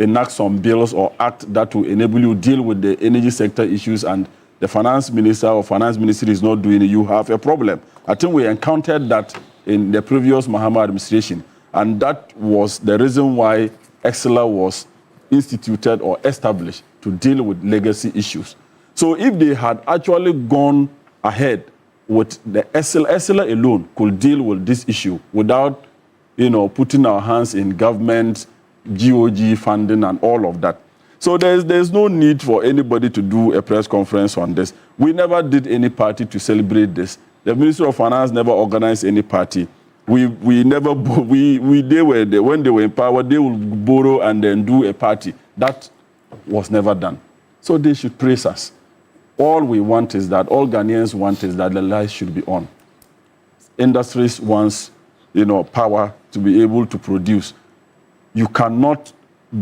enact some bills or act that will enable you deal with the energy sector issues, and the finance minister or finance ministry is not doing it, you have a problem. I think we encountered that in the previous Mahama administration, and that was the reason why EXLA was instituted or established to deal with legacy issues. So if they had actually gone ahead with the EXLA alone could deal with this issue without, putting our hands in government, GOG funding and all of that. So there's no need for anybody to do a press conference on this. We never did any party to celebrate this. The Ministry of Finance never organized any party. They were there, when they were in power, they would borrow and then do a party. That was never done. So they should praise us. All we want is that, all Ghanaians want is that the lights should be on. Industries wants, power to be able to produce. You cannot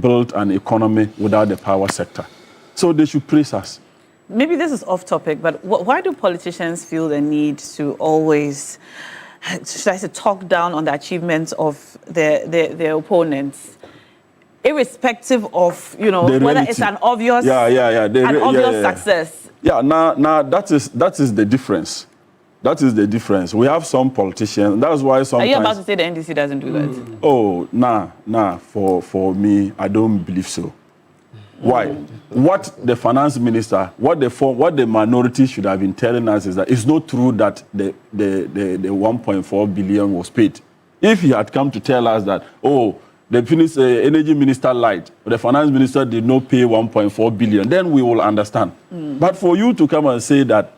build an economy without the power sector. So they should praise us. Maybe this is off topic, but why do politicians feel the need to always, should I say, talk down on the achievements of their opponents, irrespective of, whether it's an obvious, success? Yeah, now that is the difference. That is the difference. We have some politicians. That's why sometimes. Are you about to say the NDC doesn't do that? Oh, nah. For me, I don't believe so. Why? What the finance minister, what the minority should have been telling us is that it's not true that the 1.4 billion was paid. If he had come to tell us that, the energy minister lied, the finance minister did not pay 1.4 billion, then we will understand. But for you to come and say that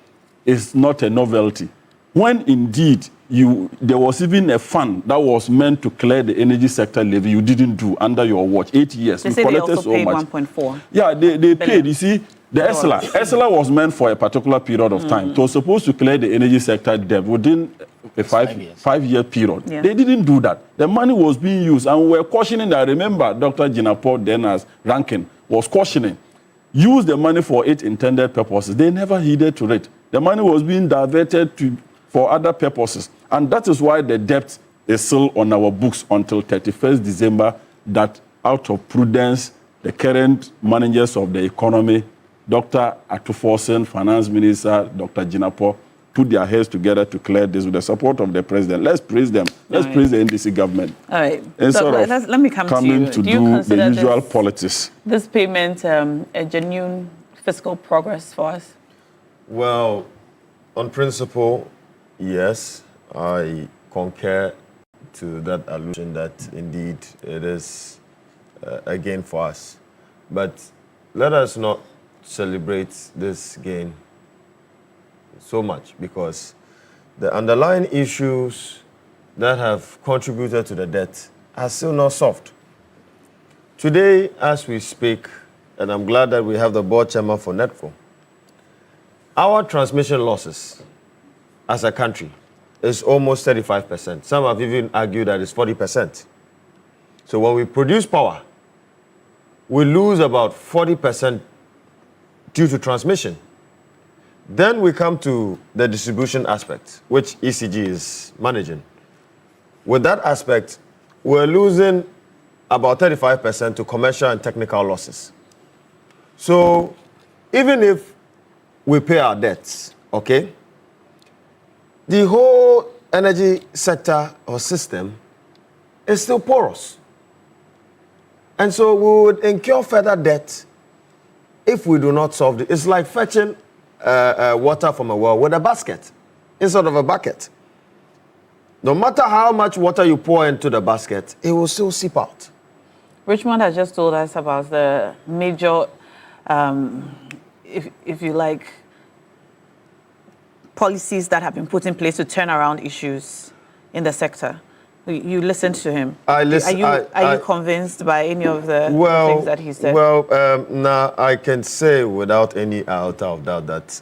it's not a novelty, when indeed there was even a fund that was meant to clear the energy sector levy, you didn't do under your watch. 8 years. They say they also paid 1.4. Yeah, they paid. You see, the EXLA was meant for a particular period of time. It was supposed to clear the energy sector debt within a 5-year period. Yeah. They didn't do that. The money was being used, and we were cautioning that. I remember Dr. Jinapor, then as ranking, was cautioning, use the money for its intended purposes. They never heeded to it. The money was being diverted for other purposes. And that is why the debt is still on our books until 31st December, that out of prudence, the current managers of the economy, Dr. Atuforsen, Finance Minister, Dr. Jinapor, put their heads together to clear this with the support of the president. Let's praise them. Let's praise the NDC government. All right. Instead of let me come coming to do you the usual politics. This payment a genuine fiscal progress for us? Well, on principle, yes, I concur to that allusion that indeed it is a gain for us. But let us not celebrate this gain so much, because the underlying issues that have contributed to the debt are still not solved. Today, as we speak, and I'm glad that we have the board chairman for NETCO, our transmission losses as a country is almost 35%. Some have even argued that it's 40%. So when we produce power, we lose about 40% due to transmission. Then we come to the distribution aspect, which ECG is managing. With that aspect, we're losing about 35% to commercial and technical losses. So even if we pay our debts, okay, the whole energy sector or system is still porous. And so we would incur further debt if we do not solve it. It's like fetching water from a well with a basket instead of a bucket. No matter how much water you pour into the basket, it will still seep out. Richmond has just told us about the major, if you like, policies that have been put in place to turn around issues in the sector. You listened to him. Are you convinced by any of the things that he said? Well, now I can say without any iota of doubt that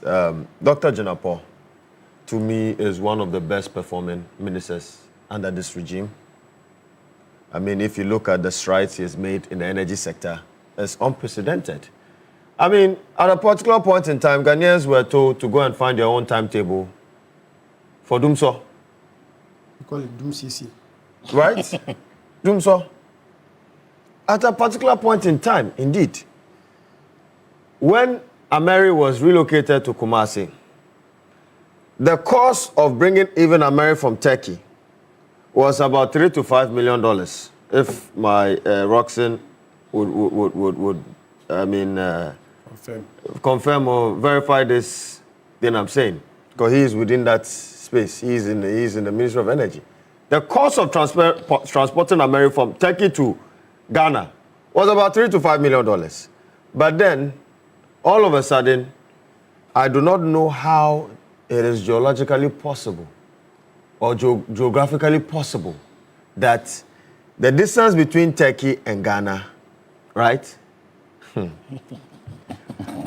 Dr. Jinapor, to me, is one of the best performing ministers under this regime. I mean, if you look at the strides he has made in the energy sector, it's unprecedented. I mean, at a particular point in time, Ghanaians were told to go and find their own timetable for Dumso. We call it Dumsisi. Right? Dumso. At a particular point in time, indeed, when Ameri was relocated to Kumasi, the cost of bringing even Ameri from Turkey was about $3 to $5 million. If my Roxanne would confirm or verify this thing I'm saying, because he is within that space. He is in the Ministry of Energy. The cost of transporting Ameri from Turkey to Ghana was about $3 to $5 million. But then, all of a sudden, I do not know how it is geologically possible or geographically possible that the distance between Turkey and Ghana, right,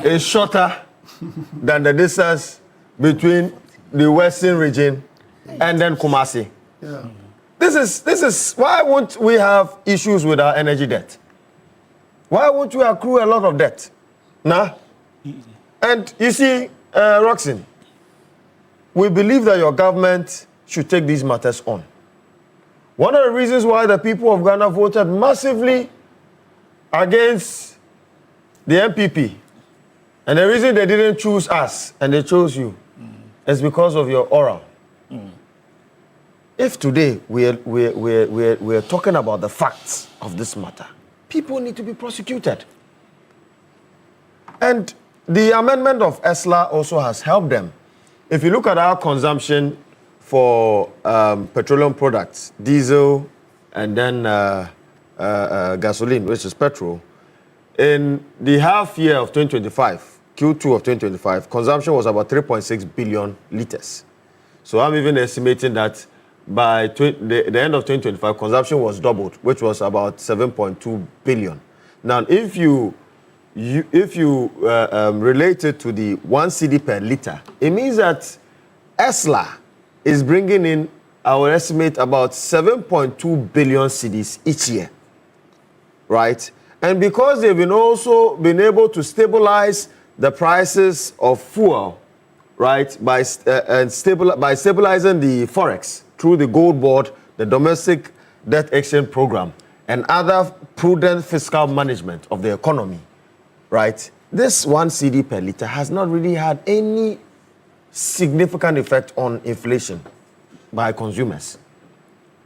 is shorter than the distance between the western region and then Kumasi. Yeah. This is why won't we have issues with our energy debt? Why won't we accrue a lot of debt? Nah? And you see, Roxanne, we believe that your government should take these matters on. One of the reasons why the people of Ghana voted massively against the MPP, and the reason they didn't choose us and they chose you, is because of your aura. If today we're talking about the facts of this matter, people need to be prosecuted. And the amendment of ESLA also has helped them. If you look at our consumption for petroleum products, diesel, and then gasoline, which is petrol, in the half year of 2025, Q2 of 2025, consumption was about 3.6 billion liters. So I'm even estimating that by the end of 2025, consumption was doubled, which was about 7.2 billion. Now, if you relate it to the 1 cedi per liter, it means that ESLA is bringing in, our estimate, about 7.2 billion cedis each year, right? And because they've also been able to stabilize the prices of fuel, right, by stabilizing the forex through the gold board, the domestic debt exchange program, and other prudent fiscal management of the economy, right? This 1 cedi per liter has not really had any significant effect on inflation by consumers.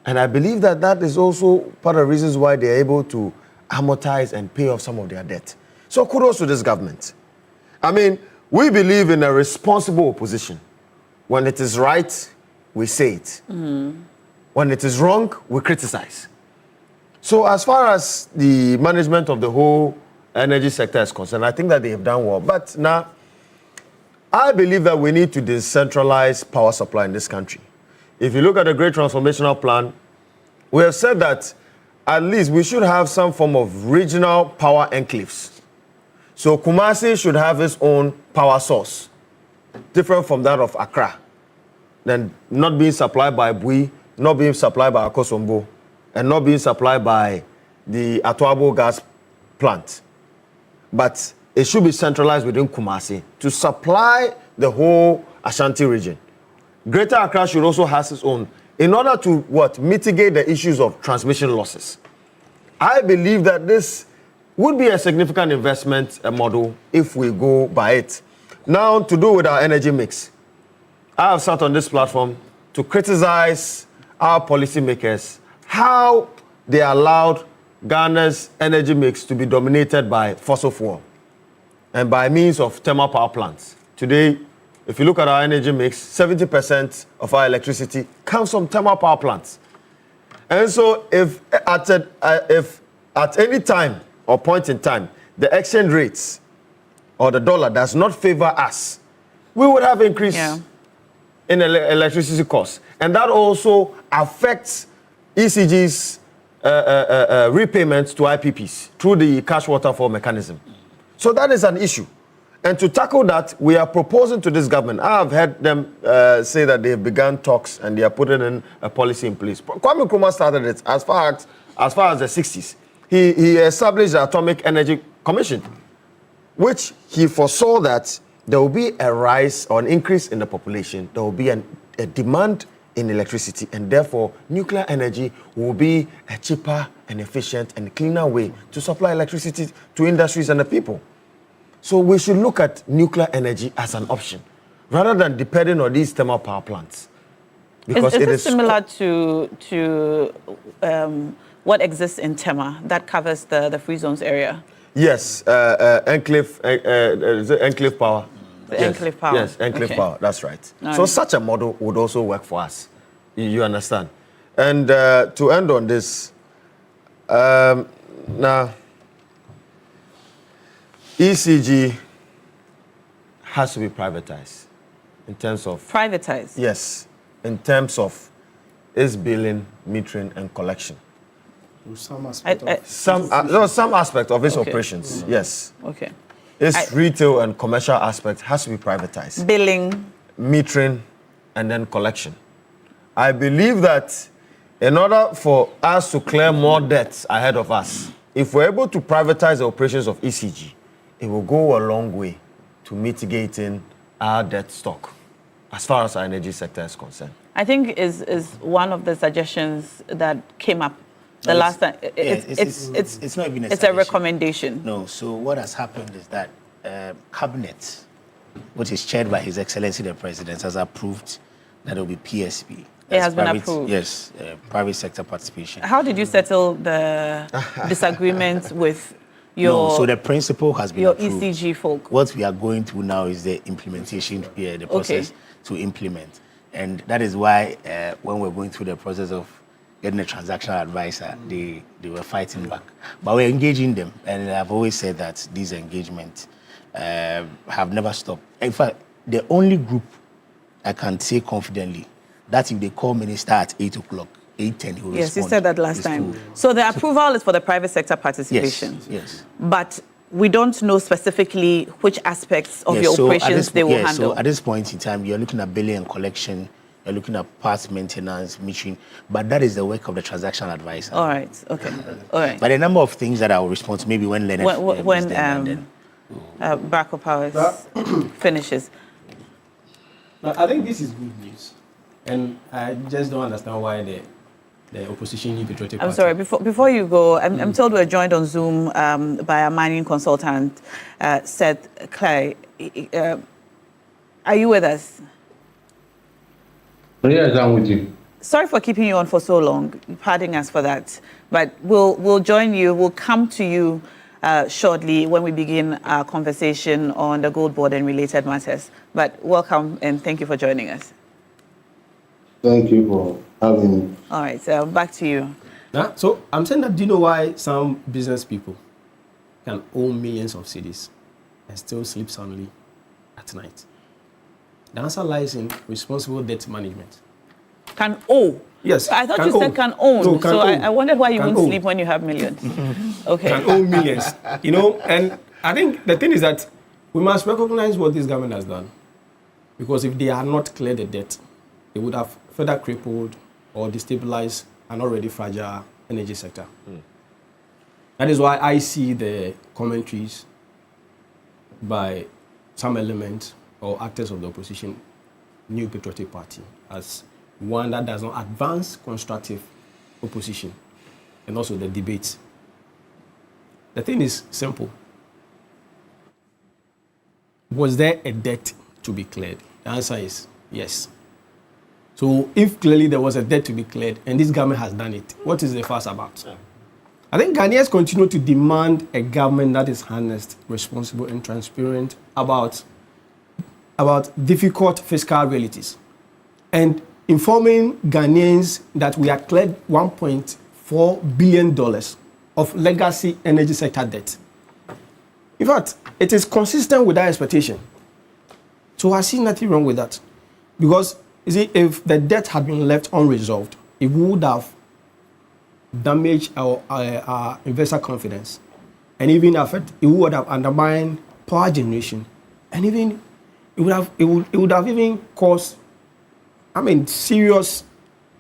And I believe that that is also part of the reasons why they're able to amortize and pay off some of their debt. So kudos to this government. I mean, we believe in a responsible opposition. When it is right, we say it. When it is wrong, we criticize. So as far as the management of the whole energy sector is concerned, I think that they have done well. But now, I believe that we need to decentralize power supply in this country. If you look at the Great Transformational Plan, we have said that at least we should have some form of regional power enclaves. So Kumasi should have its own power source, different from that of Accra, then not being supplied by Bui, not being supplied by Akosombo, and not being supplied by the Atuabo gas plant. But it should be centralized within Kumasi to supply the whole Ashanti region. Greater Accra should also have its own, in order to mitigate the issues of transmission losses. I believe that this would be a significant investment model if we go by it. Now, to do with our energy mix, I have sat on this platform to criticize our policymakers, how they allowed Ghana's energy mix to be dominated by fossil fuel and by means of thermal power plants. Today, if you look at our energy mix, 70% of our electricity comes from thermal power plants. And so if at any time or point in time, the exchange rates or the dollar does not favor us, we would have increase in electricity costs. And that also affects ECG's repayments to IPPs through the cash waterfall mechanism. So that is an issue. And to tackle that, we are proposing to this government. I have heard them say that they have begun talks and they are putting in a policy in place. Kwame Nkrumah started it as far as far as the 60s. He established the Atomic Energy Commission, which he foresaw that there will be a rise or an increase in the population. There will be a demand in electricity, and therefore nuclear energy will be a cheaper and efficient and cleaner way to supply electricity to industries and the people. So we should look at nuclear energy as an option, rather than depending on these thermal power plants. Because is it similar to what exists in Tema that covers the free zones area? Yes, enclave power. The enclave power. Yes, enclave power. That's right. So such a model would also work for us. You understand? And to end on this, now ECG has to be privatized in terms of privatized. Yes, in terms of its billing, metering, and collection. Some aspect of some aspect of its operations. Yes. Okay. Its retail and commercial aspect has to be privatized. Billing, metering, and then collection. I believe that in order for us to clear more debts ahead of us, if we're able to privatize the operations of ECG, it will go a long way to mitigating our debt stock as far as our energy sector is concerned. I think is one of the suggestions that came up the last time. It's not even a it's a recommendation. No, so what has happened is that Cabinet, which is chaired by His Excellency the President, has approved that it will be PSP. It has been approved. Yes, private sector participation. How did you settle the disagreement with your? No, so the principle has been approved. ECG folk. What we are going through now is the implementation, the process to implement, and that is why when we're going through the process of getting a transactional advisor, they were fighting back. But we're engaging them, and I've always said that these engagements have never stopped. In fact, the only group I can say confidently that if they call minister at 8 o'clock, 8:10, he will respond. Yes, you said that last time. So the approval is for the private sector participation. Yes. But we don't know specifically which aspects of your operations they will handle. So at this point in time, you're looking at billing and collection, you're looking at parts maintenance, metering, but that is the work of the transaction advisor. All right, okay, all right. But a number of things that I will respond to, maybe when Leonard Barco Powers finishes. Now, I think this is good news, and I just don't understand why the opposition New Patriotic Party. I'm sorry, before you go, I'm told we're joined on Zoom by a mining consultant, Seth Clay. Are you with us? Yes, I'm with you. Sorry for keeping you on for so long. Pardon us for that. But we'll join you. We'll come to you shortly when we begin our conversation on the gold board and related matters. But welcome and thank you for joining us. Thank you for having me. All right, so back to you. So I'm saying that, do you know why some business people can own millions of cedis and still sleep soundly at night? The answer lies in responsible debt management. Can own? Yes. I thought you said can own. No, can own. I wondered why you wouldn't sleep when you have millions. Okay. Can own millions. You know, and I think the thing is that we must recognize what this government has done. Because if they had not cleared the debt, they would have further crippled or destabilized an already fragile energy sector. That is why I see the commentaries by some elements or actors of the opposition, New Patriotic Party, as one that does not advance constructive opposition and also the debates. The thing is simple. Was there a debt to be cleared? The answer is yes. So if clearly there was a debt to be cleared and this government has done it, what is the fuss about? I think Ghanaians continue to demand a government that is honest, responsible, and transparent about difficult fiscal realities and informing Ghanaians that we have cleared $1.4 billion of legacy energy sector debt. In fact, it is consistent with our expectation. So I see nothing wrong with that. Because, you see, if the debt had been left unresolved, it would have damaged our investor confidence. And even it would have undermined power generation. And even it would have even caused, serious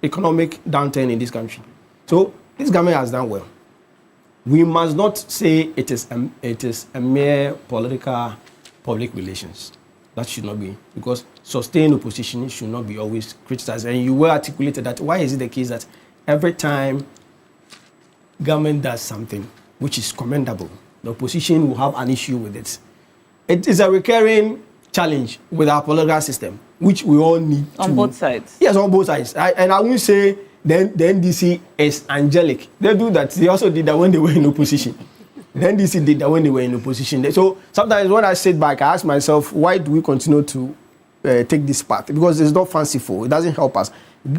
economic downturn in this country. So this government has done well. We must not say it is a mere political public relations. That should not be, because sustained opposition should not be always criticized. And you well articulated that. Why is it the case that every time government does something which is commendable, the opposition will have an issue with it? It is a recurring challenge with our political system, which we all need on both sides. Yes, on both sides. And I won't say the NDC is angelic. They do that. They also did that when they were in opposition. The NDC did that when they were in opposition. So sometimes when I sit back, I ask myself, why do we continue to take this path? Because it's not fanciful. It doesn't help us.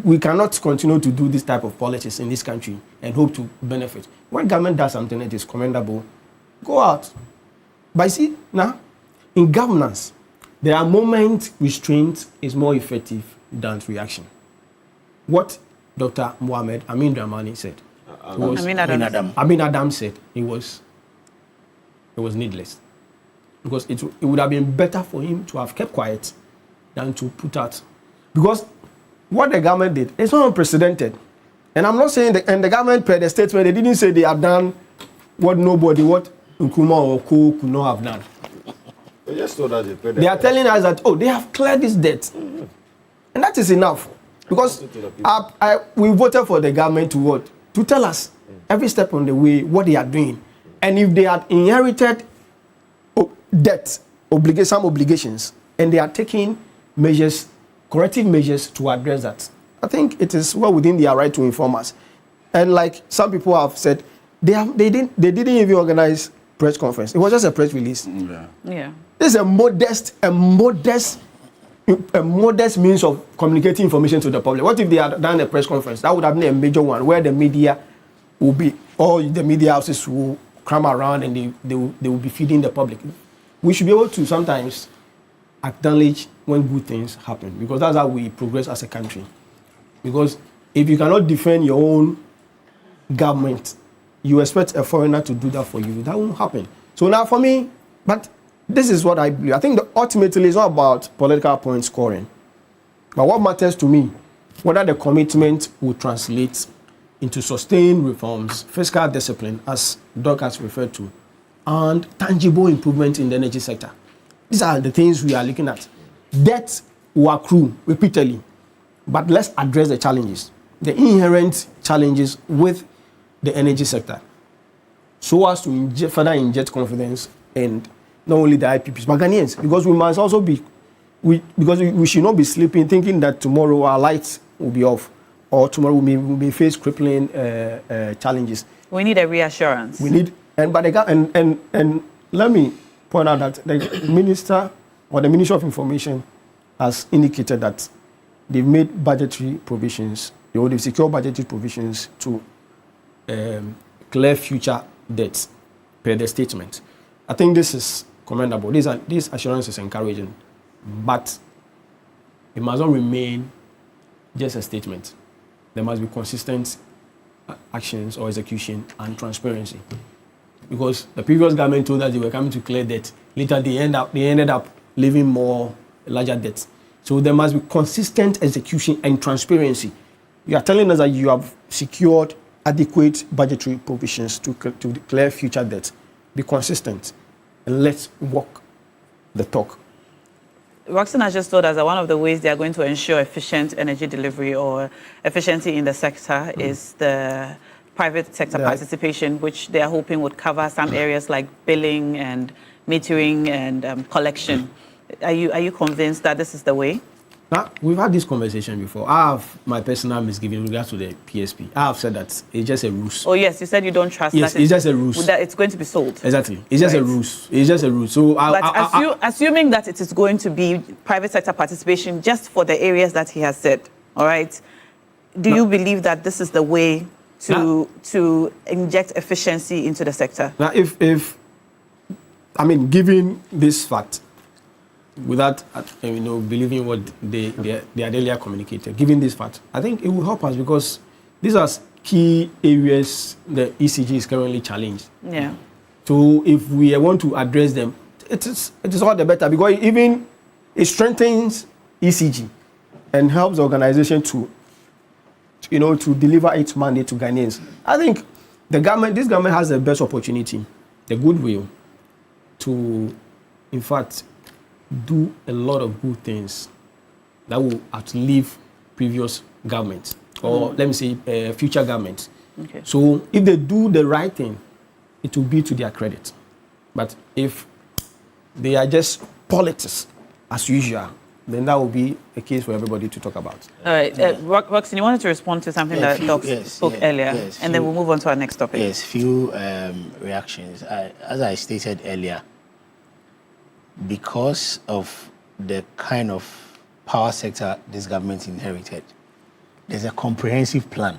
We cannot continue to do this type of politics in this country and hope to benefit. When government does something that is commendable, go out. But see, now, in governance, there are moments restraint is more effective than reaction. What Dr. Mohamed Amin Dramani said. Amin Adam said it was needless. Because it would have been better for him to have kept quiet than to put out. Because what the government did is not unprecedented. And I'm not saying and the government per the statement, they didn't say they have done what Nkrumah or Co could not have done. They are telling us that, they have cleared this debt. And that is enough. Because we voted for the government to what? To tell us every step on the way what they are doing. And if they had inherited debt, some obligations, and they are taking measures, corrective measures to address that, I think it is well within their right to inform us. And like some people have said, they didn't even organize press conference. It was just a press release. Yeah. This is a modest means of communicating information to the public. What if they had done a press conference? That would have been a major one where the media will be, all the media houses will cram around and they will be feeding the public. We should be able to sometimes acknowledge when good things happen, because that's how we progress as a country. Because if you cannot defend your own government, you expect a foreigner to do that for you. That won't happen. So now for me, but this is what I believe. I think ultimately it's not about political point scoring. But what matters to me, whether the commitment will translate into sustained reforms, fiscal discipline, as Doc has referred to, and tangible improvement in the energy sector. These are the things we are looking at. Debt will accrue repeatedly, but let's address the challenges, the inherent challenges with the energy sector, so as to further inject confidence in not only the IPPs, but Ghanaians, because we must also be, because we should not be sleeping thinking that tomorrow our lights will be off, or tomorrow we may face crippling challenges. We need a reassurance. We need, and let me point out that the minister or the Ministry of Information has indicated that they've made budgetary provisions, they've secured budgetary provisions to clear future debts per the statement. I think this is commendable. This assurance is encouraging, but it must not remain just a statement. There must be consistent actions or execution and transparency. Because the previous government told us they were coming to clear debt. Later they ended up leaving more larger debts. So there must be consistent execution and transparency. You are telling us that you have secured adequate budgetary provisions to clear future debts. Be consistent and let's walk the talk. Roxanne has just told us that one of the ways they are going to ensure efficient energy delivery or efficiency in the sector is the private sector participation, which they are hoping would cover some areas like billing and metering and collection. Are you convinced that this is the way? Now, we've had this conversation before. I have my personal misgiving with regards to the PSP. I have said that it's just a ruse. Oh, yes, you said you don't trust that. It's just a ruse. That it's going to be sold. Exactly. It's just a ruse. It's just a ruse. So, assuming that it is going to be private sector participation just for the areas that he has said, all right, do you believe that this is the way to inject efficiency into the sector? Now, given this fact, without believing what they had earlier communicated, given this fact, I think it will help us because these are key areas the ECG is currently challenged. Yeah. So if we want to address them, it is all the better because even it strengthens ECG and helps the organization to to deliver its mandate to Ghanaians. I think this government has the best opportunity, the goodwill, to, in fact, do a lot of good things that will outlive previous governments, or let me say future governments. Okay. So if they do the right thing, it will be to their credit. But if they are just politics as usual, then that will be a case for everybody to talk about. All right. Roxanne, you wanted to respond to something that Doc spoke earlier, and then we'll move on to our next topic. Yes, few reactions. As I stated earlier, because of the kind of power sector this government inherited, there's a comprehensive plan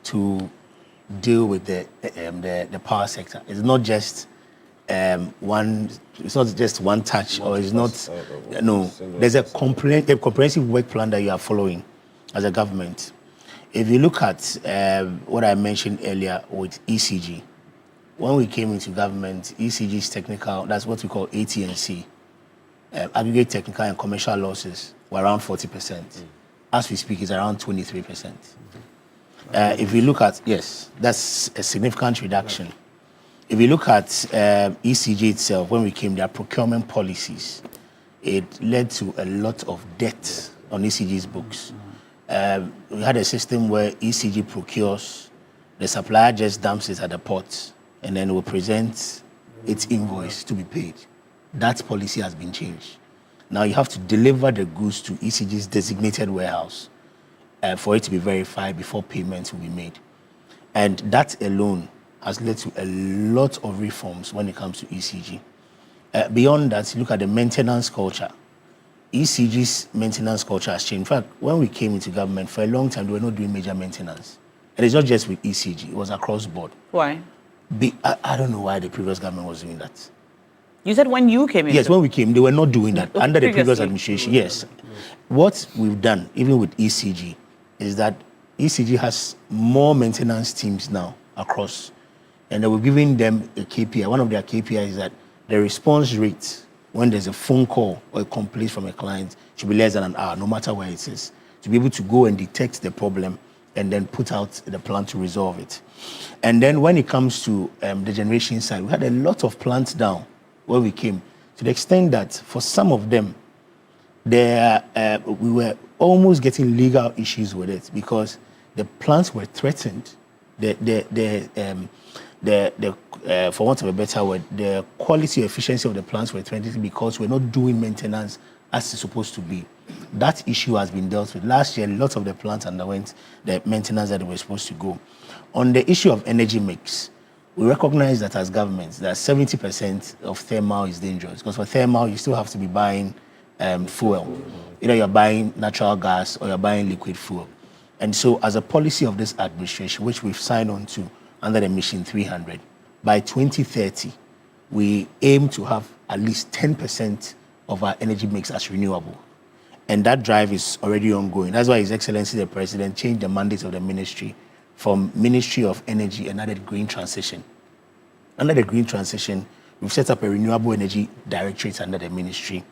to deal with the power sector. It's not just one. It's not just one touch, or it's not. No, there's a comprehensive work plan that you are following as a government. If you look at what I mentioned earlier with ECG, when we came into government, ECG's technical, that's what we call AT&C, aggregate technical and commercial losses were around 40%. As we speak, it's around 23%. If you look at, yes, that's a significant reduction. If you look at ECG itself, when we came, their procurement policies, it led to a lot of debt on ECG's books. We had a system where ECG procures, the supplier just dumps it at the port, and then will present its invoice to be paid. That policy has been changed. Now you have to deliver the goods to ECG's designated warehouse for it to be verified before payments will be made. And that alone has led to a lot of reforms when it comes to ECG. Beyond that, look at the maintenance culture. ECG's maintenance culture has changed. In fact, when we came into government, for a long time, they were not doing major maintenance. And it's not just with ECG, it was across board. Why? I don't know why the previous government was doing that. You said when you came in? Yes, when we came, they were not doing that. Under the previous administration, yes. What we've done, even with ECG, is that ECG has more maintenance teams now across. And they were giving them a KPI. One of their KPIs is that the response rate when there's a phone call or a complaint from a client should be less than an hour, no matter where it is, to be able to go and detect the problem and then put out the plan to resolve it. And then when it comes to the generation side, we had a lot of plants down where we came, to the extent that for some of them, we were almost getting legal issues with it because the plants were threatened. For want of a better word, the quality or efficiency of the plants were threatened because we're not doing maintenance as it's supposed to be. That issue has been dealt with. Last year, lots of the plants underwent the maintenance that they were supposed to go. On the issue of energy mix, we recognize that as governments, that 70% of thermal is dangerous because for thermal, you still have to be buying fuel. Either you're buying natural gas or you're buying liquid fuel. And so as a policy of this administration, which we've signed on to under the Mission 300, by 2030, we aim to have at least 10% of our energy mix as renewable. And that drive is already ongoing. That's why His Excellency the President changed the mandate of the ministry from Ministry of Energy and added Green Transition. Under the Green Transition, we've set up a Renewable Energy Directorate under the ministry.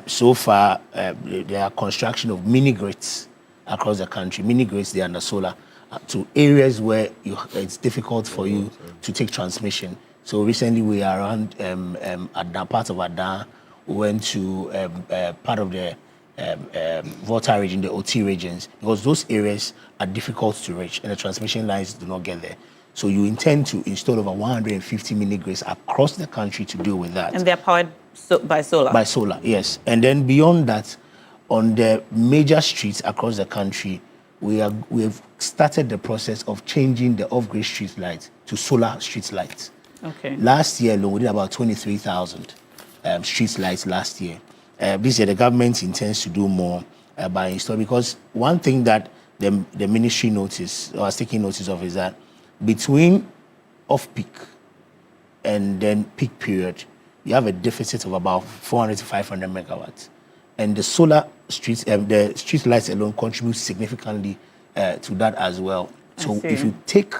So far, there are construction of mini grids across the country. Mini grids, they are under solar, to areas where it's difficult for you to take transmission. So recently we are around part of Adan. We went to part of the Volta region, the OT regions, because those areas are difficult to reach and the transmission lines do not get there. So you intend to install over 150 mini grids across the country to deal with that. And they're powered by solar? By solar, yes. And then beyond that, on the major streets across the country, we have started the process of changing the off-grid street lights to solar street lights. Okay. Last year alone, we did about 23,000 street lights last year. This year, the government intends to do more by installing, because one thing that the ministry noticed, or was taking notice of, is that between off-peak and then peak period, you have a deficit of about 400 to 500 megawatts. And the solar streets, the street lights alone contribute significantly to that as well. So if you take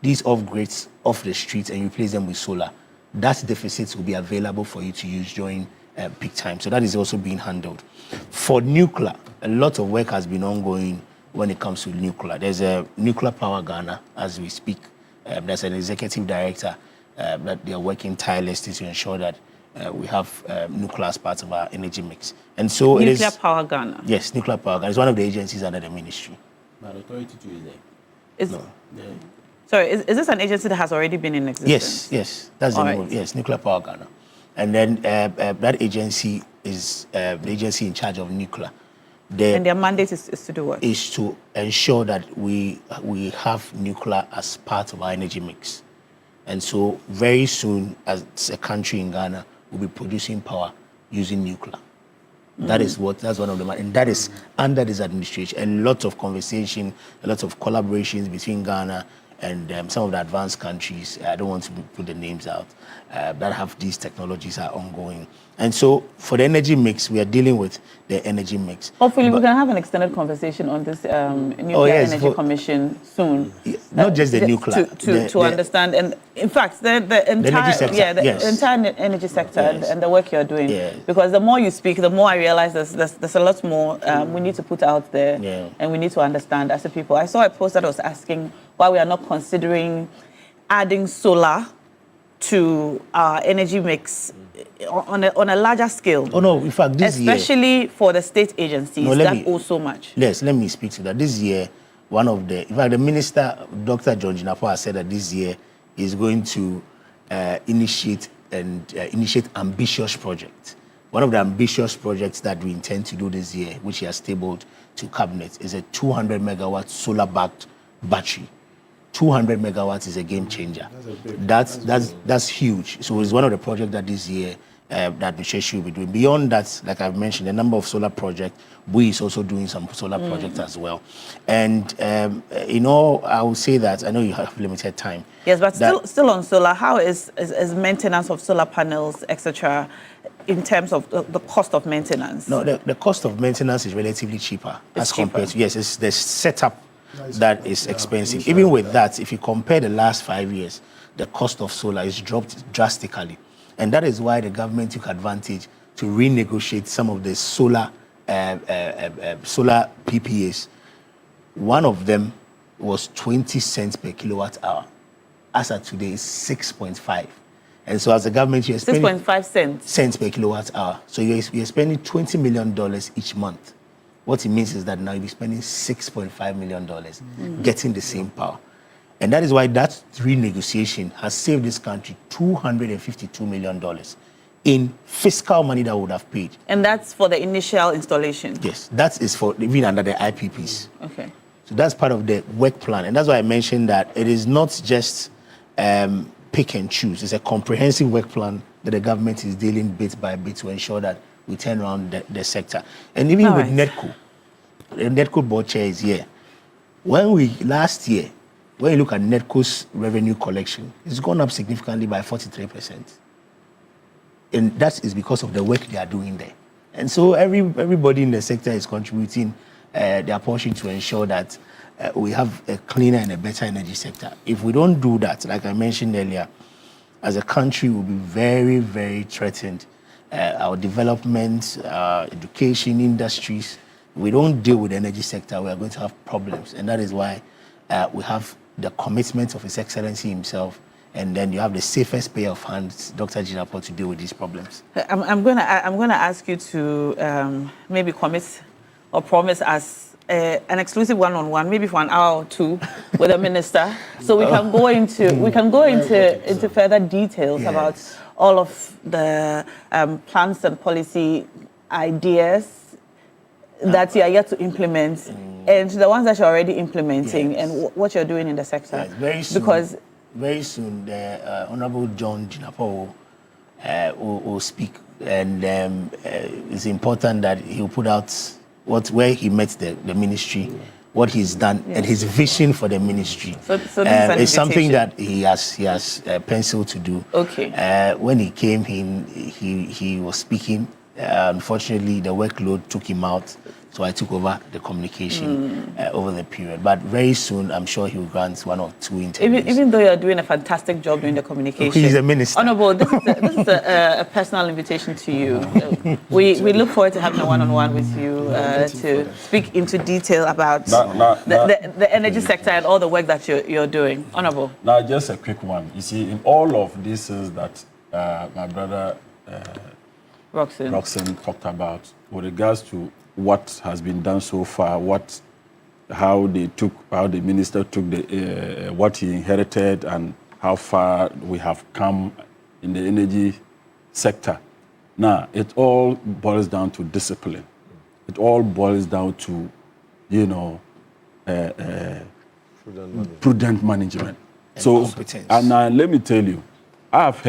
these off-grids off the streets and replace them with solar, that deficit will be available for you to use during peak time. So that is also being handled. For nuclear, a lot of work has been ongoing when it comes to nuclear. There's a Nuclear Power Ghana as we speak. There's an executive director that they are working tirelessly to ensure that we have nuclear as part of our energy mix. And so Nuclear Power Ghana. Yes, Nuclear Power Ghana is one of the agencies under the ministry. But authority too is there. Sorry, is this an agency that has already been in existence? Yes. That's the name. Yes, Nuclear Power Ghana. And then that agency is the agency in charge of nuclear. And their mandate is to do what? Is to ensure that we have nuclear as part of our energy mix. And so very soon, as a country in Ghana, we'll be producing power using nuclear. That's one of the, and that is under this administration. A lot of conversation, a lot of collaborations between Ghana and some of the advanced countries. I don't want to put the names out that have these technologies are ongoing. And so for the energy mix, we are dealing with the energy mix. Hopefully, we can have an extended conversation on this Nuclear Energy Commission soon. Not just the nuclear. To understand, and in fact, the entire entire energy sector and the work you're doing. Because the more you speak, the more I realize there's a lot more we need to put out there, and we need to understand as a people. I saw a post that was asking why we are not considering adding solar to our energy mix on a larger scale. Oh no, in fact, this year, especially for the state agencies that owe so much. Yes, let me speak to that. This year, the minister, Dr. John Jinapor, has said that this year is going to initiate ambitious projects. One of the ambitious projects that we intend to do this year, which he has tabled to cabinet, is a 200 megawatt solar-backed battery. 200 megawatts is a game changer. That's huge. So it's one of the projects that this year that administration will be doing. Beyond that, like I've mentioned, a number of solar projects. BUI is also doing some solar projects as well. And I will say that I know you have limited time. Yes, but still on solar, how is maintenance of solar panels, etc., in terms of the cost of maintenance? No, the cost of maintenance is relatively cheaper compared to it's the setup that is expensive. Even with that, if you compare the last 5 years, the cost of solar is dropped drastically. And that is why the government took advantage to renegotiate some of the solar PPAs. One of them was 20 cents per kilowatt hour. As of today, it's 6.5. And so as a government, you're spending 6.5 cents per kilowatt hour. So you're spending $20 million each month. What it means is that now you'll be spending $6.5 million getting the same power. And that is why that renegotiation has saved this country $252 million in fiscal money that would have paid. And that's for the initial installation? Yes, that is for even under the IPPs. Okay. So that's part of the work plan. And that's why I mentioned that it is not just pick and choose. It's a comprehensive work plan that the government is dealing bit by bit to ensure that we turn around the sector. And even with NEDCO, the NEDCO board chair is here. Last year, when you look at NEDCO's revenue collection, it's gone up significantly by 43%. And that is because of the work they are doing there. And so everybody in the sector is contributing their portion to ensure that we have a cleaner and a better energy sector. If we don't do that, like I mentioned earlier, as a country, we'll be very, very threatened. Our development, education, industries, we don't deal with the energy sector, we are going to have problems. And that is why we have the commitment of His Excellency himself, and then you have the safest pair of hands, Dr. Jinapor, to deal with these problems. I'm going to ask you to maybe commit or promise us an exclusive one-on-one, maybe for an hour or two, with the minister, so we can go into further details about all of the plans and policy ideas that you are yet to implement, and the ones that you're already implementing, and what you're doing in the sector. Very soon, the Honorable John Jinapor will speak, and it's important that he'll put out where he met the ministry, what he's done, and his vision for the ministry. So it's something that he has penciled to do. Okay. When he came, he was speaking. Unfortunately, the workload took him out So I took over the communication over the period. But very soon, I'm sure he'll grant 1 or 2 interviews. Even though you're doing a fantastic job doing the communication. He's a minister. Honorable, this is a personal invitation to you. We look forward to having a one-on-one with you to speak into detail about the energy sector and all the work that you're doing. Honorable. Now, just a quick one. You see, in all of this is that my brother Roxanne talked about with regards to what has been done so far, how the minister took what he inherited, and how far we have come in the energy sector. Now, it all boils down to discipline. It all boils down to, prudent management. So, and let me tell you, I've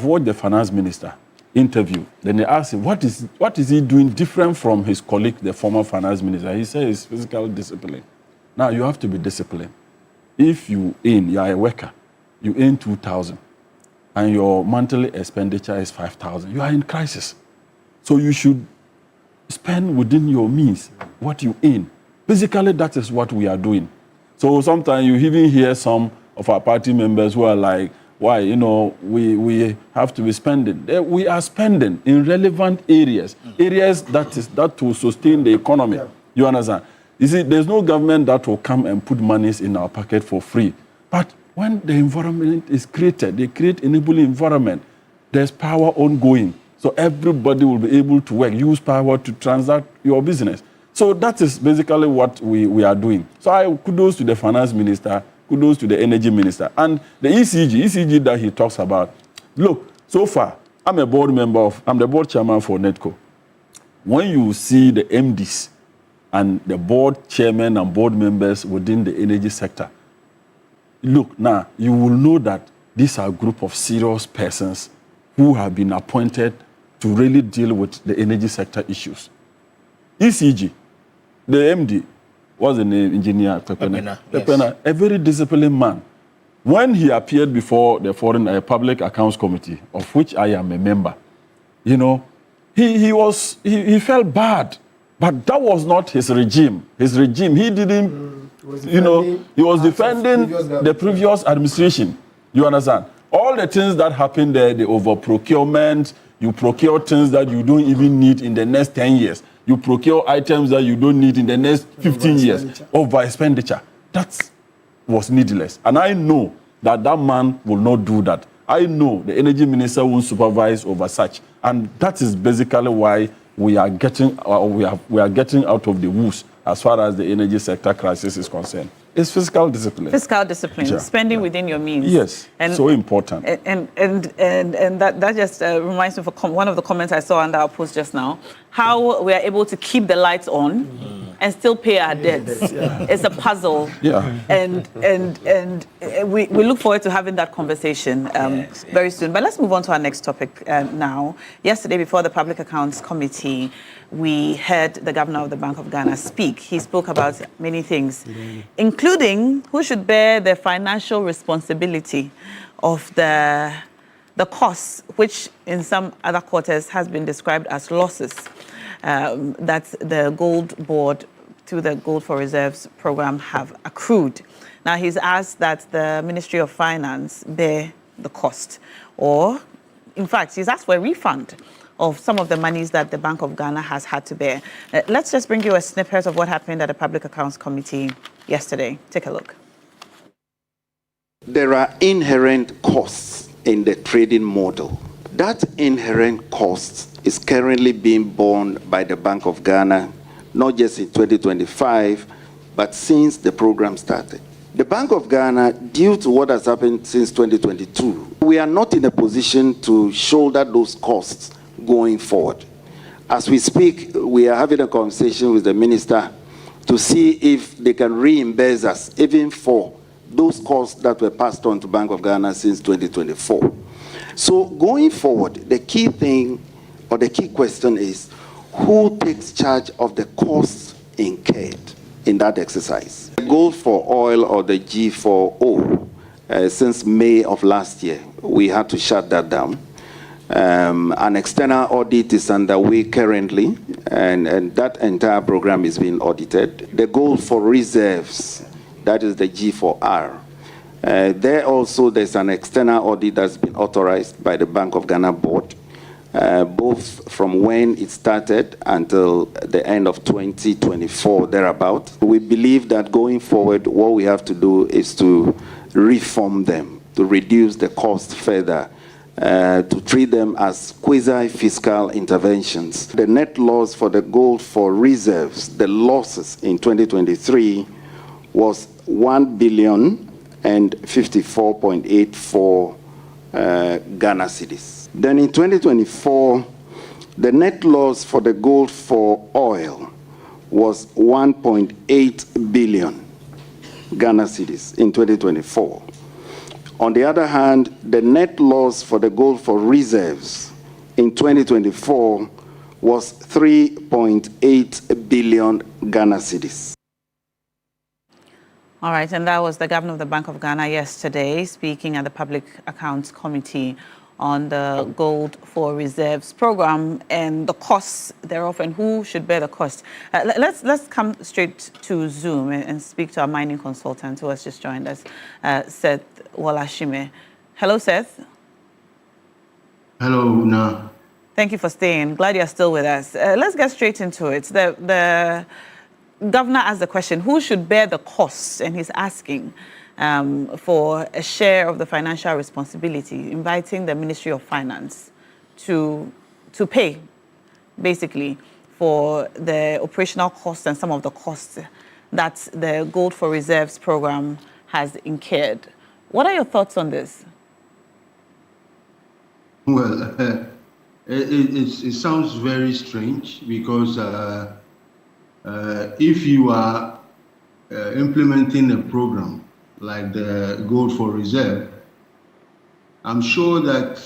watched the finance minister interview. Then they asked him, what is he doing different from his colleague, the former finance minister? He said it's physical discipline. Now, you have to be disciplined. If you are a worker, you earn 2,000, and your monthly expenditure is 5,000, you are in crisis. So you should spend within your means what you earn. Basically, that is what we are doing. So sometimes you even hear some of our party members who are like, why, we have to be spending. We are spending in relevant areas that will sustain the economy. You understand? You see, there's no government that will come and put monies in our pocket for free. But when the environment is created, they create enabling environment, there's power ongoing. So everybody will be able to work, use power to transact your business. So that is basically what we are doing. So kudos to the finance minister, kudos to the energy minister. And the ECG that he talks about, look, so far, I'm the board chairman for NEDCO. When you see the MDs and the board chairman and board members within the energy sector, look, now, you will know that these are a group of serious persons who have been appointed to really deal with the energy sector issues. ECG, the MD, what's the name? Engineer Pepena. Pepena, a very disciplined man. When he appeared before the Foreign Public Accounts Committee, of which I am a member, he felt bad, but that was not his regime. His regime, he didn't, he was defending the previous administration. You understand? All the things that happened there, the over-procurement, you procure things that you don't even need in the next 10 years. You procure items that you don't need in the next 15 years. Over expenditure. That was needless. And I know that man will not do that. I know the energy minister won't supervise over such. And that is basically why we are getting out of the woods as far as the energy sector crisis is concerned. It's fiscal discipline. Fiscal discipline, spending within your means. Yes, and so important. And that just reminds me of one of the comments I saw under our post just now, how we are able to keep the lights on and still pay our debts. It's a puzzle. Yeah. And we look forward to having that conversation very soon. But let's move on to our next topic now. Yesterday, before the Public Accounts Committee, we heard the governor of the Bank of Ghana speak. He spoke about many things, including who should bear the financial responsibility of the costs, which in some other quarters has been described as losses, that the Gold Board, through the Gold for Reserves program, have accrued. Now, he's asked that the Ministry of Finance bear the cost, or, in fact, he's asked for a refund of some of the monies that the Bank of Ghana has had to bear. Let's just bring you a snippet of what happened at the Public Accounts Committee yesterday. Take a look. There are inherent costs in the trading model. That inherent cost is currently being borne by the Bank of Ghana, not just in 2025, but since the program started. The Bank of Ghana, due to what has happened since 2022, we are not in a position to shoulder those costs going forward. As we speak, we are having a conversation with the minister to see if they can reimburse us even for those costs that were passed on to Bank of Ghana since 2024. So going forward, the key thing or the key question is who takes charge of the costs incurred in that exercise? The Gold for Oil, or the G4O, since May of last year, we had to shut that down. An external audit is underway currently, and that entire program is being audited. The goal for reserves, that is the G4R. There also, there's an external audit that's been authorized by the Bank of Ghana board, both from when it started until the end of 2024, thereabout. We believe that going forward, what we have to do is to reform them, to reduce the cost further, to treat them as quasi-fiscal interventions. The net loss for the gold for reserves, the losses in 2023 was 1,054.84 Ghana cedis. Then in 2024, the net loss for the gold for oil was 1.8 billion Ghana cedis in 2024. On the other hand, the net loss for the gold for reserves in 2024 was 3.8 billion Ghana cedis. All right, and that was the governor of the Bank of Ghana yesterday speaking at the Public Accounts Committee on the Gold for Reserves program and the costs thereof and who should bear the cost. Let's come straight to Zoom and speak to our mining consultant who has just joined us, Seth Wolashime. Hello, Seth. Hello, Una. Thank you for staying. Glad you're still with us. Let's get straight into it. The governor asked the question, who should bear the costs? And he's asking for a share of the financial responsibility, inviting the Ministry of Finance to pay, basically, for the operational costs and some of the costs that the Gold for Reserves program has incurred. What are your thoughts on this? Well, it sounds very strange because if you are implementing a program like the Gold for Reserve, I'm sure that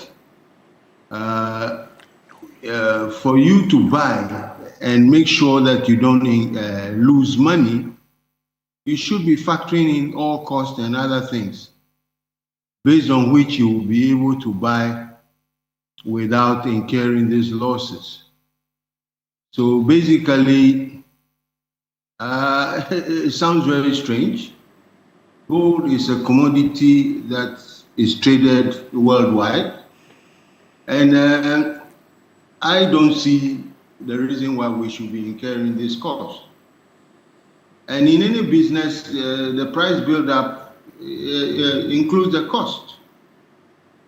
for you to buy and make sure that you don't lose money, you should be factoring in all costs and other things based on which you will be able to buy without incurring these losses. So basically, it sounds very strange. Gold is a commodity that is traded worldwide, and I don't see the reason why we should be incurring this cost. And in any business, the price build-up includes the cost.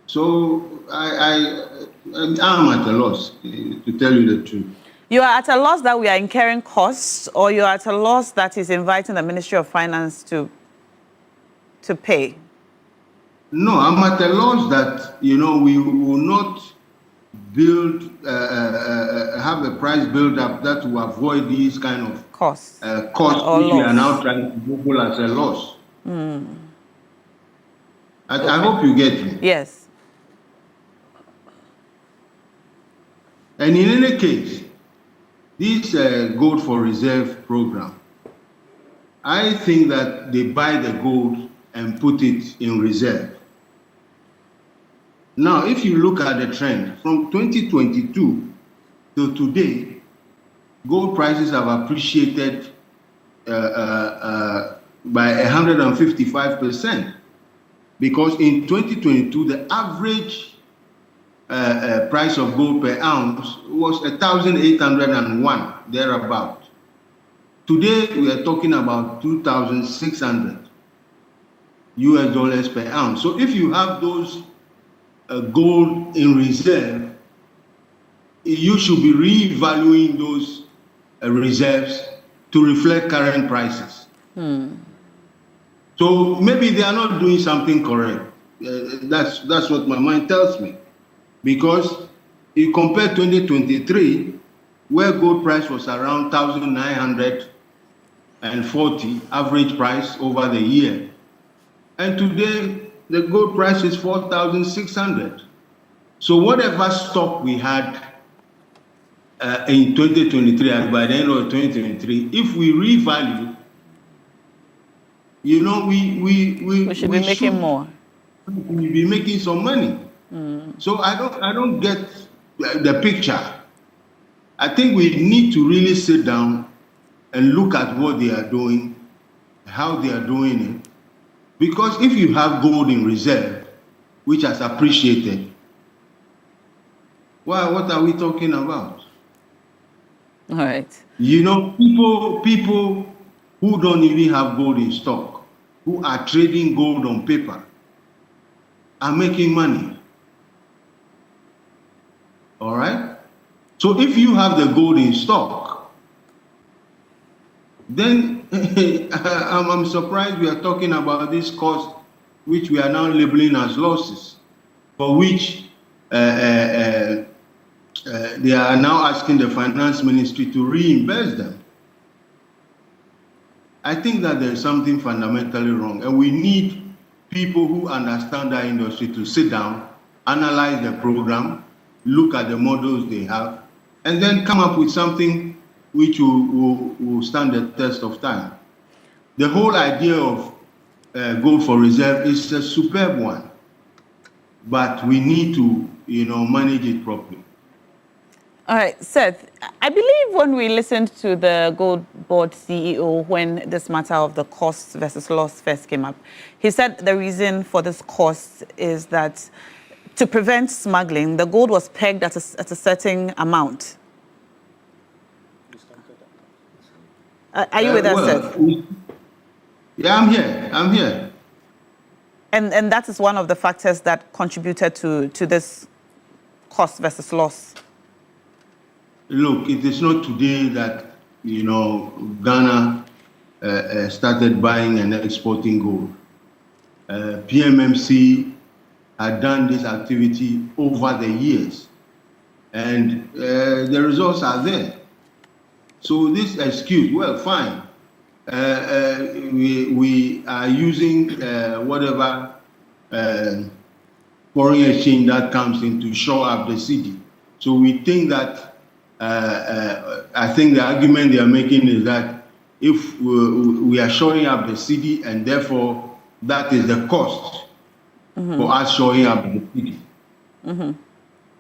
So I'm at a loss, to tell you the truth. You are at a loss that we are incurring costs, or you are at a loss that is inviting the Ministry of Finance to pay? No, I'm at a loss that, we will not build, have a price build-up that will avoid these kind of costs, which we are now trying to Google as a loss. I hope you get me. Yes. And in any case, this Gold for Reserve program, I think that they buy the gold and put it in reserve. Now, if you look at the trend from 2022 to today, gold prices have appreciated by 155%, because in 2022, the average price of gold per ounce was 1,801, thereabout. Today, we are talking about 2,600 US dollars per ounce. So if you have those gold in reserve, you should be revaluing those reserves to reflect current prices. So maybe they are not doing something correct. That's what my mind tells me. Because you compare 2023, where gold price was around 1,940 average price over the year, and today the gold price is 4,600. So whatever stock we had in 2023 and by the end of 2023, if we revalue, we should be making more. We'll be making some money. So I don't get the picture. I think we need to really sit down and look at what they are doing, how they are doing it. Because if you have gold in reserve, which has appreciated, well, what are we talking about? All right. You know, people who don't even have gold in stock, who are trading gold on paper, are making money. All right? So if you have the gold in stock, then I'm surprised we are talking about this cost, which we are now labeling as losses, for which they are now asking the finance ministry to reinvest them. I think that there's something fundamentally wrong, and we need people who understand our industry to sit down, analyze the program, look at the models they have, and then come up with something which will stand the test of time. The whole idea of gold for reserve is a superb one, but we need to, manage it properly. All right, Seth, I believe when we listened to the Gold Board CEO when this matter of the cost versus loss first came up, he said the reason for this cost is that to prevent smuggling, the gold was pegged at a certain amount. Are you with us, Seth? Yeah, I'm here. And that is one of the factors that contributed to this cost versus loss. Look, it is not today that, Ghana started buying and exporting gold. PMMC had done this activity over the years, and the results are there. So this excuse, well, fine. We are using whatever foreign exchange that comes in to shore up the city. So we think that I think the argument they are making is that if we are shoring up the city, and therefore that is the cost for us shoring up the city.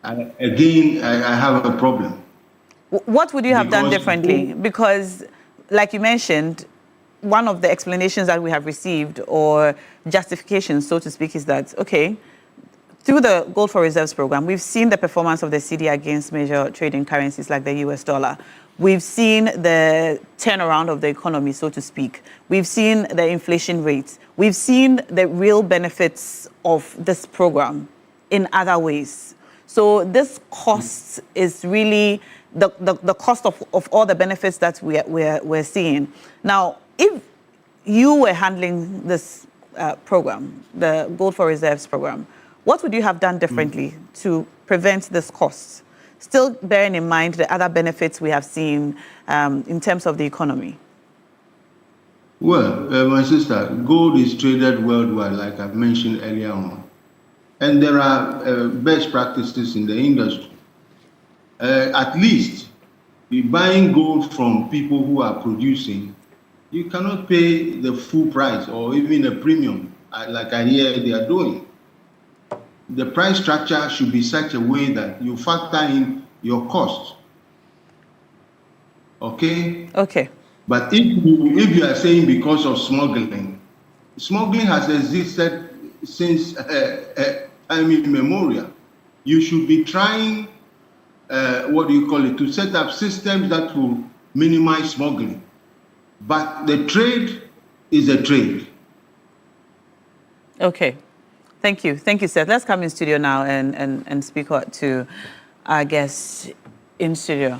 Again, I have a problem. What would you have done differently? Because, like you mentioned, one of the explanations that we have received, or justifications, so to speak, is that, okay, through the Gold for Reserves program, we've seen the performance of the cedi against major trading currencies like the US dollar. We've seen the turnaround of the economy, so to speak. We've seen the inflation rates. We've seen the real benefits of this program in other ways. So this cost is really the cost of all the benefits that we're seeing. Now, if you were handling this program, the Gold for Reserves program, what would you have done differently to prevent this cost? Still bearing in mind the other benefits we have seen in terms of the economy. Well, my sister, gold is traded worldwide, like I mentioned earlier on. And there are best practices in the industry. At least, buying gold from people who are producing, you cannot pay the full price or even a premium, like I hear they are doing. The price structure should be such a way that you factor in your costs. Okay? Okay. But if you are saying because of smuggling has existed since time immemorial. You should be trying, to set up systems that will minimize smuggling. But the trade is a trade. Okay. Thank you. Thank you, Seth. Let's come in studio now and speak to our guests in studio.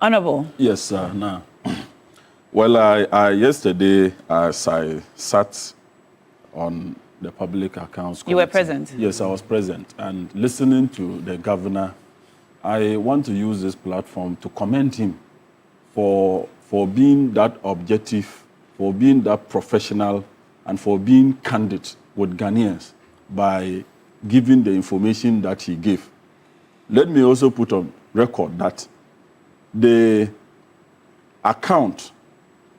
Honorable. Yes, sir. Now, well, I yesterday, as I sat on the Public Accounts Committee. You were present? Yes, I was present. And listening to the governor, I want to use this platform to commend him for being that objective, for being that professional, and for being candid with Ghanaians by giving the information that he gave. Let me also put on record that the account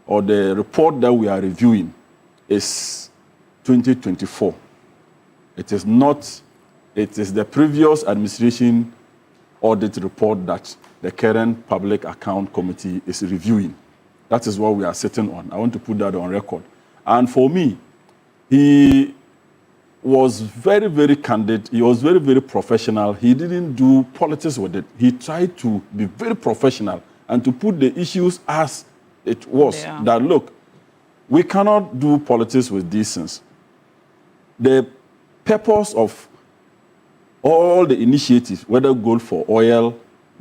or the report that we are reviewing is 2024. It is not it is the previous administration audit report that the current Public Account Committee is reviewing. That is what we are sitting on. I want to put that on record. And for me, he was very, very candid. He was very, very professional. He didn't do politics with it. He tried to be very professional and to put the issues as it was. Yeah. That, look, we cannot do politics with these things. The purpose of all the initiatives, whether gold for oil,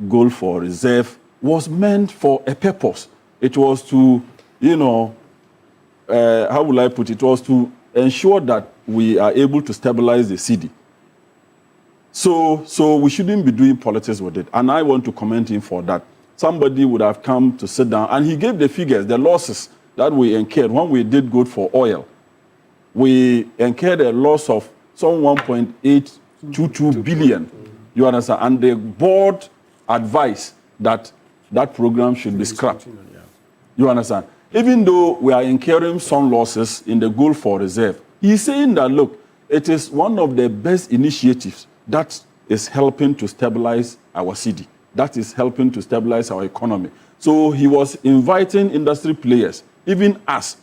gold for reserve, was meant for a purpose. It was to, how will I put it? It was to ensure that we are able to stabilize the city. So we shouldn't be doing politics with it. And I want to commend him for that. Somebody would have come to sit down, and he gave the figures, the losses that we incurred when we did gold for oil. We incurred a loss of some 1.822 billion. You understand? And the board advised that that program should be scrapped. You understand? Even though we are incurring some losses in the gold for reserve, he's saying that, look, it is one of the best initiatives that is helping to stabilize our city, that is helping to stabilize our economy. So he was inviting industry players, even us,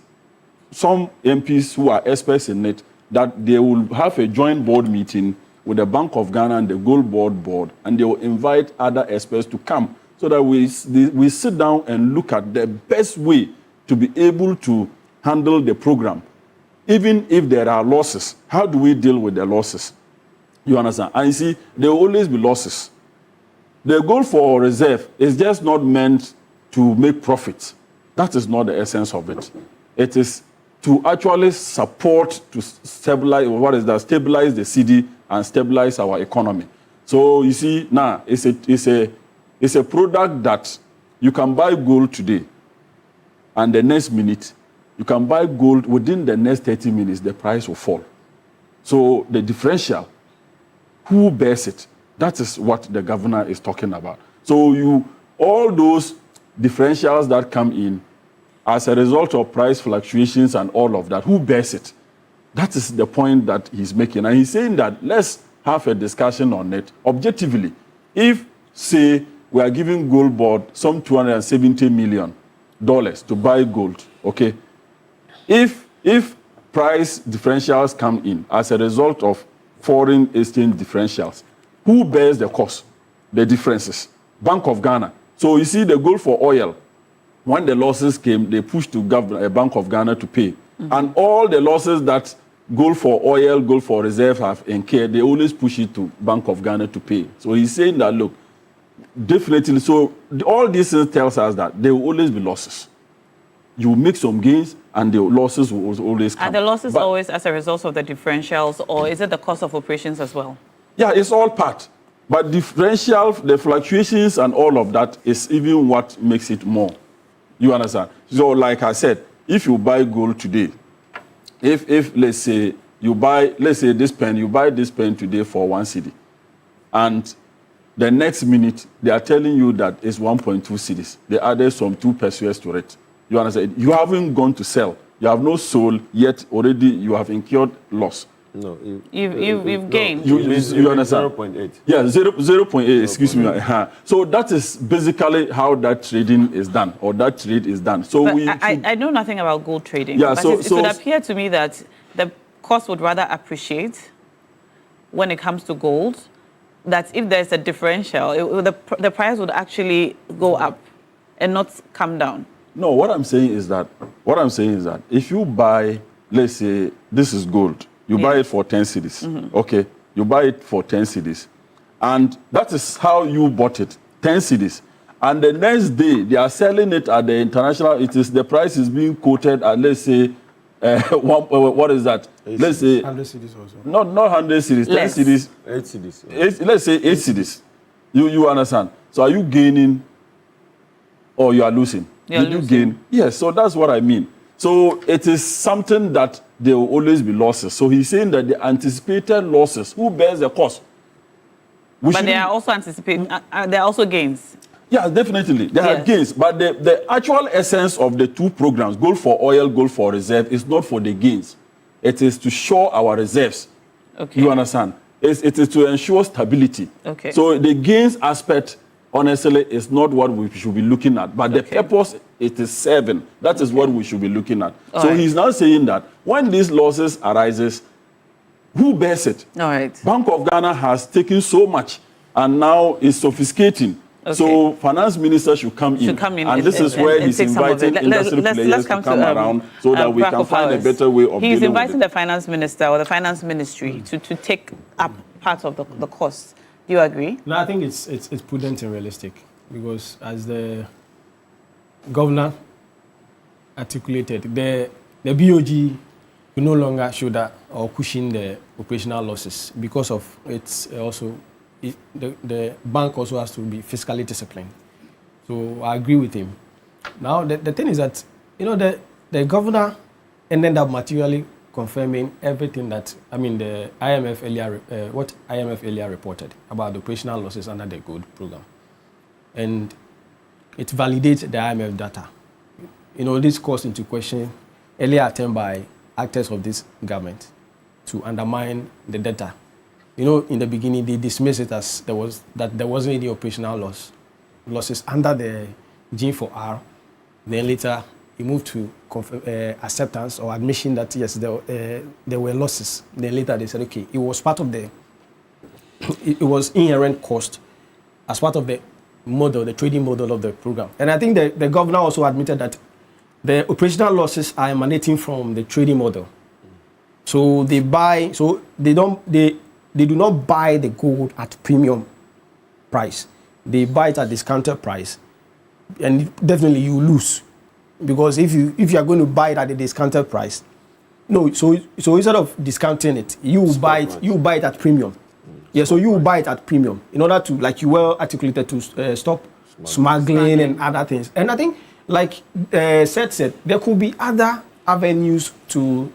some MPs who are experts in it, that they will have a joint board meeting with the Bank of Ghana and the Gold Board, and they will invite other experts to come so that we sit down and look at the best way to be able to handle the program. Even if there are losses, how do we deal with the losses? You understand? And you see, there will always be losses. The goal for reserve is just not meant to make profits. That is not the essence of it. It is to actually support, to stabilize, stabilize the city and stabilize our economy. So you see, now it's a product that you can buy gold today, and the next minute, you can buy gold within the next 30 minutes, the price will fall. So the differential, who bears it? That is what the governor is talking about. So all those differentials that come in as a result of price fluctuations and all of that, who bears it? That is the point that he's making. And he's saying that let's have a discussion on it objectively. If, say, we are giving Gold Board some $270 million to buy gold, okay? If price differentials come in as a result of foreign exchange differentials, who bears the cost? The differences. Bank of Ghana. So you see, the gold for oil, when the losses came, they pushed to Bank of Ghana to pay. Mm-hmm. And all the losses that gold for oil, gold for reserve have incurred, they always push it to Bank of Ghana to pay. So he's saying that, look, definitely, so all these things tells us that there will always be losses. You make some gains, and the losses will always come. Are the losses always as a result of the differentials, or is it the cost of operations as well? Yeah, it's all part. But differential, the fluctuations and all of that is even what makes it more. You understand? So like I said, if you buy gold today, if let's say you buy, let's say this pen, you buy this pen today for 1 cedi, and the next minute they are telling you that it's 1.2 cedis. They added some 2 pesos to it. You understand? You haven't gone to sell. You have no sold yet. Already you have incurred loss. No, you've gained. You understand? 0.8. Yeah, 0.8. Excuse me. So that is basically how that trading is done, or that trade is done. So I know nothing about gold trading. Yeah, but it would appear to me that the cost would rather appreciate when it comes to gold. That if there's a differential, the price would actually go up and not come down. No, what I'm saying is that if you buy, let's say this is gold. You buy it for 10 cedis, okay? You buy it for 10 cedis. And that is how you bought it, 10 cedis. And the next day, they are selling it at the international, the price is being quoted at, let's say, what is that? Let's say 100 cedis also. Not 100 cedis, 10 cedis. 8 cedis. Let's say 8 cedis. You understand? So are you gaining or you are losing? Did you gain? Yes, so that's what I mean. So it is something that there will always be losses. So he's saying that the anticipated losses, who bears the cost? But they are also anticipating, there are also gains. Yeah, definitely. There are gains. But the actual essence of the 2 programs, gold for oil, gold for reserve, is not for the gains. It is to show our reserves. Okay. You understand? It is to ensure stability. Okay. So the gains aspect, honestly, is not what we should be looking at. But the purpose it is serving, that is what we should be looking at. So he's now saying that when these losses arises, who bears it? All right. Bank of Ghana has taken so much and now is sophisticating. Okay. So finance minister should come in. And this is where he's inviting industry players to come around so that we can find a better way of He's inviting the finance minister or the finance ministry to take up part of the cost. Do you agree? No, I think it's prudent and realistic because as the governor articulated, the BOG will no longer shoulder or cushion the operational losses because of it's also the bank also has to be fiscally disciplined. So I agree with him. Now the thing is that the governor ended up materially confirming everything that the IMF earlier what IMF earlier reported about the operational losses under the GOLD program, and it validates the IMF data. This calls into question earlier attempt by actors of this government to undermine the data. In the beginning, they dismissed it as there wasn't any operational losses under the G4R. Then later, he moved to acceptance or admission that yes, there were losses. Then later, they said, okay, it was part of it was inherent cost as part of the model, the trading model of the program. And I think the governor also admitted that the operational losses are emanating from the trading model. So they do not buy the gold at premium price. They buy it at discounted price, and definitely you lose because if you are going to buy it at a discounted price, no. So instead of discounting it, you buy it at premium. Yeah. So you buy it at premium in order to, like you well articulated, to stop smuggling and other things. And I think, like Seth said, there could be other avenues to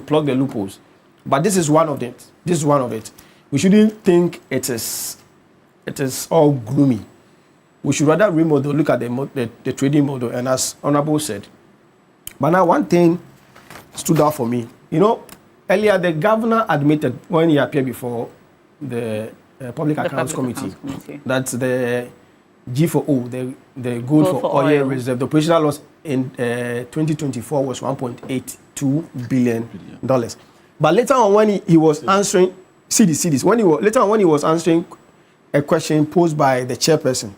plug the loopholes, but this is one of them. This is one of it. We shouldn't think it is all gloomy. We should rather remodel, look at the trading model, and as Honorable said. But now one thing stood out for me. Earlier the governor admitted when he appeared before the Public Accounts Committee that the G4O, the gold for oil reserve, the operational loss in 2024 was $1.82 billion. But later on, when he was answering CDs, when he was answering a question posed by the chairperson,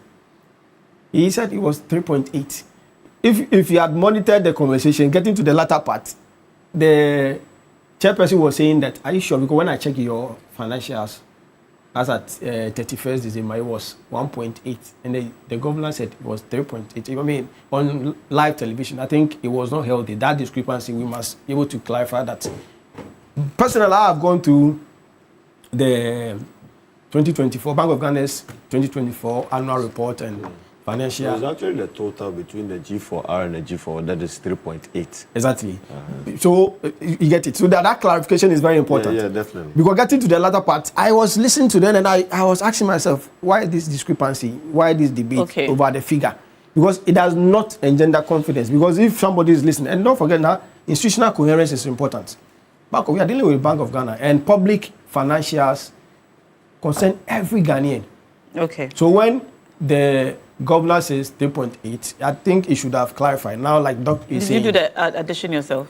he said it was 3.8. If you had monitored the conversation, getting to the latter part, the chairperson was saying that, are you sure? Because when I check your financials, as at 31st December, it was 1.8, and the governor said it was 3.8. On live television, I think it was not healthy. That discrepancy, we must be able to clarify that. Personally, I have gone through the 2024 Bank of Ghana's 2024 annual report and financial. It's actually the total between the G4R and the G4 that is 3.8. Exactly. So you get it. So that clarification is very important. Yeah, definitely. Because getting to the latter part, I was listening to them and I was asking myself, why this discrepancy? Why this debate over the figure? Because it does not engender confidence. Because if somebody is listening, and don't forget now, institutional coherence is important. We are dealing with Bank of Ghana, and public financials concern every Ghanaian. Okay. So when the governor says 3.8, I think it should have clarified. Now, like Doc is saying. Did you do the addition yourself?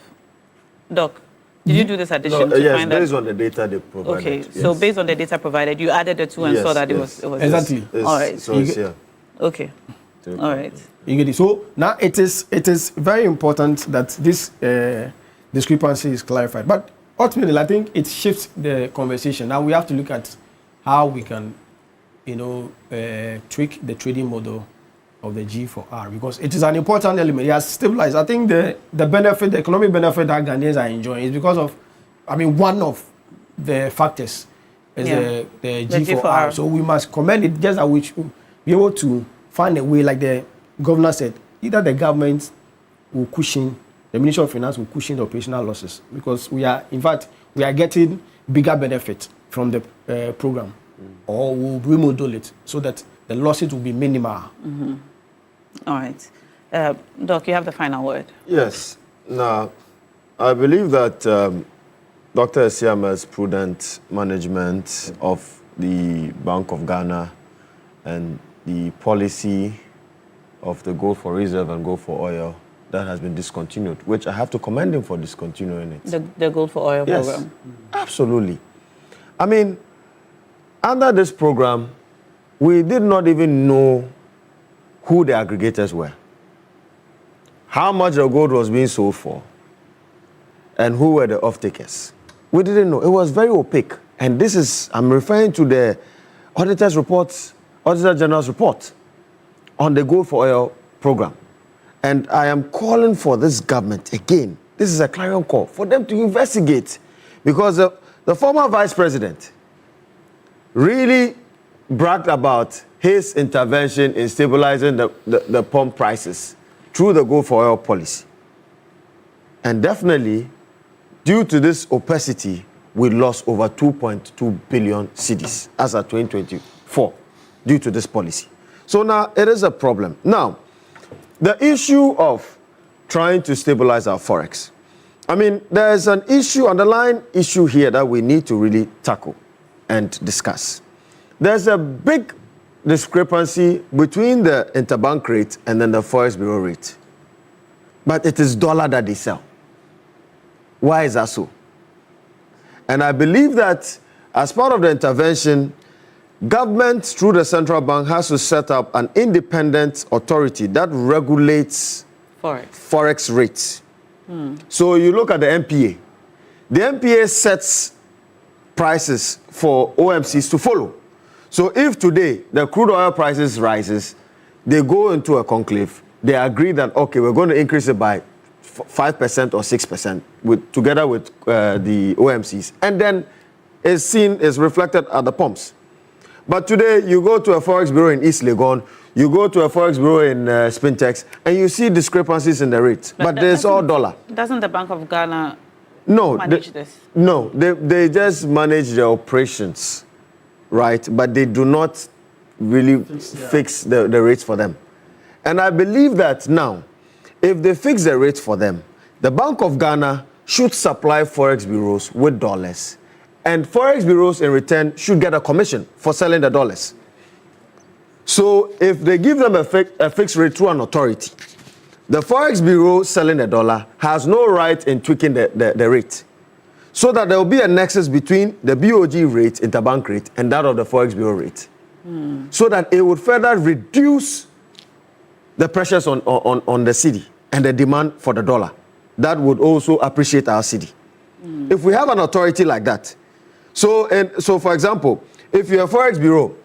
Doc, did you do this addition to yes, find based on the data they provided. Okay, yes. So based on the data provided, you added the two and saw that it was exactly. All right. So it's here. Okay. All right. You get it. So now it is very important that this discrepancy is clarified. But ultimately, I think it shifts the conversation. Now we have to look at how we can, tweak the trading model of the G4R, because it is an important element. It has stabilized. I think the benefit, the economic benefit that Ghanaians are enjoying is because of, one of the factors is the G4R. So we must commend it, just that we should be able to find a way, like the governor said, either the government will cushion, the Ministry of Finance will cushion the operational losses, because we are getting bigger benefit from the program, or we'll remodel it so that the losses will be minimal. Mm-hmm. All right. Doc, you have the final word. Yes. Now, I believe that Dr. Esiama's prudent management of the Bank of Ghana and the policy of the gold for reserve and gold for oil that has been discontinued, which I have to commend him for discontinuing it. The gold for oil program? Absolutely. I mean, under this program, we did not even know who the aggregators were, how much the gold was being sold for, and who were the off-takers. We didn't know. It was very opaque. And this is, I'm referring to the auditor's report, Auditor General's report on the gold for oil program. And I am calling for this government again. This is a clarion call for them to investigate, because the former vice president really bragged about his intervention in stabilizing the pump prices through the gold for oil policy. And definitely, due to this opacity, we lost over 2.2 billion cedis as of 2024 due to this policy. So now it is a problem. Now, the issue of trying to stabilize our forex. I mean, there's an issue, underlying issue here that we need to really tackle and discuss. There's a big discrepancy between the interbank rate and then the Forex Bureau rate. But it is dollar that they sell. Why is that so? And I believe that as part of the intervention, government through the central bank has to set up an independent authority that regulates Forex rates. So you look at the MPA. The MPA sets prices for OMCs to follow. So if today the crude oil prices rises, they go into a conclave. They agree that, okay, we're going to increase it by 5% or 6% together with the OMCs. And then is reflected at the pumps. But today you go to a Forex Bureau in East Legon, you go to a Forex Bureau in Spintex, and you see discrepancies in the rates. But there's all dollar. Doesn't the Bank of Ghana manage this? No, they just manage the operations, right? But they do not really fix the rates for them. And I believe that now, if they fix the rates for them, the Bank of Ghana should supply Forex bureaus with dollars. And Forex bureaus in return should get a commission for selling the dollars. So if they give them a fixed rate through an authority, the Forex bureau selling the dollar has no right in tweaking the rate. So that there will be a nexus between the BOG rate, interbank rate, and that of the Forex bureau rate. So that it would further reduce the pressures on the cedi and the demand for the dollar. That would also appreciate our cedi. If we have an authority like that, so for example, if you're a Forex bureau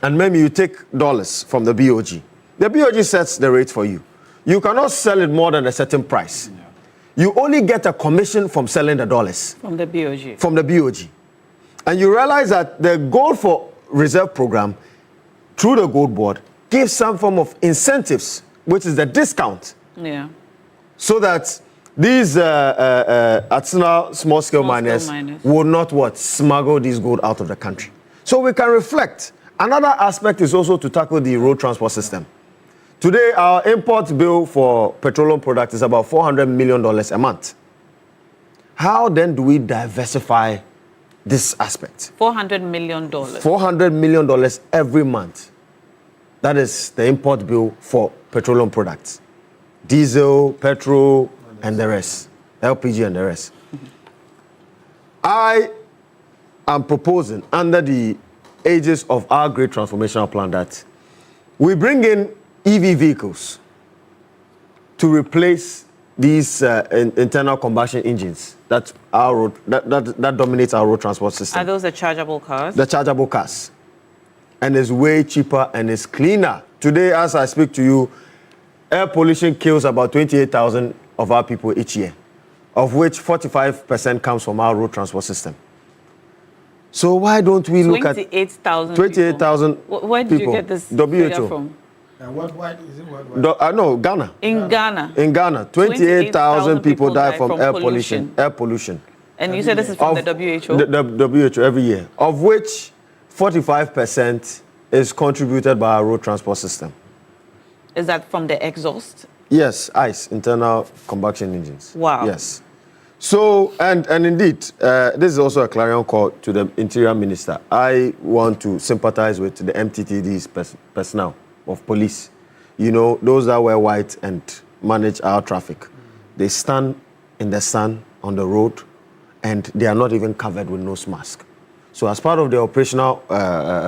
and maybe you take dollars from the BOG sets the rate for you. You cannot sell it more than a certain price. You only get a commission from selling the dollars. From the BOG. From the BOG. And you realize that the gold for reserve program through the gold board gives some form of incentives, which is the discount. Yeah. So that these artisanal small-scale miners will not smuggle this gold out of the country. So we can reflect. Another aspect is also to tackle the road transport system. Today, our import bill for petroleum products is about $400 million a month. How then do we diversify this aspect? $400 million. $400 million every month. That is the import bill for petroleum products. Diesel, petrol, and the rest. LPG and the rest. I am proposing under the aegis of our great transformational plan that we bring in EV vehicles to replace these internal combustion engines that dominates our road transport system. Are those the chargeable cars? The chargeable cars. And it's way cheaper and it's cleaner. Today, as I speak to you, air pollution kills about 28,000 of our people each year, of which 45% comes from our road transport system. So why don't we look at 28,000 Where did you get this figure from? Worldwide, is it worldwide? No, Ghana. In Ghana? In Ghana, 28,000 people die from air pollution. Air pollution. And you said this is from the WHO? The WHO every year, of which 45% is contributed by our road transport system. Is that from the exhaust? Yes, ICE, internal combustion engines. Wow. Yes. So, and indeed, this is also a clarion call to the Interior Minister. I want to sympathize with the MTTD's personnel of police. You know, those that wear white and manage our traffic. They stand in the sun on the road and they are not even covered with nose mask. So as part of the operational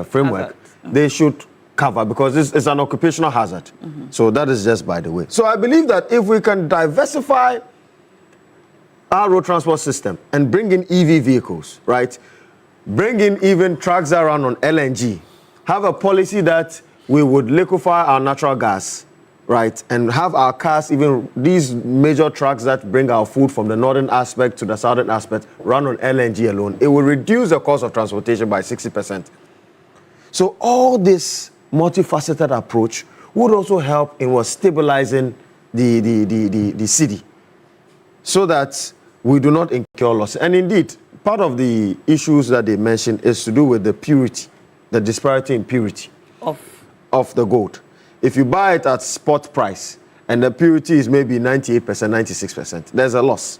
framework, they should cover because it's an occupational hazard. So that is just by the way. So I believe that if we can diversify our road transport system and bring in EV vehicles, right? Bring in even trucks that run on LNG. Have a policy that we would liquefy our natural gas, right? And have our cars, even these major trucks that bring our food from the northern aspect to the southern aspect, run on LNG alone. It will reduce the cost of transportation by 60%. So all this multifaceted approach would also help in stabilizing the city so that we do not incur loss. And indeed, part of the issues that they mentioned is to do with the purity, the disparity in purity of the gold. If you buy it at spot price and the purity is maybe 98%, 96%, there's a loss.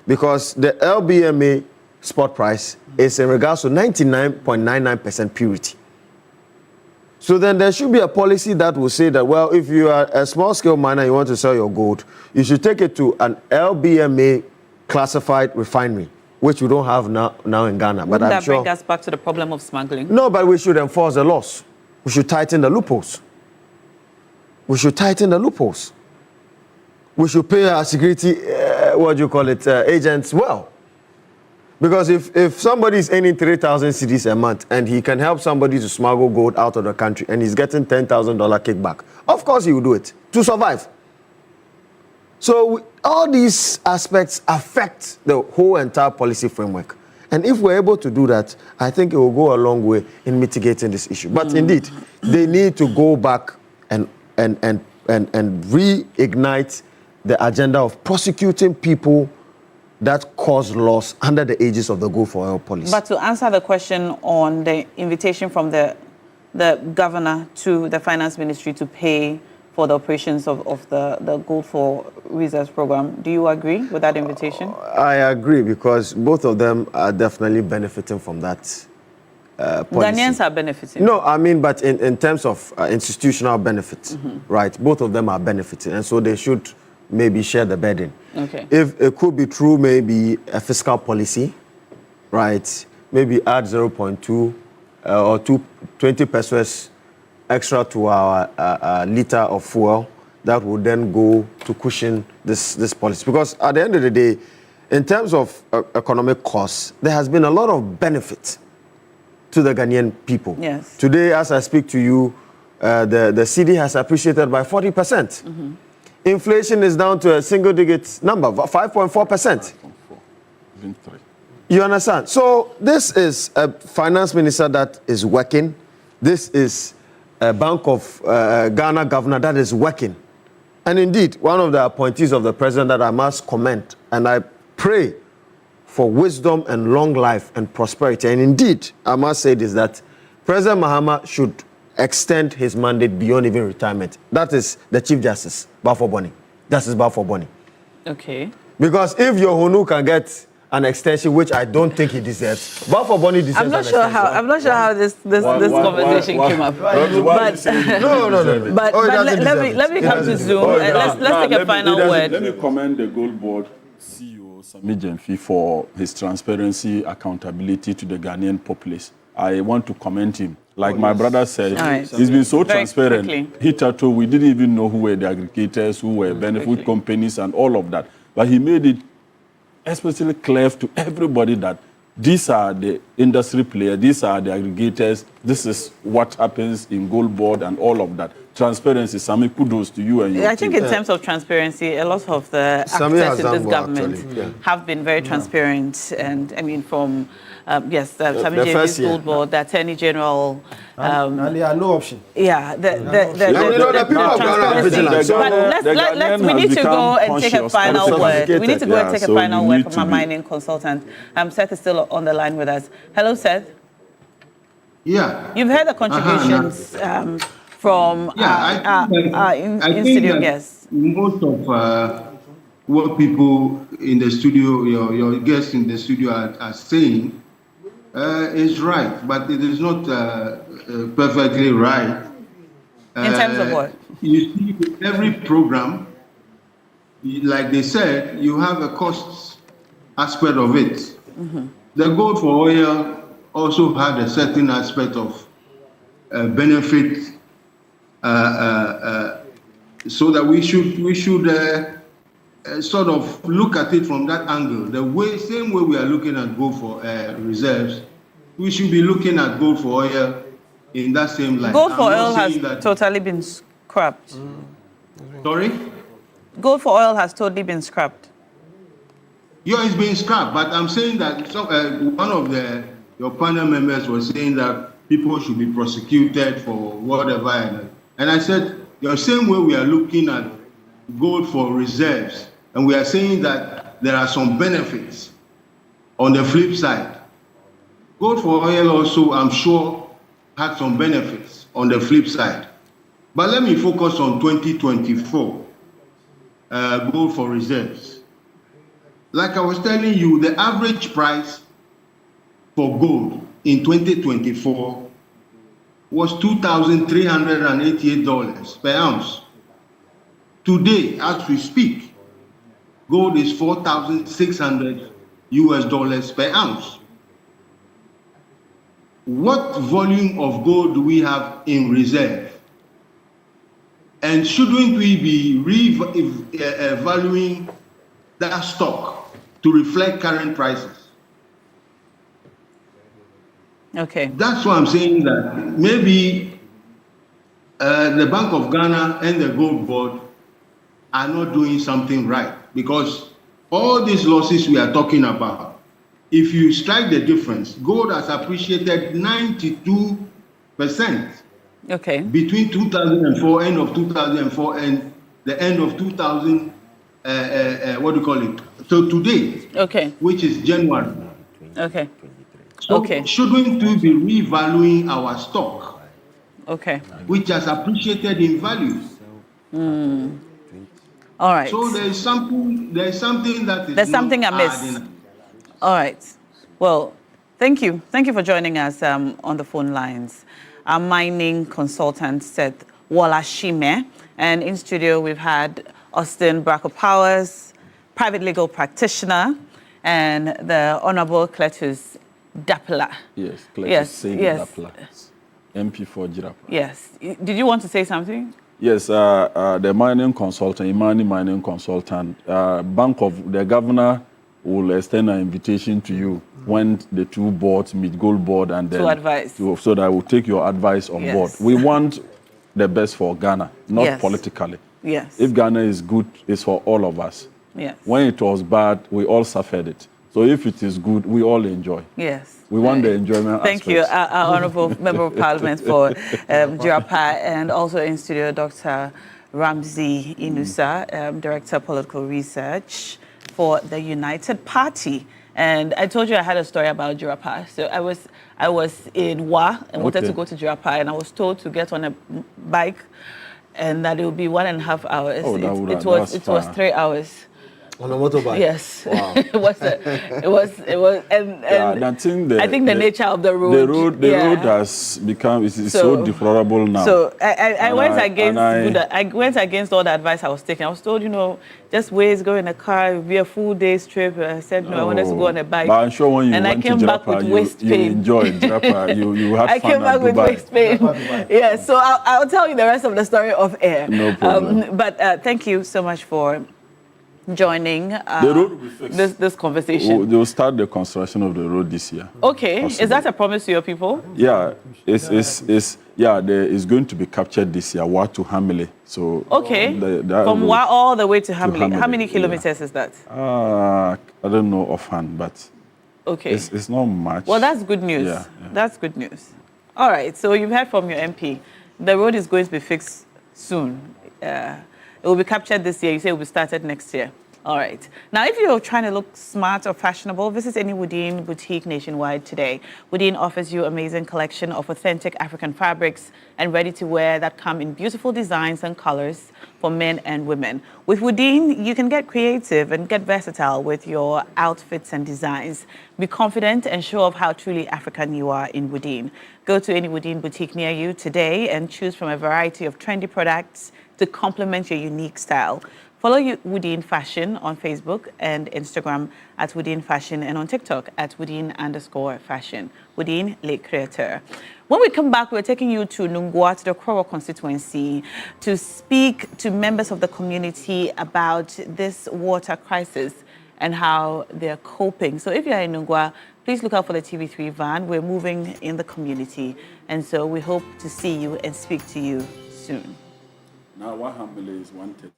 Because the LBMA spot price is in regards to 99.99% purity. So then there should be a policy that will say that, well, if you are a small-scale miner and you want to sell your gold, you should take it to an LBMA classified refinery, which we don't have now in Ghana. Wouldn't that bring us back to the problem of smuggling? No, but we should enforce the laws. We should tighten the loopholes. We should tighten the loopholes. We should pay our security, agents well. Because if somebody is earning 3,000 cedis a month and he can help somebody to smuggle gold out of the country and he's getting $10,000 kickback, of course he will do it to survive. So all these aspects affect the whole entire policy framework. And if we're able to do that, I think it will go a long way in mitigating this issue. But indeed, they need to go back and reignite the agenda of prosecuting people that cause loss under the aegis of the Go for Oil policy. But to answer the question on the invitation from the governor to the finance ministry to pay for the operations of the Gold for Reserves program, do you agree with that invitation? I agree because both of them are definitely benefiting from that policy. Ghanaians are benefiting. No, I mean, but in terms of institutional benefits, right? Both of them are benefiting, and so they should maybe share the burden. Okay. If it could be through maybe a fiscal policy, right? Maybe add 0.2 or 20 pesos extra to our liter of fuel that would then go to cushion this policy. Because at the end of the day, in terms of economic costs, there has been a lot of benefit to the Ghanaian people. Yes. Today, as I speak to you, the cedi has appreciated by 40%. Inflation is down to a single-digit number, 5.4%. You understand? So this is a finance minister that is working. This is a Bank of Ghana governor that is working. And indeed, one of the appointees of the president that I must commend, and I pray for wisdom and long life and prosperity. And indeed, I must say this, that President Mahama should extend his mandate beyond even retirement. That is the Chief Justice, Bafo Boni. Justice Bafo Boni. Okay. Because if your Honu can get an extension, which I don't think he deserves, Bafo Boni deserves I'm not sure how this conversation came up. But let me come to Zoom. Let's take a final word. Let me commend the Gold Board CEO Sami Jemfi for his transparency, accountability to the Ghanaian populace. I want to commend him. Like my brother said, he's been so transparent. Hitherto, we didn't even know who were the aggregators, who were benefit companies, and all of that. But he made it especially clear to everybody that these are the industry players, these are the aggregators, this is what happens in Gold Board and all of that. Transparency, Sami, kudos to you and your I think in terms of transparency, a lot of the actors in this government have been very transparent. And I mean, from Sami Jemfi's Gold Board, the Attorney General. And there are no options. Yeah, the people of Ghana are vigilant. But we need to go and take a final word. We need to go and take a final word from our mining consultant. Seth is still on the line with us. Hello, Seth. Yeah. You've heard the contributions from in studio guests. Most of what people in the studio, your guests in the studio are saying is right, but it is not perfectly right. In terms of what? You see, with every program, like they said, you have a cost aspect of it. Mm-hmm. The gold for oil also had a certain aspect of benefit, so that we should sort of look at it from that angle. Same way we are looking at gold for reserves, we should be looking at gold for oil in that same light. Gold for oil has totally been scrapped. Sorry? Gold for oil has totally been scrapped. Yeah, it's been scrapped, but I'm saying that one of your panel members was saying that people should be prosecuted for whatever. And I said, the same way we are looking at gold for reserves, and we are saying that there are some benefits on the flip side. Gold for oil also, I'm sure, had some benefits on the flip side. But let me focus on 2024, gold for reserves. Like I was telling you, the average price for gold in 2024 was $2,388 per ounce. Today, as we speak, gold is $4,600 per ounce. What volume of gold do we have in reserve? And shouldn't we be revaluing that stock to reflect current prices? Okay. That's why I'm saying that maybe the Bank of Ghana and the Gold Board are not doing something right, because all these losses we are talking about, if you strike the difference, gold has appreciated 92%. Okay. Between 2004, end of 2004, and the end of 2000, so today, okay, which is January. Okay. So okay. Shouldn't we be revaluing our stock? Okay. Which has appreciated in value. All right. So there's something that is there's something amiss. All right. Well, thank you. Thank you for joining us on the phone lines. Our mining consultant, Seth Wolashime, and in studio we've had Austin Bracco Powers, private legal practitioner, and the Honorable Cletus Dapla. Yes, Cletus Dapla, MP for Jirapa. Yes. Did you want to say something? Yes, the mining consultant, Imani mining consultant, the governor will extend an invitation to you when the two boards meet, Gold Board and then... To advise. So that I will take your advice on board. We want the best for Ghana, not politically. Yes. If Ghana is good, it's for all of us. Yes. When it was bad, we all suffered it. So if it is good, we all enjoy. Yes. We want the enjoyment Thank you, our Honourable Member of Parliament for Jirapa, and also in studio, Dr. Ramsey Inusa, Director of Political Research for the United Party. And I told you I had a story about Jirapa. So I was in Wa and wanted to go to Jirapa, and I was told to get on a bike and that it would be 1.5 hours. Oh, it was 3 hours. On a motorbike? Yes. Wow. it was, and I think the nature of the road. The road has become, it's so deplorable now. So I went against all the advice I was taking. I was told, just ways, go in a car, it'll be a full day's trip. I said, no, I wanted to go on a bike. But I'm sure when you went to Jirapa, you enjoyed Jirapa. You had fun. I came back with waist pain. Yeah, so I'll tell you the rest of the story off air. No problem. But thank you so much for joining this conversation. They'll start the construction of the road this year. Okay, possibly. Is that a promise to your people? Yeah, it's going to be captured this year, Wa to Hamile. So okay, from Wa all the way to Hamile. How many kilometers is that? I don't know offhand, but okay, it's not much. Well, that's good news. Yeah. That's good news. All right, so you've heard from your MP. The road is going to be fixed soon. It will be captured this year. You say it will be started next year. All right. Now, if you're trying to look smart or fashionable, visit any Woodin boutique nationwide today. Woodin offers you amazing collection of authentic African fabrics and ready-to-wear that come in beautiful designs and colors for men and women. With Woodin, you can get creative and get versatile with your outfits and designs. Be confident and show off how truly African you are in Woodin. Go to any Woodin boutique near you today and choose from a variety of trendy products to complement your unique style. Follow Woodin Fashion on Facebook and Instagram at Woodin Fashion and on TikTok at Woodin_fashion. Woodin, les créateurs. When we come back, we're taking you to Nungua, to the Koro constituency, to speak to members of the community about this water crisis and how they're coping. So if you're in Nungua, please look out for the TV3 van. We're moving in the community. And so we hope to see you and speak to you soon. Now, what is wanted?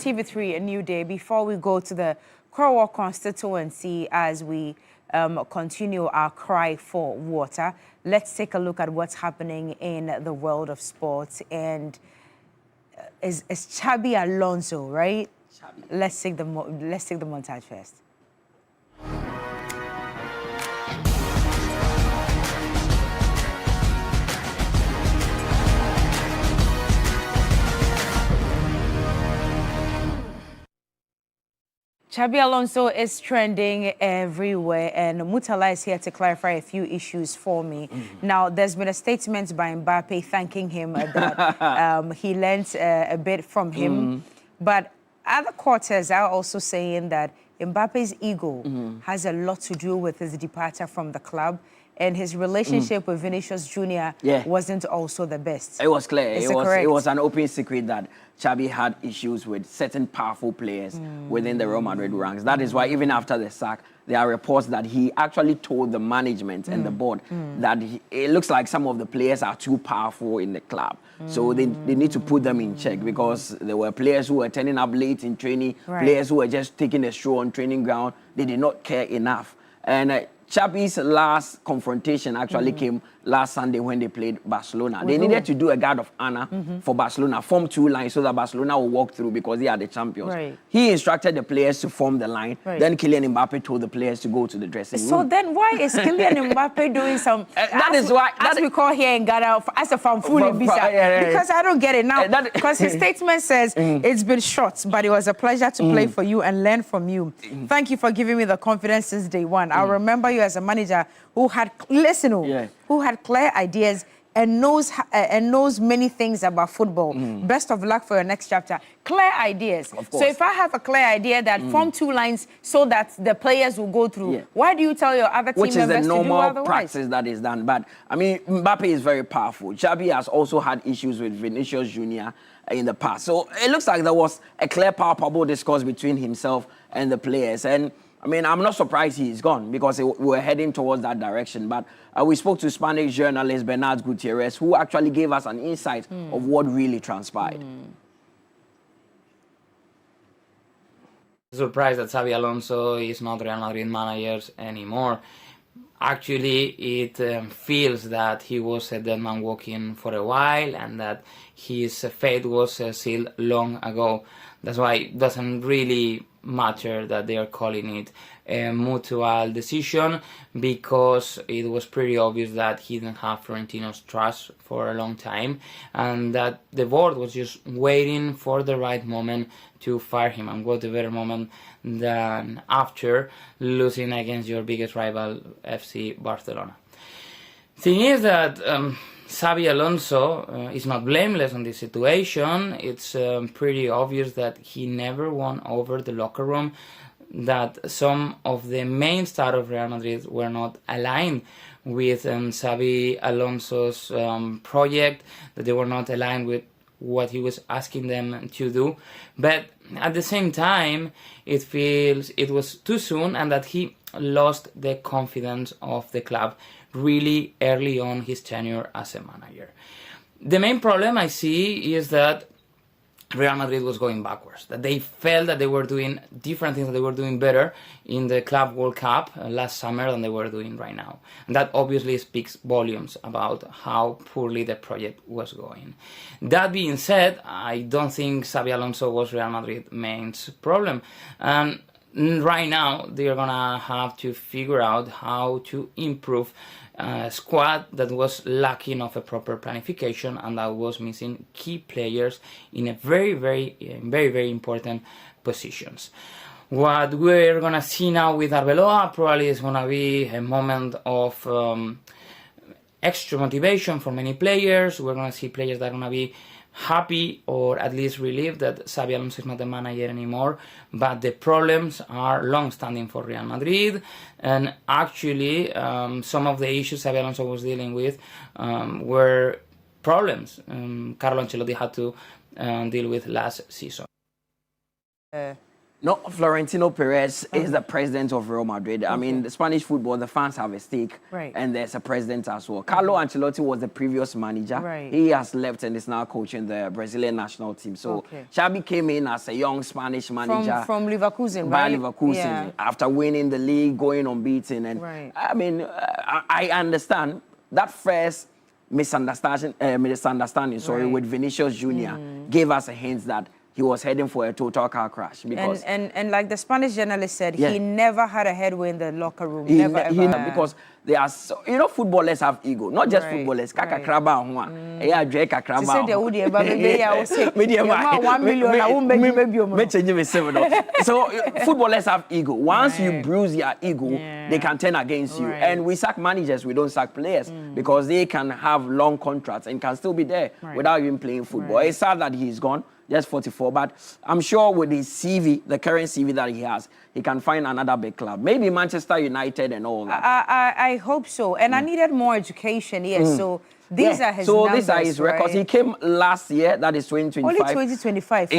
TV3 Newday. Before we go to the Krowo constituency as we continue our cry for water, let's take a look at what's happening in the world of sports. And is Xabi Alonso, right? Xabi. Let's take the montage first. Xabi Alonso is trending everywhere, and Mutala is here to clarify a few issues for me. Now, there's been a statement by Mbappe thanking him that he learnt a bit from him, but other quarters are also saying that Mbappe's ego has a lot to do with his departure from the club, and his relationship with Vinicius Jr. wasn't also the best. It was clear. It was an open secret that Xabi had issues with certain powerful players within the Real Madrid ranks. That is why even after the sack, there are reports that he actually told the management and the board that it looks like some of the players are too powerful in the club. So they need to put them in check, because there were players who were turning up late in training, players who were just taking a stroll on training ground. They did not care enough. And Xabi's last confrontation actually came last Sunday when they played Barcelona. They needed to do a guard of honor for Barcelona, form two lines so that Barcelona will walk through because they are the champions. He instructed the players to form the line. Then Kylian Mbappe told the players to go to the dressing room. So then why is Kylian Mbappe doing some, that is why, as we call here in Ghana, as a fanfuli visa? Because I don't get it now. Because his statement says, it's been short, but it was a pleasure to play for you and learn from you. Thank you for giving me the confidence since day one. I remember you as a manager who had, who had clear ideas and knows many things about football. Best of luck for your next chapter. Clear ideas. So if I have a clear idea that form two lines so that the players will go through, why do you tell your other team members to do otherwise? Which is the normal practice that is done. But, I mean, Mbappe is very powerful. Xabi has also had issues with Vinicius Jr. in the past. So it looks like there was a clear, palpable discourse between himself and the players. And I mean, I'm not surprised he's gone, because we were heading towards that direction. But we spoke to Spanish journalist Bernard Gutierrez, who actually gave us an insight of what really transpired. Surprised that Xabi Alonso is not Real Madrid manager anymore. Actually, it feels that he was a dead man walking for a while, and that his fate was sealed long ago. That's why it doesn't really matter that they are calling it a mutual decision, because it was pretty obvious that he didn't have Florentino's trust for a long time, and that the board was just waiting for the right moment to fire him. And what a better moment than after losing against your biggest rival, FC Barcelona. Thing is that Xabi Alonso is not blameless on this situation. It's pretty obvious that he never won over the locker room, that some of the main stars of Real Madrid were not aligned with Xabi Alonso's project, that they were not aligned with what he was asking them to do. But at the same time, it feels it was too soon, and that he lost the confidence of the club really early on his tenure as a manager. The main problem I see is that Real Madrid was going backwards, that they felt that they were doing different things, that they were doing better in the Club World Cup last summer than they were doing right now. And that obviously speaks volumes about how poorly the project was going. That being said, I don't think Xabi Alonso was Real Madrid's main problem. Right now, they're gonna have to figure out how to improve a squad that was lacking of a proper planification, and that was missing key players in a very important positions. What we're gonna see now with Arbeloa probably is gonna be a moment of extra motivation for many players. We're gonna see players that are gonna be happy, or at least relieved, that Xabi Alonso is not the manager anymore. But the problems are long-standing for Real Madrid, and actually some of the issues Xabi Alonso was dealing with were problems Carlo Ancelotti had to deal with last season. No, Florentino Perez is the president of Real Madrid. I mean, the Spanish football, the fans have a stake, and there's a president as well. Carlo Ancelotti was the previous manager. He has left and is now coaching the Brazilian national team. So Xabi came in as a young Spanish manager. From Leverkusen, by Leverkusen, after winning the league, going unbeaten. And I mean, I understand that first misunderstanding, with Vinicius Jr. gave us a hint that he was heading for a total car crash. Because and like the Spanish journalist said, he never had a headway in the locker room. Never, ever. Because they are so, footballers have ego. Not just footballers. Kaka kraba hua. Yeah, Drake kraba. To say the woody, but maybe I will say, 1 million, I won't make So footballers have ego. Once you bruise their ego, they can turn against you. And we sack managers, we don't sack players because they can have long contracts and can still be there without even playing football. It's sad that he's gone. Just 44, but I'm sure with his CV, the current CV that he has, he can find another big club. Maybe Manchester United and all that. I hope so. And I needed more education, yes. So these are his numbers, these are his records. He came last year, that is 2025. Only 2025.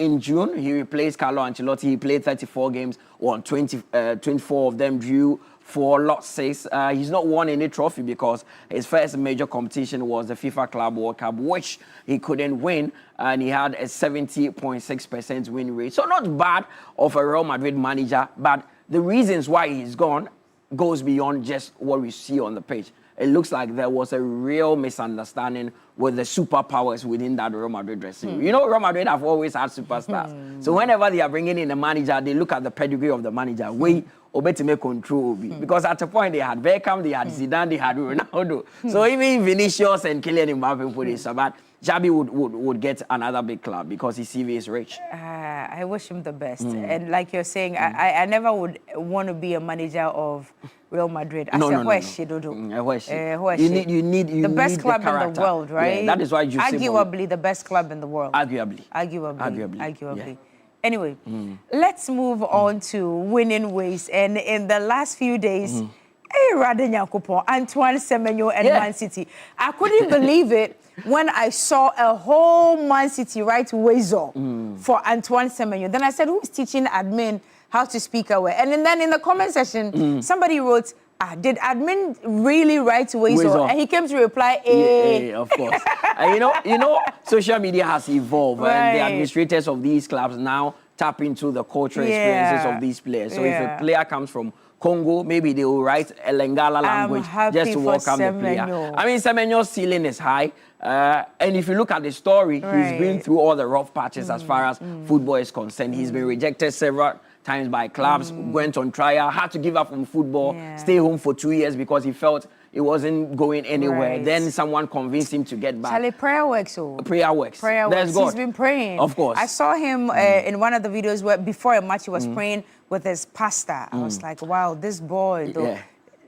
In June, he replaced Carlo Ancelotti. He played 34 games, won 24 of them, drew 4 losses. He's not won any trophy because his first major competition was the FIFA Club World Cup, which he couldn't win, and he had a 70.6% win rate. So not bad of a Real Madrid manager, but the reasons why he's gone goes beyond just what we see on the pitch. It looks like there was a real misunderstanding with the superpowers within that Real Madrid dressing room. You know, Real Madrid have always had superstars. So whenever they are bringing in a manager, they look at the pedigree of the manager. To make control because at a point they had Beckham, they had Zidane, they had Ronaldo. So even Vinicius and Kylian Mbappe put it, but Xabi would get another big club because his CV is rich. I wish him the best. And like you're saying, I never would want to be a manager of Real Madrid. No. You need the best club in the world, right? Yeah, that is why arguably the best club in the world. Arguably. Yeah. Anyway, let's move on to winning ways. And in the last few days, Antoine Semenyo and Man City. I couldn't believe it when I saw a whole Man City right wazo for Antoine Semenyo. Then I said, who is teaching admin how to speak away? And then in the comment section, somebody wrote, did admin really write wazo? And he came to reply, of course. You know, social media has evolved, and the administrators of these clubs now tap into the cultural experiences of these players. So if a player comes from Congo, maybe they will write a Lingala language just to welcome the player. I mean, Semenyo's ceiling is high. And if you look at the story, he's been through all the rough patches as far as football is concerned. He's been rejected several times by clubs, went on trial, had to give up on football, stay home for 2 years because he felt it wasn't going anywhere. Then someone convinced him to get back. Charlie, prayer works. Prayer works. God. He's been praying. Of course. I saw him in one of the videos where before a match he was praying with his pastor. I was like, wow, this boy, though. Yeah.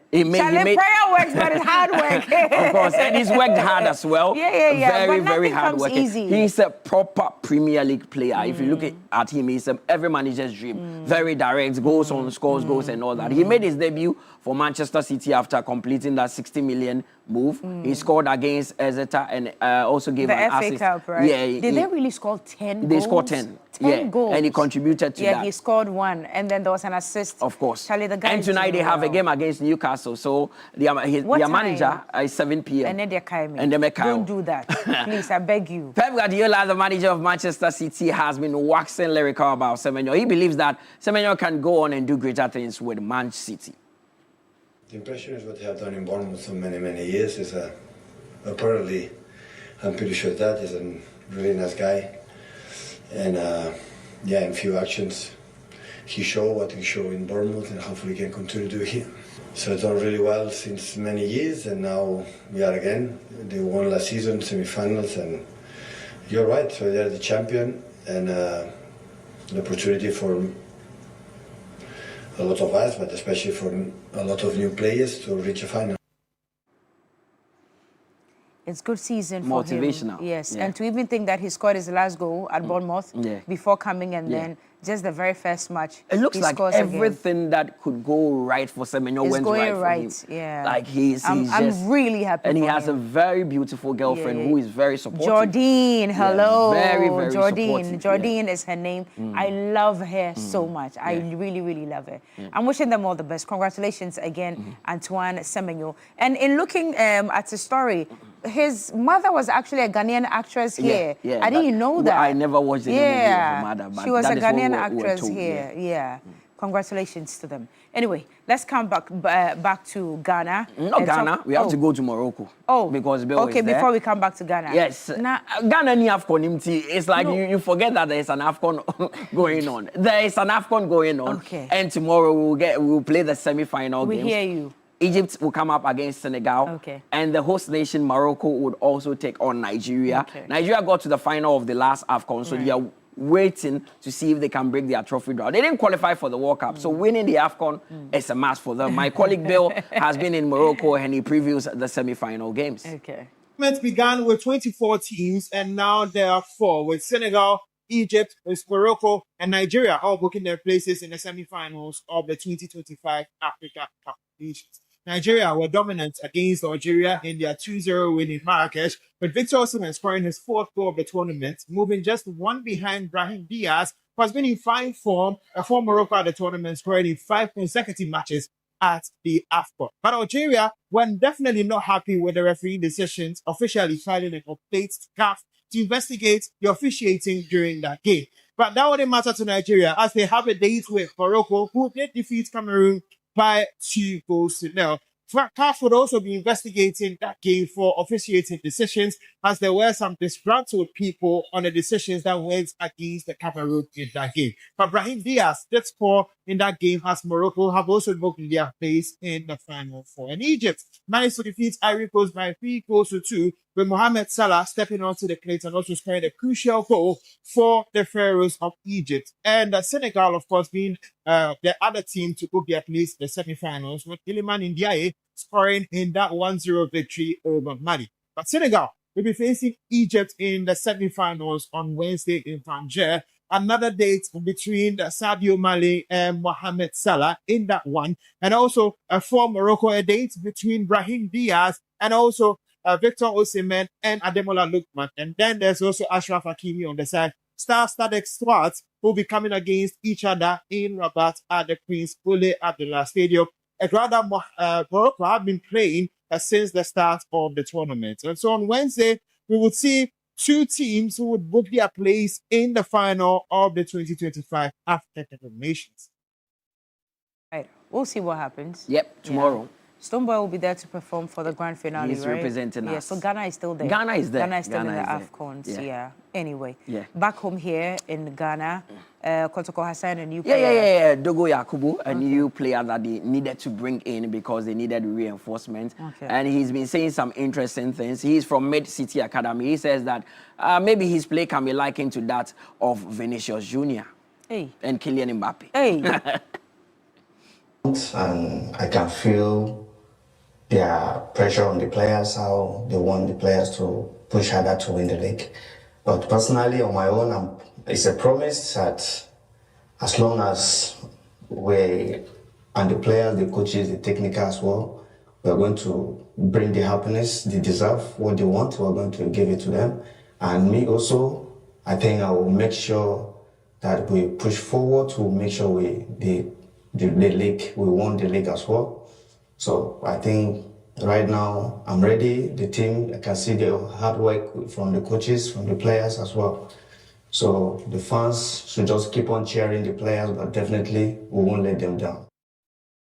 He made prayer works, but it's hard work. Of course, and he's worked hard as well. Very, very hard working. He's a proper Premier League player. If you look at him, he's every manager's dream. Very direct, goes on, scores goals and all that. He made his debut for Manchester City after completing that 60 million move. He scored against Exeter and also gave an assist. The FA Cup, right? Yeah. Did they really score 10 goals? They scored 10. 10 goals. And he contributed to that. Yeah, he scored 1. And then there was an assist. Of course. Charlie, the guy and tonight they have a game against Newcastle. So their manager is 7 p.m. And then they're coming. And they're Don't do that. Please, I beg you. Pep Guardiola, the manager of Manchester City, has been waxing lyrical about Semenyo. He believes that Semenyo can go on and do greater things with Man City. The impression is what they have done in Bournemouth for many, many years. Is apparently, I'm pretty sure that is a really nice guy. And in few actions, he showed what he showed in Bournemouth and hopefully he can continue to do here. So it's done really well since many years and now we are again. They won last season, semi-finals, and you're right, so they're the champion and the opportunity for a lot of us, but especially for a lot of new players to reach a final. It's good season for him. Motivational. Yes, and to even think that he scored his last goal at Bournemouth before coming and then just the very first match. It looks like everything that could go right for Semenyo went right for him. Yeah. Like I'm really happy. And he has a very beautiful girlfriend who is very supportive. Jordine, hello. Yeah, very, very Jordine. Jordine is her name. I love her so much. I really, really love her. I'm wishing them all the best. Congratulations again, Antoine Semenyo. And in looking at the story, his mother was actually a Ghanaian actress here. Yeah, I didn't know that. I never watched the movie of her mother, but she was a that is what Ghanaian we're actress told, here. Yeah. Congratulations to them. Anyway, let's come back to Ghana. Not Ghana. We have to go to Morocco. Oh, because Bill okay. Is there. Before we come back to Ghana. Yes. Ghana ni AFCON. It's like you forget that there is an AFCON going on. There is an AFCON going on. Okay. And tomorrow we'll play the semi-final games. We hear you. Egypt will come up against Senegal. Okay. And the host nation, Morocco, would also take on Nigeria. Okay. Nigeria got to the final of the last AFCON, so they are waiting to see if they can break their trophy draw. They didn't qualify for the World Cup, so winning the AFCON is a must for them. My colleague Bill has been in Morocco and he previews the semi-final games. Okay. The tournament began with 24 teams, and now there are 4, with Senegal, Egypt, Morocco, and Nigeria all booking their places in the semi-finals of the 2025 Africa Cup of Nations. Nigeria were dominant against Algeria in their 2-0 win in Marrakesh, with Victor Osimhen scoring his 4th goal of the tournament, moving just 1 behind Brahim Diaz, who has been in fine form for Morocco at the tournament, scoring in 5 consecutive matches at the AFCON. But Algeria were definitely not happy with the referee decisions, officially filing a complaint to CAF to investigate the officiating during that game. But that wouldn't matter to Nigeria, as they have a date with Morocco, who did defeat Cameroon by 2-0. CAF would also be investigating that game for officiating decisions, as there were some disgruntled people on the decisions that went against the Cameroon in that game. But Brahim Diaz did score in that game, as Morocco have also booked their place in the Final Four. And Egypt managed to defeat Ivory Coast by 3-2, with Mohamed Salah stepping onto the plate and also scoring a crucial goal for the Pharaohs of Egypt. And Senegal, of course, being the other team to book their place in the semi-finals, with Iliman Ndiaye scoring in that 1-0 victory over Mali. But Senegal will be facing Egypt in the semi-finals on Wednesday in Tangier. Another date between Sadio Mane and Mohamed Salah in that one. And also for Morocco, a date between Brahim Diaz and also Victor Osimhen and Ademola Lookman. And then there's also Ashraf Hakimi on the side. Star-studded squads will be coming against each other in Rabat at the Prince Oulé Abdullah Stadium. Morocco have been playing since the start of the tournament. And so on Wednesday, we would see 2 teams who would book their place in the final of the 2025 Africa Cup of Nations. Right. We'll see what happens. Yep, tomorrow. Yeah. Stoneboy will be there to perform for the grand finale, He's representing us. Yeah, so Ghana is still there. Ghana is there. Ghana is still in the AFCONs, yeah. Anyway, back home here in Ghana, Kotoko has signed a new player. Yeah. Dogo Yakubu, a new player that they needed to bring in because they needed reinforcement. Okay. And he's been saying some interesting things. He's from Mid-City Academy. He says that maybe his play can be likened to that of Vinicius Jr. And Kylian Mbappe. And I can feel their pressure on the players, how they want the players to push harder to win the league. But personally, on my own, it's a promise that as long as we, and the players, the coaches, the technical as well, we're going to bring the happiness they deserve, what they want, we're going to give it to them. And me also, I think I will make sure that we push forward to make sure the league, we won the league as well. So I think right now I'm ready. The team, I can see the hard work from the coaches, from the players as well. So the fans should just keep on cheering the players, but definitely we won't let them down.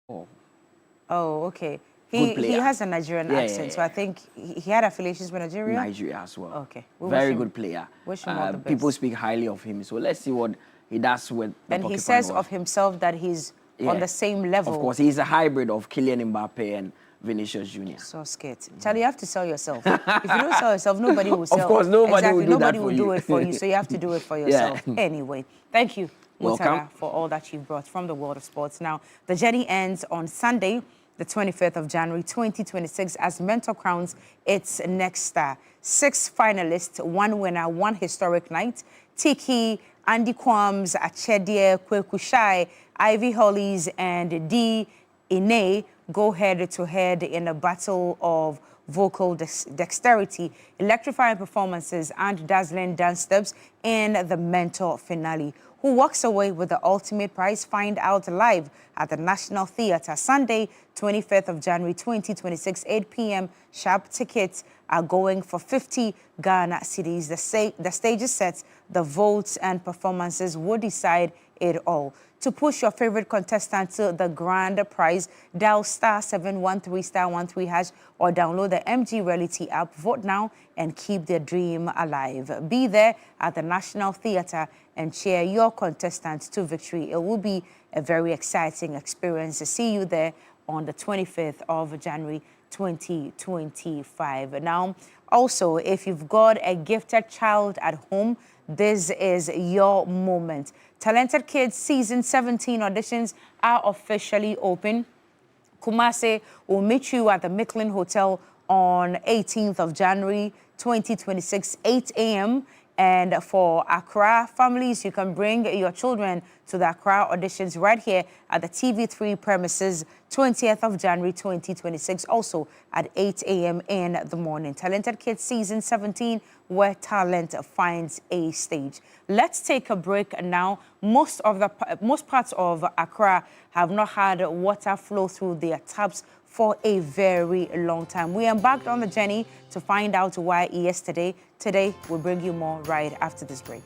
Oh, okay. He has a Nigerian accent, so I think he had affiliations with Nigeria? Nigeria as well. Okay. Very good player. Wish him all the best. People speak highly of him, so let's see what he does with the And he says of himself that he's on the same level. Of course, he's a hybrid of Kylian Mbappe and Vinicius Jr. So scared. Charlie, you have to sell yourself. If you don't sell yourself, nobody will sell. Of course, nobody will do nobody that for will you. do it for you, so you have to do it for yourself. Anyway, thank you, Welcome. Mutara, for all that you've brought from the world of sports. Now, the journey ends on Sunday, the 25th of January, 2026, as Mentor crowns its next star. 6 finalists, 1 winner, 1 historic night. Tiki Andy Kwams, Achedie, Kwekushai, Ivy Hollies, and D. Ine go head-to-head in a battle of vocal dexterity, electrifying performances, and dazzling dance steps in the mentor finale. Who walks away with the ultimate prize? Find out live at the National Theatre, Sunday, 25th of January 2026, 8 p.m. Sharp tickets are going for 50 Ghana cedis. The stage is set, the votes and performances will decide it all. To push your favorite contestant to the grand prize, dial *713*13# or download the MG Reality app. Vote now and keep the dream alive. Be there at the National Theatre and cheer your contestants to victory. It will be a very exciting experience. See you there on the 25th of January 2025. Now, also, if you've got a gifted child at home, this is your moment. Talented Kids Season 17 auditions are officially open. Kumase will meet you at the Micklin Hotel on 18th of January 2026, 8 a.m. And for Accra families, you can bring your children to the Accra auditions right here at the TV3 premises, 20th of January 2026, also at 8 a.m. in the morning. Talented Kids Season 17, where talent finds a stage. Let's take a break now. Most parts of Accra have not had water flow through their taps for a very long time. We embarked on the journey to find out why yesterday. Today, we'll bring you more right after this break.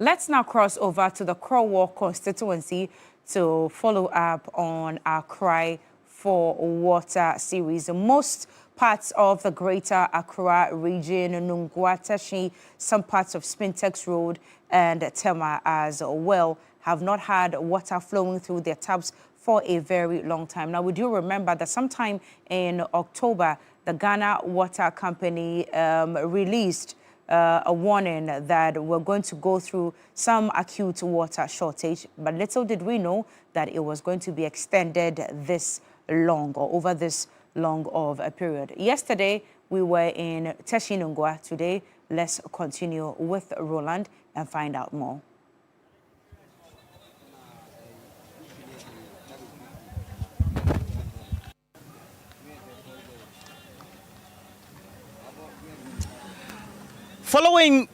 Let's now cross over to the Krowo constituency to follow up on our Cry for Water series. Most parts of the greater Accra region, Nungua, Teshi, some parts of Spintex Road and Tema as well have not had water flowing through their taps for a very long time. Now, we do remember that sometime in October, the Ghana Water Company released a warning that we're going to go through some acute water shortage, but little did we know that it was going to be extended this long or over this long of a period. Yesterday, we were in Teshinungwa. Today, let's continue with Roland and find out more. Following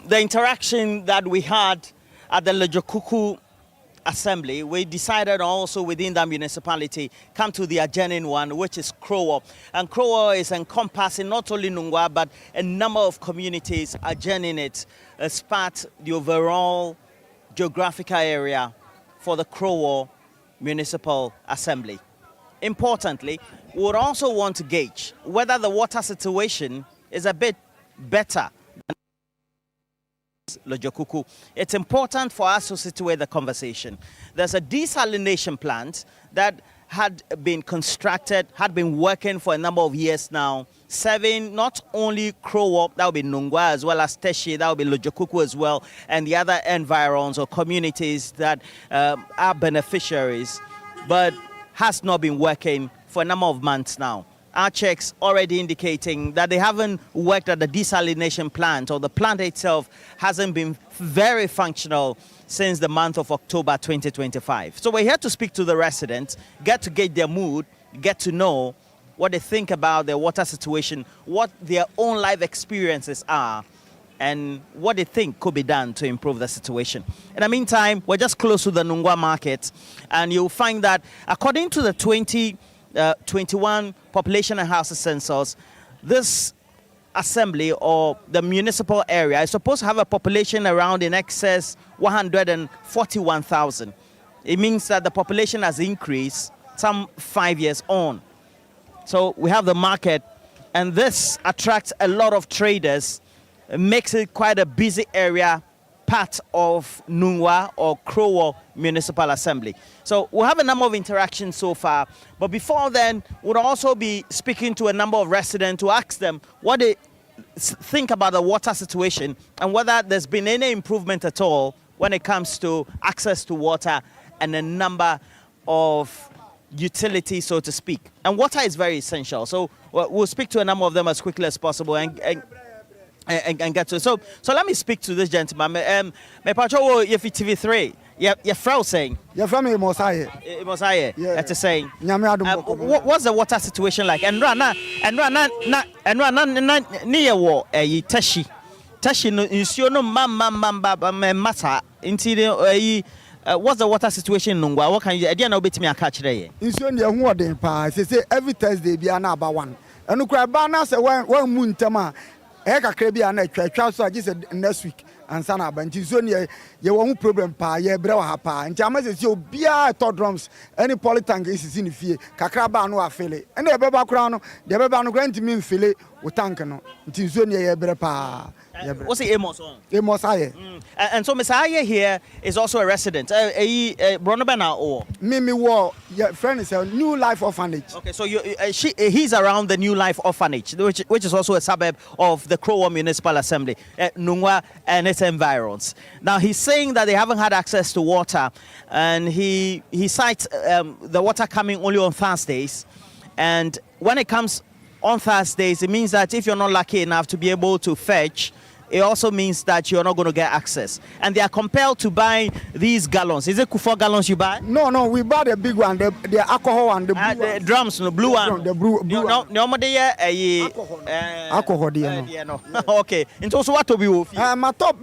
the interaction that we had at the Lojokuku Assembly, we decided also within that municipality come to the adjoining one, which is Krowo. And Krowo is encompassing not only Nungwa, but a number of communities adjoining it as part of the overall geographical area for the Krowo Municipal Assembly. Importantly, we would also want to gauge whether the water situation is a bit better Lojokuku. It's important for us to situate the conversation. There's a desalination plant that had been constructed, had been working for a number of years now, serving not only Krowo, that would be Nungwa, as well as Teshi, that would be Lojokuku as well, and the other environs or communities that are beneficiaries, but has not been working for a number of months now. Our checks already indicating that they haven't worked at the desalination plant, or the plant itself hasn't been very functional since the month of October 2025. So we're here to speak to the residents, get to gauge their mood, get to know what they think about their water situation, what their own life experiences are, and what they think could be done to improve the situation. In the meantime, we're just close to the Nungwa market, and you'll find that according to the 2021 population and housing census, this assembly or the municipal area is supposed to have a population around in excess 141,000. It means that the population has increased some 5 years on. So we have the market, and this attracts a lot of traders. It makes it quite a busy area, part of Nungwa or Krowo Municipal Assembly. So we'll have a number of interactions so far, but before then, we'll also be speaking to a number of residents to ask them what they think about the water situation and whether there's been any improvement at all when it comes to access to water and a number of utilities, so to speak. And water is very essential, so we'll speak to a number of them as quickly as possible and get to it. So let me speak to this gentleman. Me pacho you TV3. Your frau saying. Your family Mosiah. Mosiah. That's saying. What's the water situation like? And rana near war Teshi. Teshi no insuo no massa inti what's the water situation in Nungwa? What can you idea now bit me a catch there? Insuo ne ho den pa. Say every Thursday be na about one. And ukra ba na say one moon tema. Eka krebi ana twa so agi say next week ansa na ba nti so ne ye wo problem pa ye bre wa ha pa nti amase si obia to drums any polytank is in fie kakra ba no afele ene e beba kura no de beba no kura ntimi mfele wo tank no nti so ne ye bre pa. What's the Amos on? Amos Aye. And so Messiah here is also a resident. Bronobena or Mimi War, your friend is a New Life Orphanage. Okay, so he's around the New Life Orphanage, which is also a suburb of the Krowo Municipal Assembly, Nungwa and its environs. Now he's saying that they haven't had access to water, and he cites the water coming only on Thursdays, and when it comes on Thursdays, it means that if you're not lucky enough to be able to fetch, it also means that you're not going to get access. And they are compelled to buy these gallons. Is it 4 gallons you buy? No, we buy the big one, the alcohol one, the blue the drums, the blue one. The blue one. Alcohol, no. Okay. And also what to be with? My top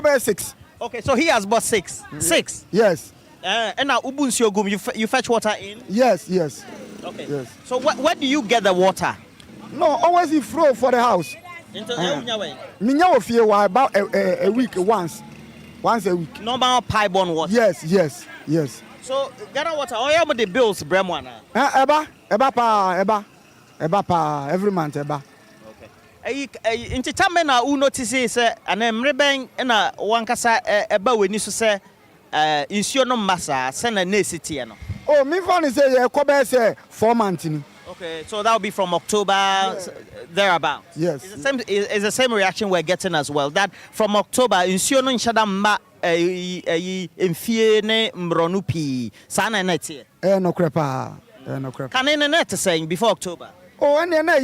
is 6. Okay, so he has bought 6. 6? Yes. And now you fetch water in? Yes. Okay. Yes. So where do you get the water? No, always you throw for the house. Minya of about a week once. once a week. Normal pipe-borne water. Yes. So Ghana Water, how are the bills, Bremwana? Eba pa every month eba. Inti tame na u notice say anemre ben na wankasa eba weni so say insuo no massa se na city no. Oh, me funny say ye kobe say 4 months ni. Okay, so that will be from October thereabout. Yes. It's the same reaction we're getting as well. That from October insuo no nshada ma emfie ne mronu pi sana na tie. No crepa. No crepa. Can any net saying before October? Oh, and na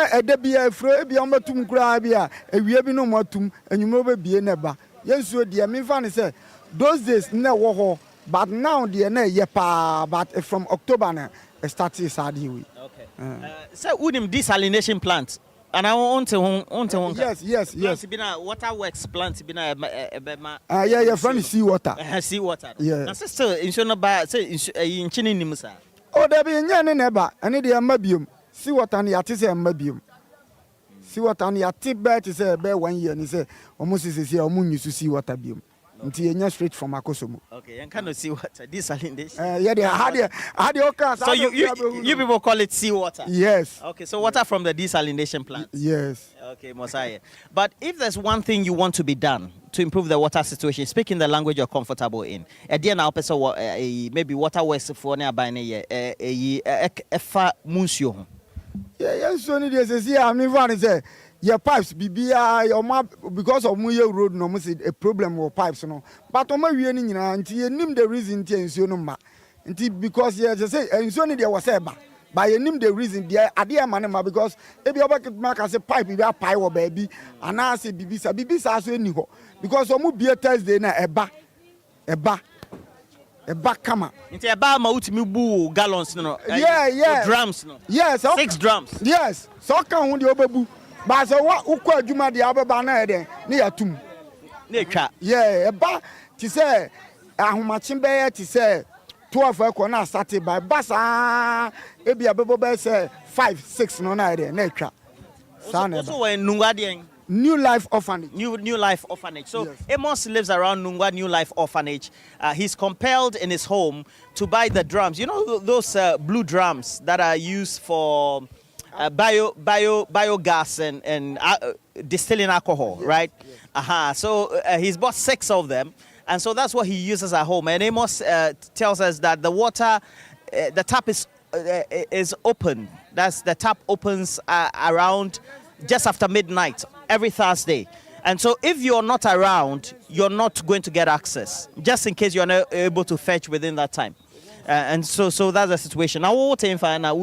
edebia fro ebia matum kura bia ewie bi no matum enyumo be bie neba yensuo de me fa ne say those days na wo ho but now de na ye pa but from October na start sad we. Okay. So unim desalination plant and I want to yes bina water works plant bina yeah from sea water. Sea water. Yeah. Na still insuo ba say inchini nim sa. Oh, there be nya ne neba ane de mabium. See what an yati say mabium. See what an yati bet is a bear 1 year and he say almost is here used to see what abium. Until you straight from Akosomo. Okay, and cannot see water. Desalination. Yeah, they had your car. So you people call it seawater? Yes. Okay, so water from the desalination plant? Yes. Okay, Mosiah. But if there's one thing you want to be done to improve the water situation, speaking the language you're comfortable in, maybe water waste for nearby efa munsio. Yeah, so need to see I mean say your pipes bibia your map because of Muye road no say a problem with pipes no. But on my we ni nyina nti enim the reason tie nsuo no ma. Nti because yes say nsuo ni there was eba. By enim the reason there ade ma ma because e bi obak ma say pipe bi a pipe wo baby ana say bibisa so eni ho because omu bie Thursday na eba kama. Nti eba ma utimi bu gallons no. Yeah. Drums no. Yes. 6 drums. Yes. So kan hu de obebu. But so what ukwa adwuma de ababa na eden ne yatum. Na twa. Yeah, eba ti say ahomache be ti say 12 ekọ na start by basa e bia bebo be say 5-6 no na eden na twa. Also when Nungwa de New Life Orphanage. New Life Orphanage. So yes. Amos lives around Nungwa New Life Orphanage. He's compelled in his home to buy the drums. You know those blue drums that are used for biogas and distilling alcohol, yes. Right? Yes. So he's bought 6 of them, and so that's what he uses at home. And Amos tells us that the water, the tap is open. The tap opens around just after midnight every Thursday. And so if you're not around, you're not going to get access, just in case you're not able to fetch within that time. And so that's the situation. Now what in fine now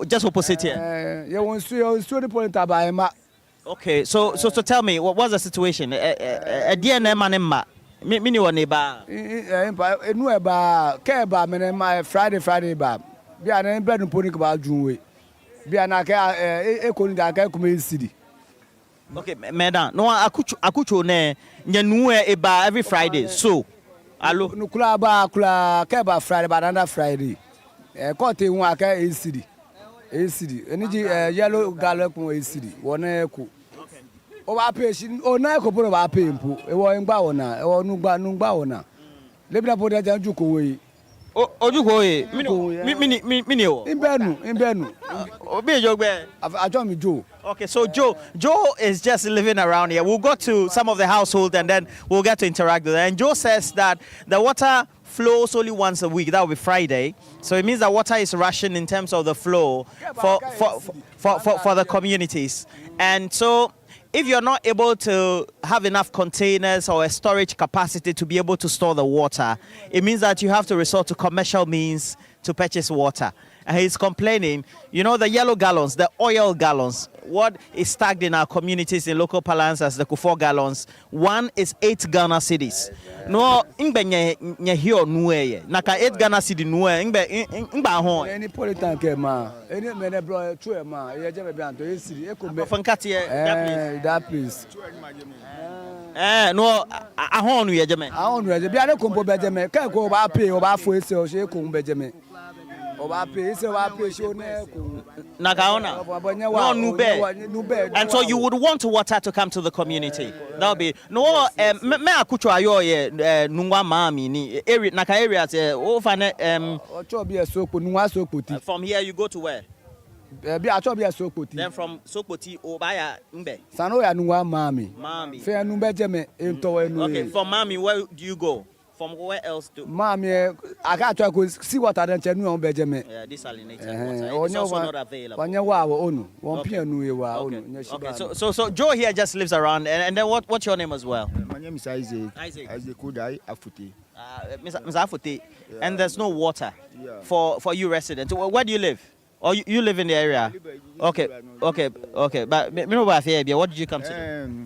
just opposite here. Okay, so tell me what's the situation? Friday ba. Bia na bread no poni ba junwe. Bia na ka ekoni da ka kuma city. Okay, madam. No akucho ne nyanu eba every Friday. So allo no kula ka ba Friday ba na Friday. Kote hu aka city. City. Eniji yellow gallon kun city. Wona eko. Okay. O ba pay shi o na eko bo ba pay mpo. E wo ngba wona, e wo nugba wona. Lebina po da janju ko we. Ojukoye mini o Imbenu obi jogbe ajomi Joe. Okay, so Joe is just living around here. We'll go to some of the household and then we'll get to interact with her. And Joe says that the water flows only once a week. That will be Friday. So it means that water is rationed in terms of the flow for the communities. And so if you're not able to have enough containers or a storage capacity to be able to store the water, it means that you have to resort to commercial means to purchase water. And he's complaining, you know, the yellow gallons, the oil gallons, what is tagged in our communities in local parlance as the Kufor gallons, one is 8 Ghana cedis. No, ingbe nye hiyo nuwe naka 8 Ghana cedi nuwe ingba hon. Any politan ke ma, any mene bro chue ma, ye jeme bi anto cedi e ko be. Fankati that place. No, ahon nu ye jeme. Ahon nu ye bi ane ko be jeme, kan ko ba pay o ba fo ese o se ko be jeme. Nagaona. No Nube. And so you would want water to come to the community. That would be no me akucho ayo ye nungwa mami ni area naka areas from here you go to where? Then from Sokpoti Obaya Mbe. Sanoya nungwa mami. Mami. Fe numbe jeme into enu. Okay, from Mami where do you go? From where else do? Mami, I got to go see what I don't know on Benjamin. Yeah, desalinated water. It's also not available. Okay, so Joe here just lives around, and then what's your name as well? My name is Isaac. Isaac Kudai Afuti. Mr. Afuti, and there's no water for you residents. Where do you live? Or you live in the area? Okay. But what did you come to do?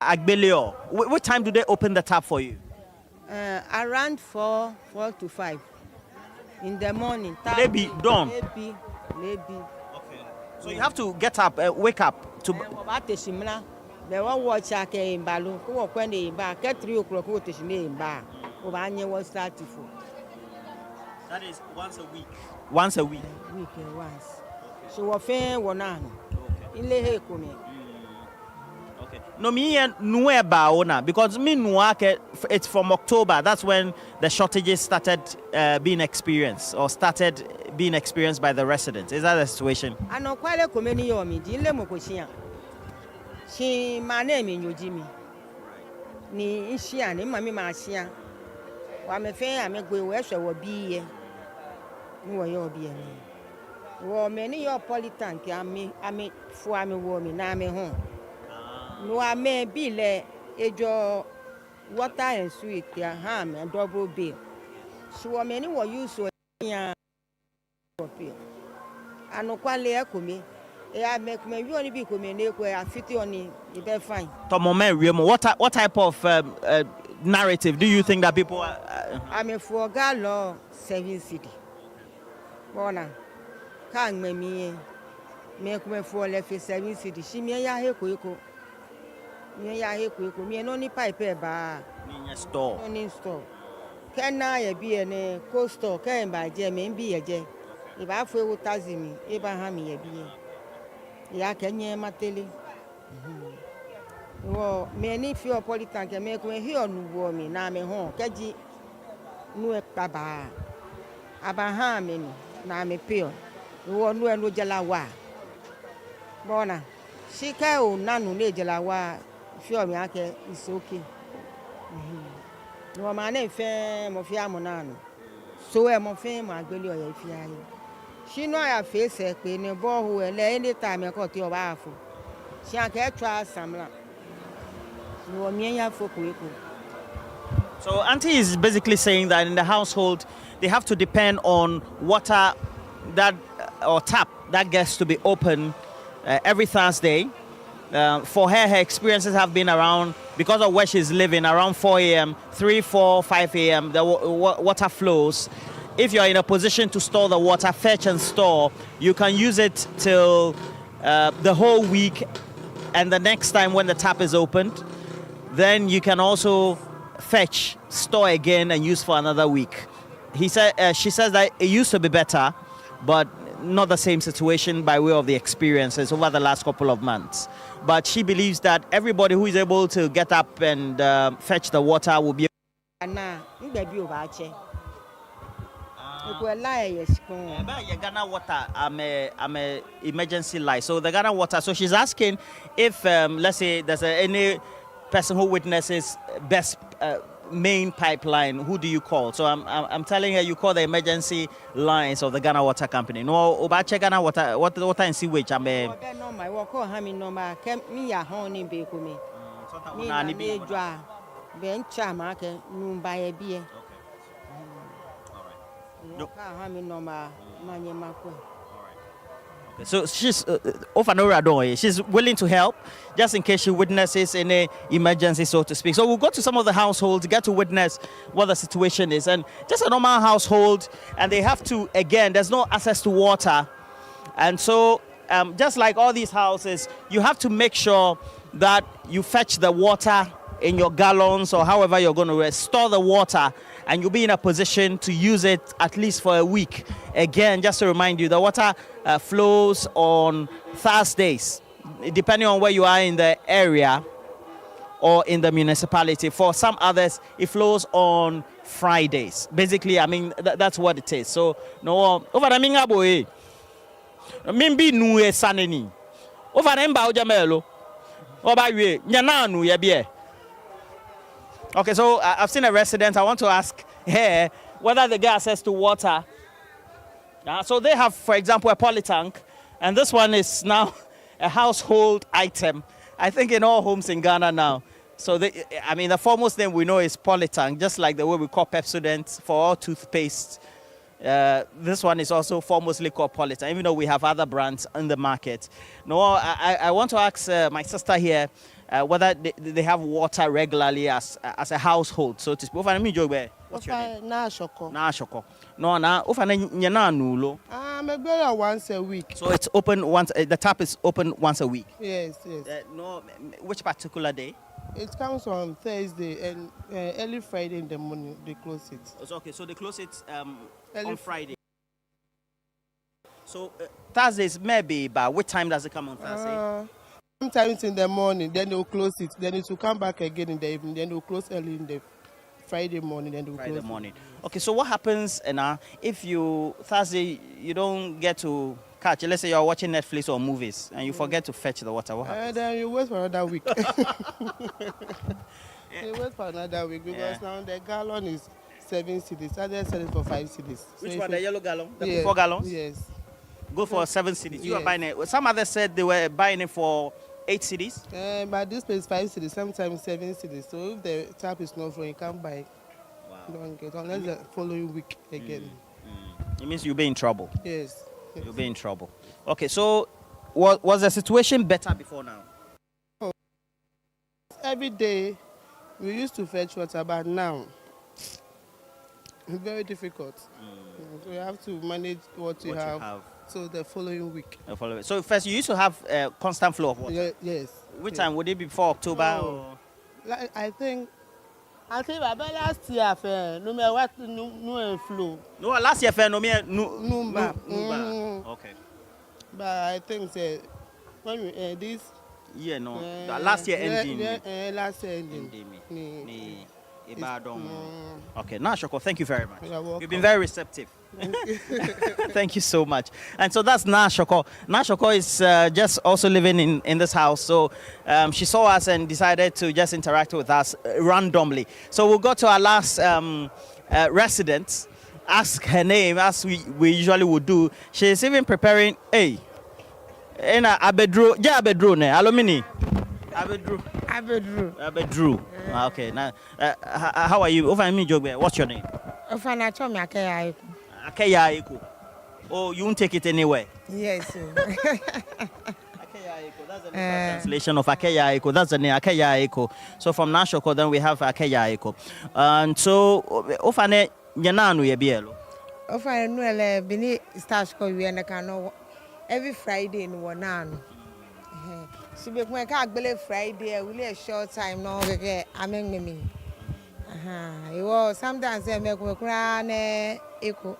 Agbelio, what time do they open the tap for you? Around 4 to 5 in the morning. Maybe dawn. Maybe. Okay. So you have to get up, wake up to. They won't watch a game balloon. Go up when they back at 3 o'clock. Go to the bar. Was started for. That is once a week. Once a week. Once. So what fair one on? In the okay. No me nue baona because me nuake it's from October. That's when the shortages started being experienced by the residents. Is that the situation? I know quite a community yomi. Dile mokoshia. She my name in Jimmy. Ni ishia ni mami mashia. I'm going to be many your politank. I'm for me woman. I'm home. No, I may be le ejo water and sweet, ya ham and double bill. So many were used to a I know quite me. I make me really be coming where I fit on it. You're fine. What type of narrative do you think that people are? I'm a for Galo 7 city. Bona can't make me for left 7 city. She me ya heko. Me no ni pipe ba. Store. No store. Can I be a coastal? Can by Jemmy be a J. If I feel Tazimi, Abraham ye be. Ya can ye mateli. Well, many few politan can make me hear no woman. Now me home. Kaji no baba. Abraham, now me pure. You won't know no jalawa. Bona, she can't none no jalawa. Few me ake is okay. No man fame of Yamonano. So I'm a fame, I go your FI. She know I face a queen a boy who will any time I got your baffle. She can't try some. So Auntie is basically saying that in the household they have to depend on water that or tap that gets to be open every Thursday. For her experiences have been around, because of where she's living, around 4 a.m., 3, 4, 5 a.m. the water flows. If you're in a position to store the water, fetch and store, you can use it till the whole week, and the next time when the tap is opened, then you can also fetch, store again, and use for another week. She says that it used to be better, but not the same situation by way of the experiences over the last couple of months. But she believes that everybody who is able to get up and fetch the water will be. Ghana water, I'm a emergency light. So the Ghana water. So she's asking if let's say there's any person who witnesses best main pipeline, who do you call? So I'm telling her you call the emergency lines of the Ghana Water Company. No, Obache Ghana Water, water and sewage. I'm a. No, my work or having no my me a honey bake me. Me dry. Ben chamake no buy a beer. No, having no my money mako. So she's she's willing to help just in case she witnesses any emergency, so to speak. So we'll go to some of the households, get to witness what the situation is. And just a normal household, and they have to, again, there's no access to water. And so just like all these houses, you have to make sure that you fetch the water in your gallons or however you're going to store the water, and you'll be in a position to use it at least for a week. Again, just to remind you, the water flows on Thursdays, depending on where you are in the area or in the municipality. For some others, it flows on Fridays. Basically, I mean, that's what it is. So, no, over the mingaboe, mimbi nuwe saneni, over the mba ojamelo, over you, nyananu yebie. Okay, so I've seen a resident. I want to ask her whether they get access to water. So they have, for example, a poly tank, and this one is now a household item, I think, in all homes in Ghana now. So, I mean, the foremost name we know is Polytank, just like the way we call Pepsodent for all toothpaste. This one is also foremostly called Polytank, even though we have other brands in the market. No, I want to ask my sister here whether they have water regularly as a household, so to speak. What's your name? Nashoko. No, nulo. Maybe once a week. So it's open once. The tap is open once a week. Yes. No, which particular day? It comes on Thursday and early Friday in the morning they close it. Okay, so they close it on Friday. So Thursdays maybe, but what time does it come on Thursday? Sometimes in the morning, then they'll close it. Then it will come back again in the evening. Then they'll close early in the Friday morning. Then they'll Friday morning. Okay, so what happens if Thursday you don't get to catch? Let's say you're watching Netflix or movies and you forget to fetch the water. What happens? Then you wait for another week. You wait for another week because now the gallon is 7 cedis. Others sell it for 5 cedis. Which one? The yellow gallon? The 4 gallons? Yes. Go for 7 cedis. You are buying it. Some others said they were buying it for 8 cedis. But this place 5 cedis, sometimes 7 cedis. So if the tap is not full, you can't buy. You don't get unless the following week again. It means you'll be in trouble. Yes. You'll be in trouble. Okay, so was the situation better before now? Every day we used to fetch water, but now it's very difficult. So you have to manage what you have. So the following week. So first you used to have a constant flow of water? Yes. Which time? Would it be before October? Or? I think about last year, no matter what, no flow. No, last year, no, Okay. But I think when we this year, no, last year ending. Last year ending. Okay, Nashoko, thank you very much. You're welcome. You've been very receptive. Thank you so much. And so that's Nashoko. Nashoko is just also living in this house. So she saw us and decided to just interact with us randomly. So we'll go to our last resident, ask her name as we usually would do. She's even preparing, Abedru, alumni. Abedru. Okay. Now, how are you? What's your name? Akeya. Oh, you won't take it anywhere. Yes. That's the translation of Akeya. That's the name, Akeya. So from Nashoko, then we have Akeya. And so, Ofane Yananu Yebielo. Ofane Nuele Bini Stashko, we and every Friday in Wanano. So we can go Friday, we a short time no get among me. It was sometimes I make me cry echo.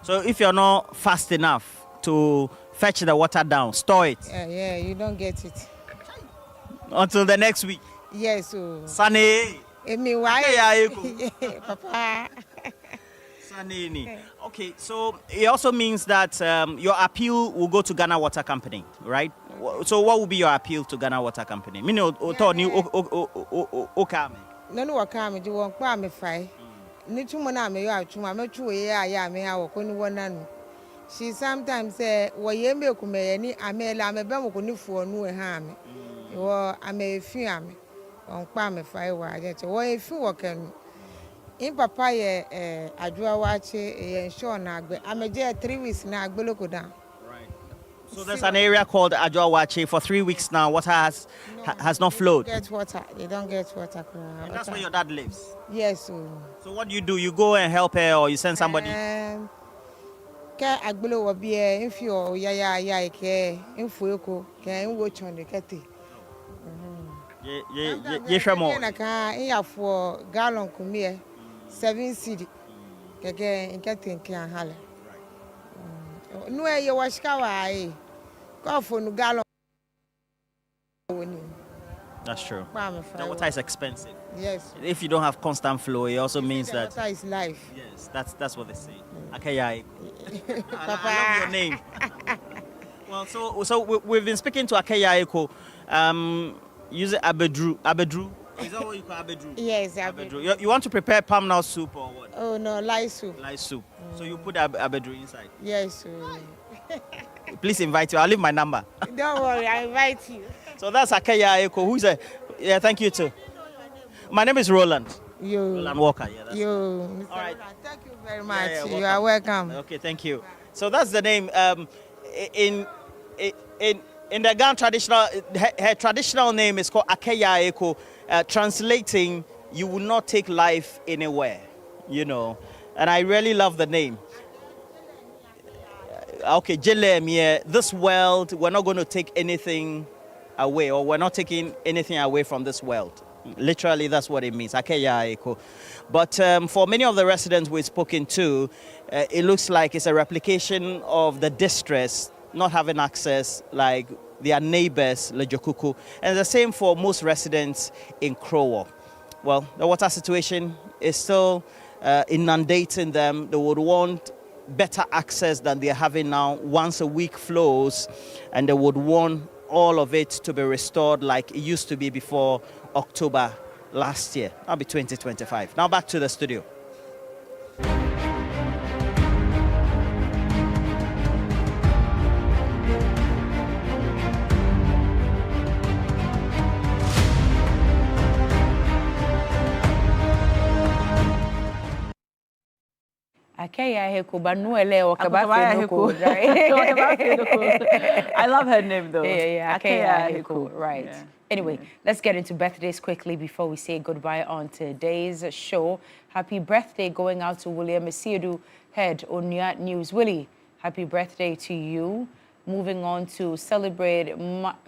So if you're not fast enough to fetch the water down, store it. Yeah, you don't get it. Until the next week. Yes. Sunny. Why? Papa. Okay, so it also means that your appeal will go to Ghana Water Company, right? So what will be your appeal to Ghana Water Company? Me no okame. No okame, you won't cry me fry. Ni chuma me yo chuma me chuwe ya me ha woko ni wona no. She sometimes say wo ye me kume ni amela me be mo ko ni fu onu e ha me. Wo ame efi ame. On kpa me fry wa je wo efi wo kan. In papa ye adua wache ye ensure na agbe ameje 3 weeks na agbe loko down. Right. So there's an area called Adua Wache. For 3 weeks now water has not flowed. They don't get water. And that's where your dad lives. Yes. So what do? You go and help her or you send somebody? Ke agbelo wo bie infio ya ke infueko ke nwo chon de kete. Yeah, for gallon kumie 7 cedi. Keke inke thinking hale. No ye washka wa go for no gallon. That's true. The water is expensive. Yes. If you don't have constant flow, it also means that water is life. Yes, that's what they say. Akeyai. Papa. I love your name. Well, so we've been speaking to Akeyai Eko. Use Abedru. Is that what you call Abedru? Yes, Abedru. You want to prepare palm nut soup or what? Oh no, light soup. Light soup. So you put Abedru inside? Yes. Please invite you. I'll leave my number. Don't worry, I invite you. So that's Akeyai Eko. Who's a... Yeah, thank you too. My name is Roland. Roland Walker. Yeah, that's All right. Thank you very much. You are welcome. Okay, thank you. So that's the name. In the Ghana traditional, her traditional name is called Akeyai Eko. Translating, you will not take life anywhere, you know. And I really love the name. Okay, Jelem, yeah, this world, we're not going to take anything away, or we're not taking anything away from this world. Literally, that's what it means, Akeyai Eko. But for many of the residents we've spoken to, it looks like it's a replication of the distress, not having access like their neighbors, Lejokuku. And the same for most residents in Krowo. Well, the water situation is still inundating them. They would want better access than they're having now, once a week flows, and they would want all of it to be restored like it used to be before October last year. That'll be 2025. Now back to the studio. Akeyai Eko, but no ele o I love her name though. Yeah, Akeyai Eko, right. Yeah. Anyway, let's get into birthdays quickly before we say goodbye on today's show. Happy birthday going out to William Mesiedu, head Onua News. Willie, happy birthday to you. Moving on to celebrate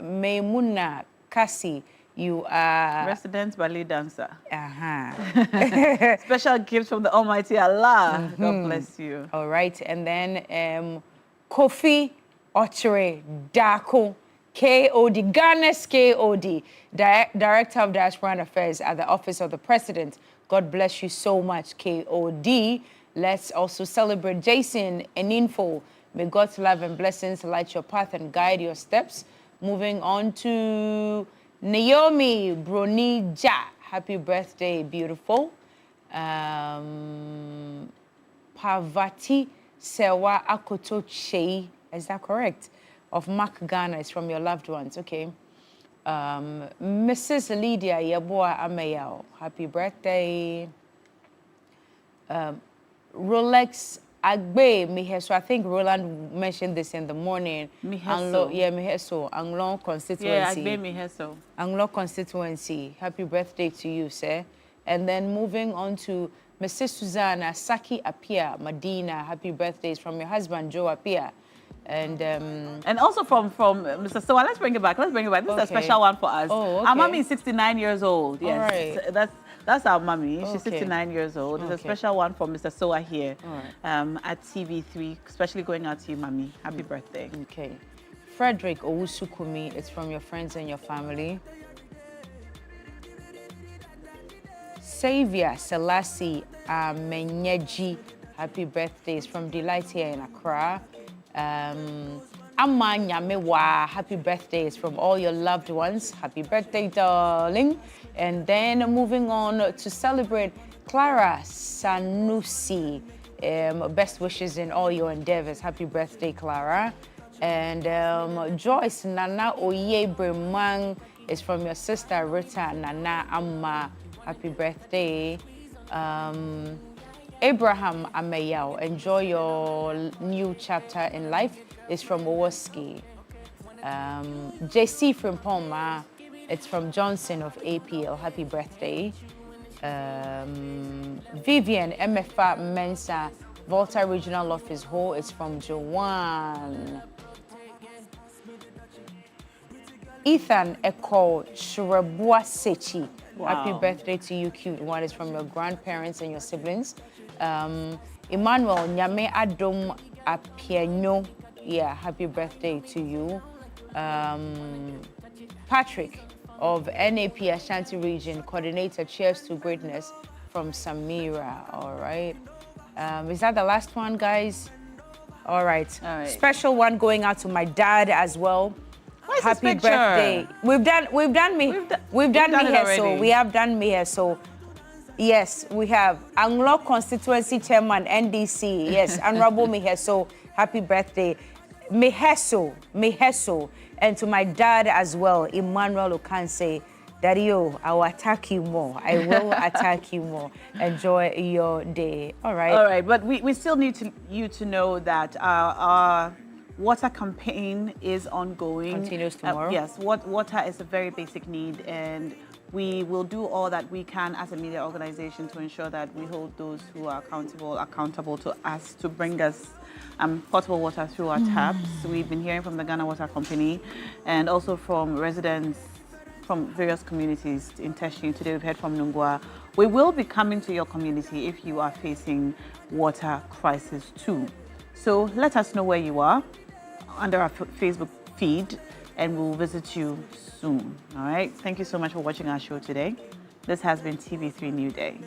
Maimuna Kasi. You are... resident ballet dancer. Special gift from the Almighty Allah. God bless you. All right. And then Kofi Ochere Dako, KOD, Ghana's KOD, Director of Diaspora Affairs at the Office of the President. God bless you so much, KOD. Let's also celebrate Jason Eninfo. May God's love and blessings light your path and guide your steps. Moving on to Naomi Bronija. Happy birthday, beautiful. Pavati Sewa Akoto Chei. Is that correct? Of Mark Ghana is from your loved ones. Okay. Mrs. Lydia Yeboa Amayao. Happy birthday. Rolex Agbe Miheso. I think Roland mentioned this in the morning. Miheso. Miheso. Anglon constituency. Yeah, Agbe Miheso. Anglon constituency. Happy birthday to you, sir. And then moving on to Mrs. Susanna Saki Apia Medina. Happy birthdays from your husband, Joe Apia. And also from Mr. Soa. Let's bring it back. This is a special one for us. Oh, okay. Our mommy is 69 years old. Yes. All right. That's our mommy. She's 69 years old. It's a special one for Mr. Soa here at TV3, especially going out to you, mommy. Happy birthday. Okay. Frederick Owusukumi, it's from your friends and your family. Savior Selassie Amenyeji, happy birthdays from Delight here in Accra. Amma Nyamewa, happy birthdays from all your loved ones. Happy birthday, darling. And then moving on to celebrate Clara Sanusi. Best wishes in all your endeavors. Happy birthday, Clara. And Joyce Nana Oyebremang is from your sister Rita Nana Amma. Happy birthday. Abraham Ameyao, enjoy your new chapter in life. Is from Owoski. JC from Poma, it's from Johnson of APL. Happy birthday. Vivian MFA Mensa, Volta Regional Office Hall, it's from Joanne. Ethan Eko Shurabua Sechi. Wow. Happy birthday to you, cute one. Is from your grandparents and your siblings. Emmanuel Nyame Adom Apiano. Yeah, happy birthday to you. Patrick of NAP Ashanti Region, coordinator, cheers to greatness from Samira. All right. Is that the last one, guys? All right. Special one going out to my dad as well. Happy birthday. We've done me here, so we have done me here. So yes, we have Anglo Constituency Chairman NDC. Yes, Honorable Miheso. Happy birthday. Miheso. And to my dad as well, Emmanuel Okanse. Daddy-o, I will attack you more. I will attack you more. Enjoy your day. All right. All right, but we still need you to know that our water campaign is ongoing. Continues tomorrow. Yes, water is a very basic need, and we will do all that we can as a media organization to ensure that we hold those who are accountable to us to bring us potable water through our taps. We've been hearing from the Ghana Water Company and also from residents from various communities in Teshin. Today we've heard from Nungwa. We will be coming to your community if you are facing water crisis too. So let us know where you are under our Facebook feed, and we'll visit you soon. All right. Thank you so much for watching our show today. This has been TV3 Newday.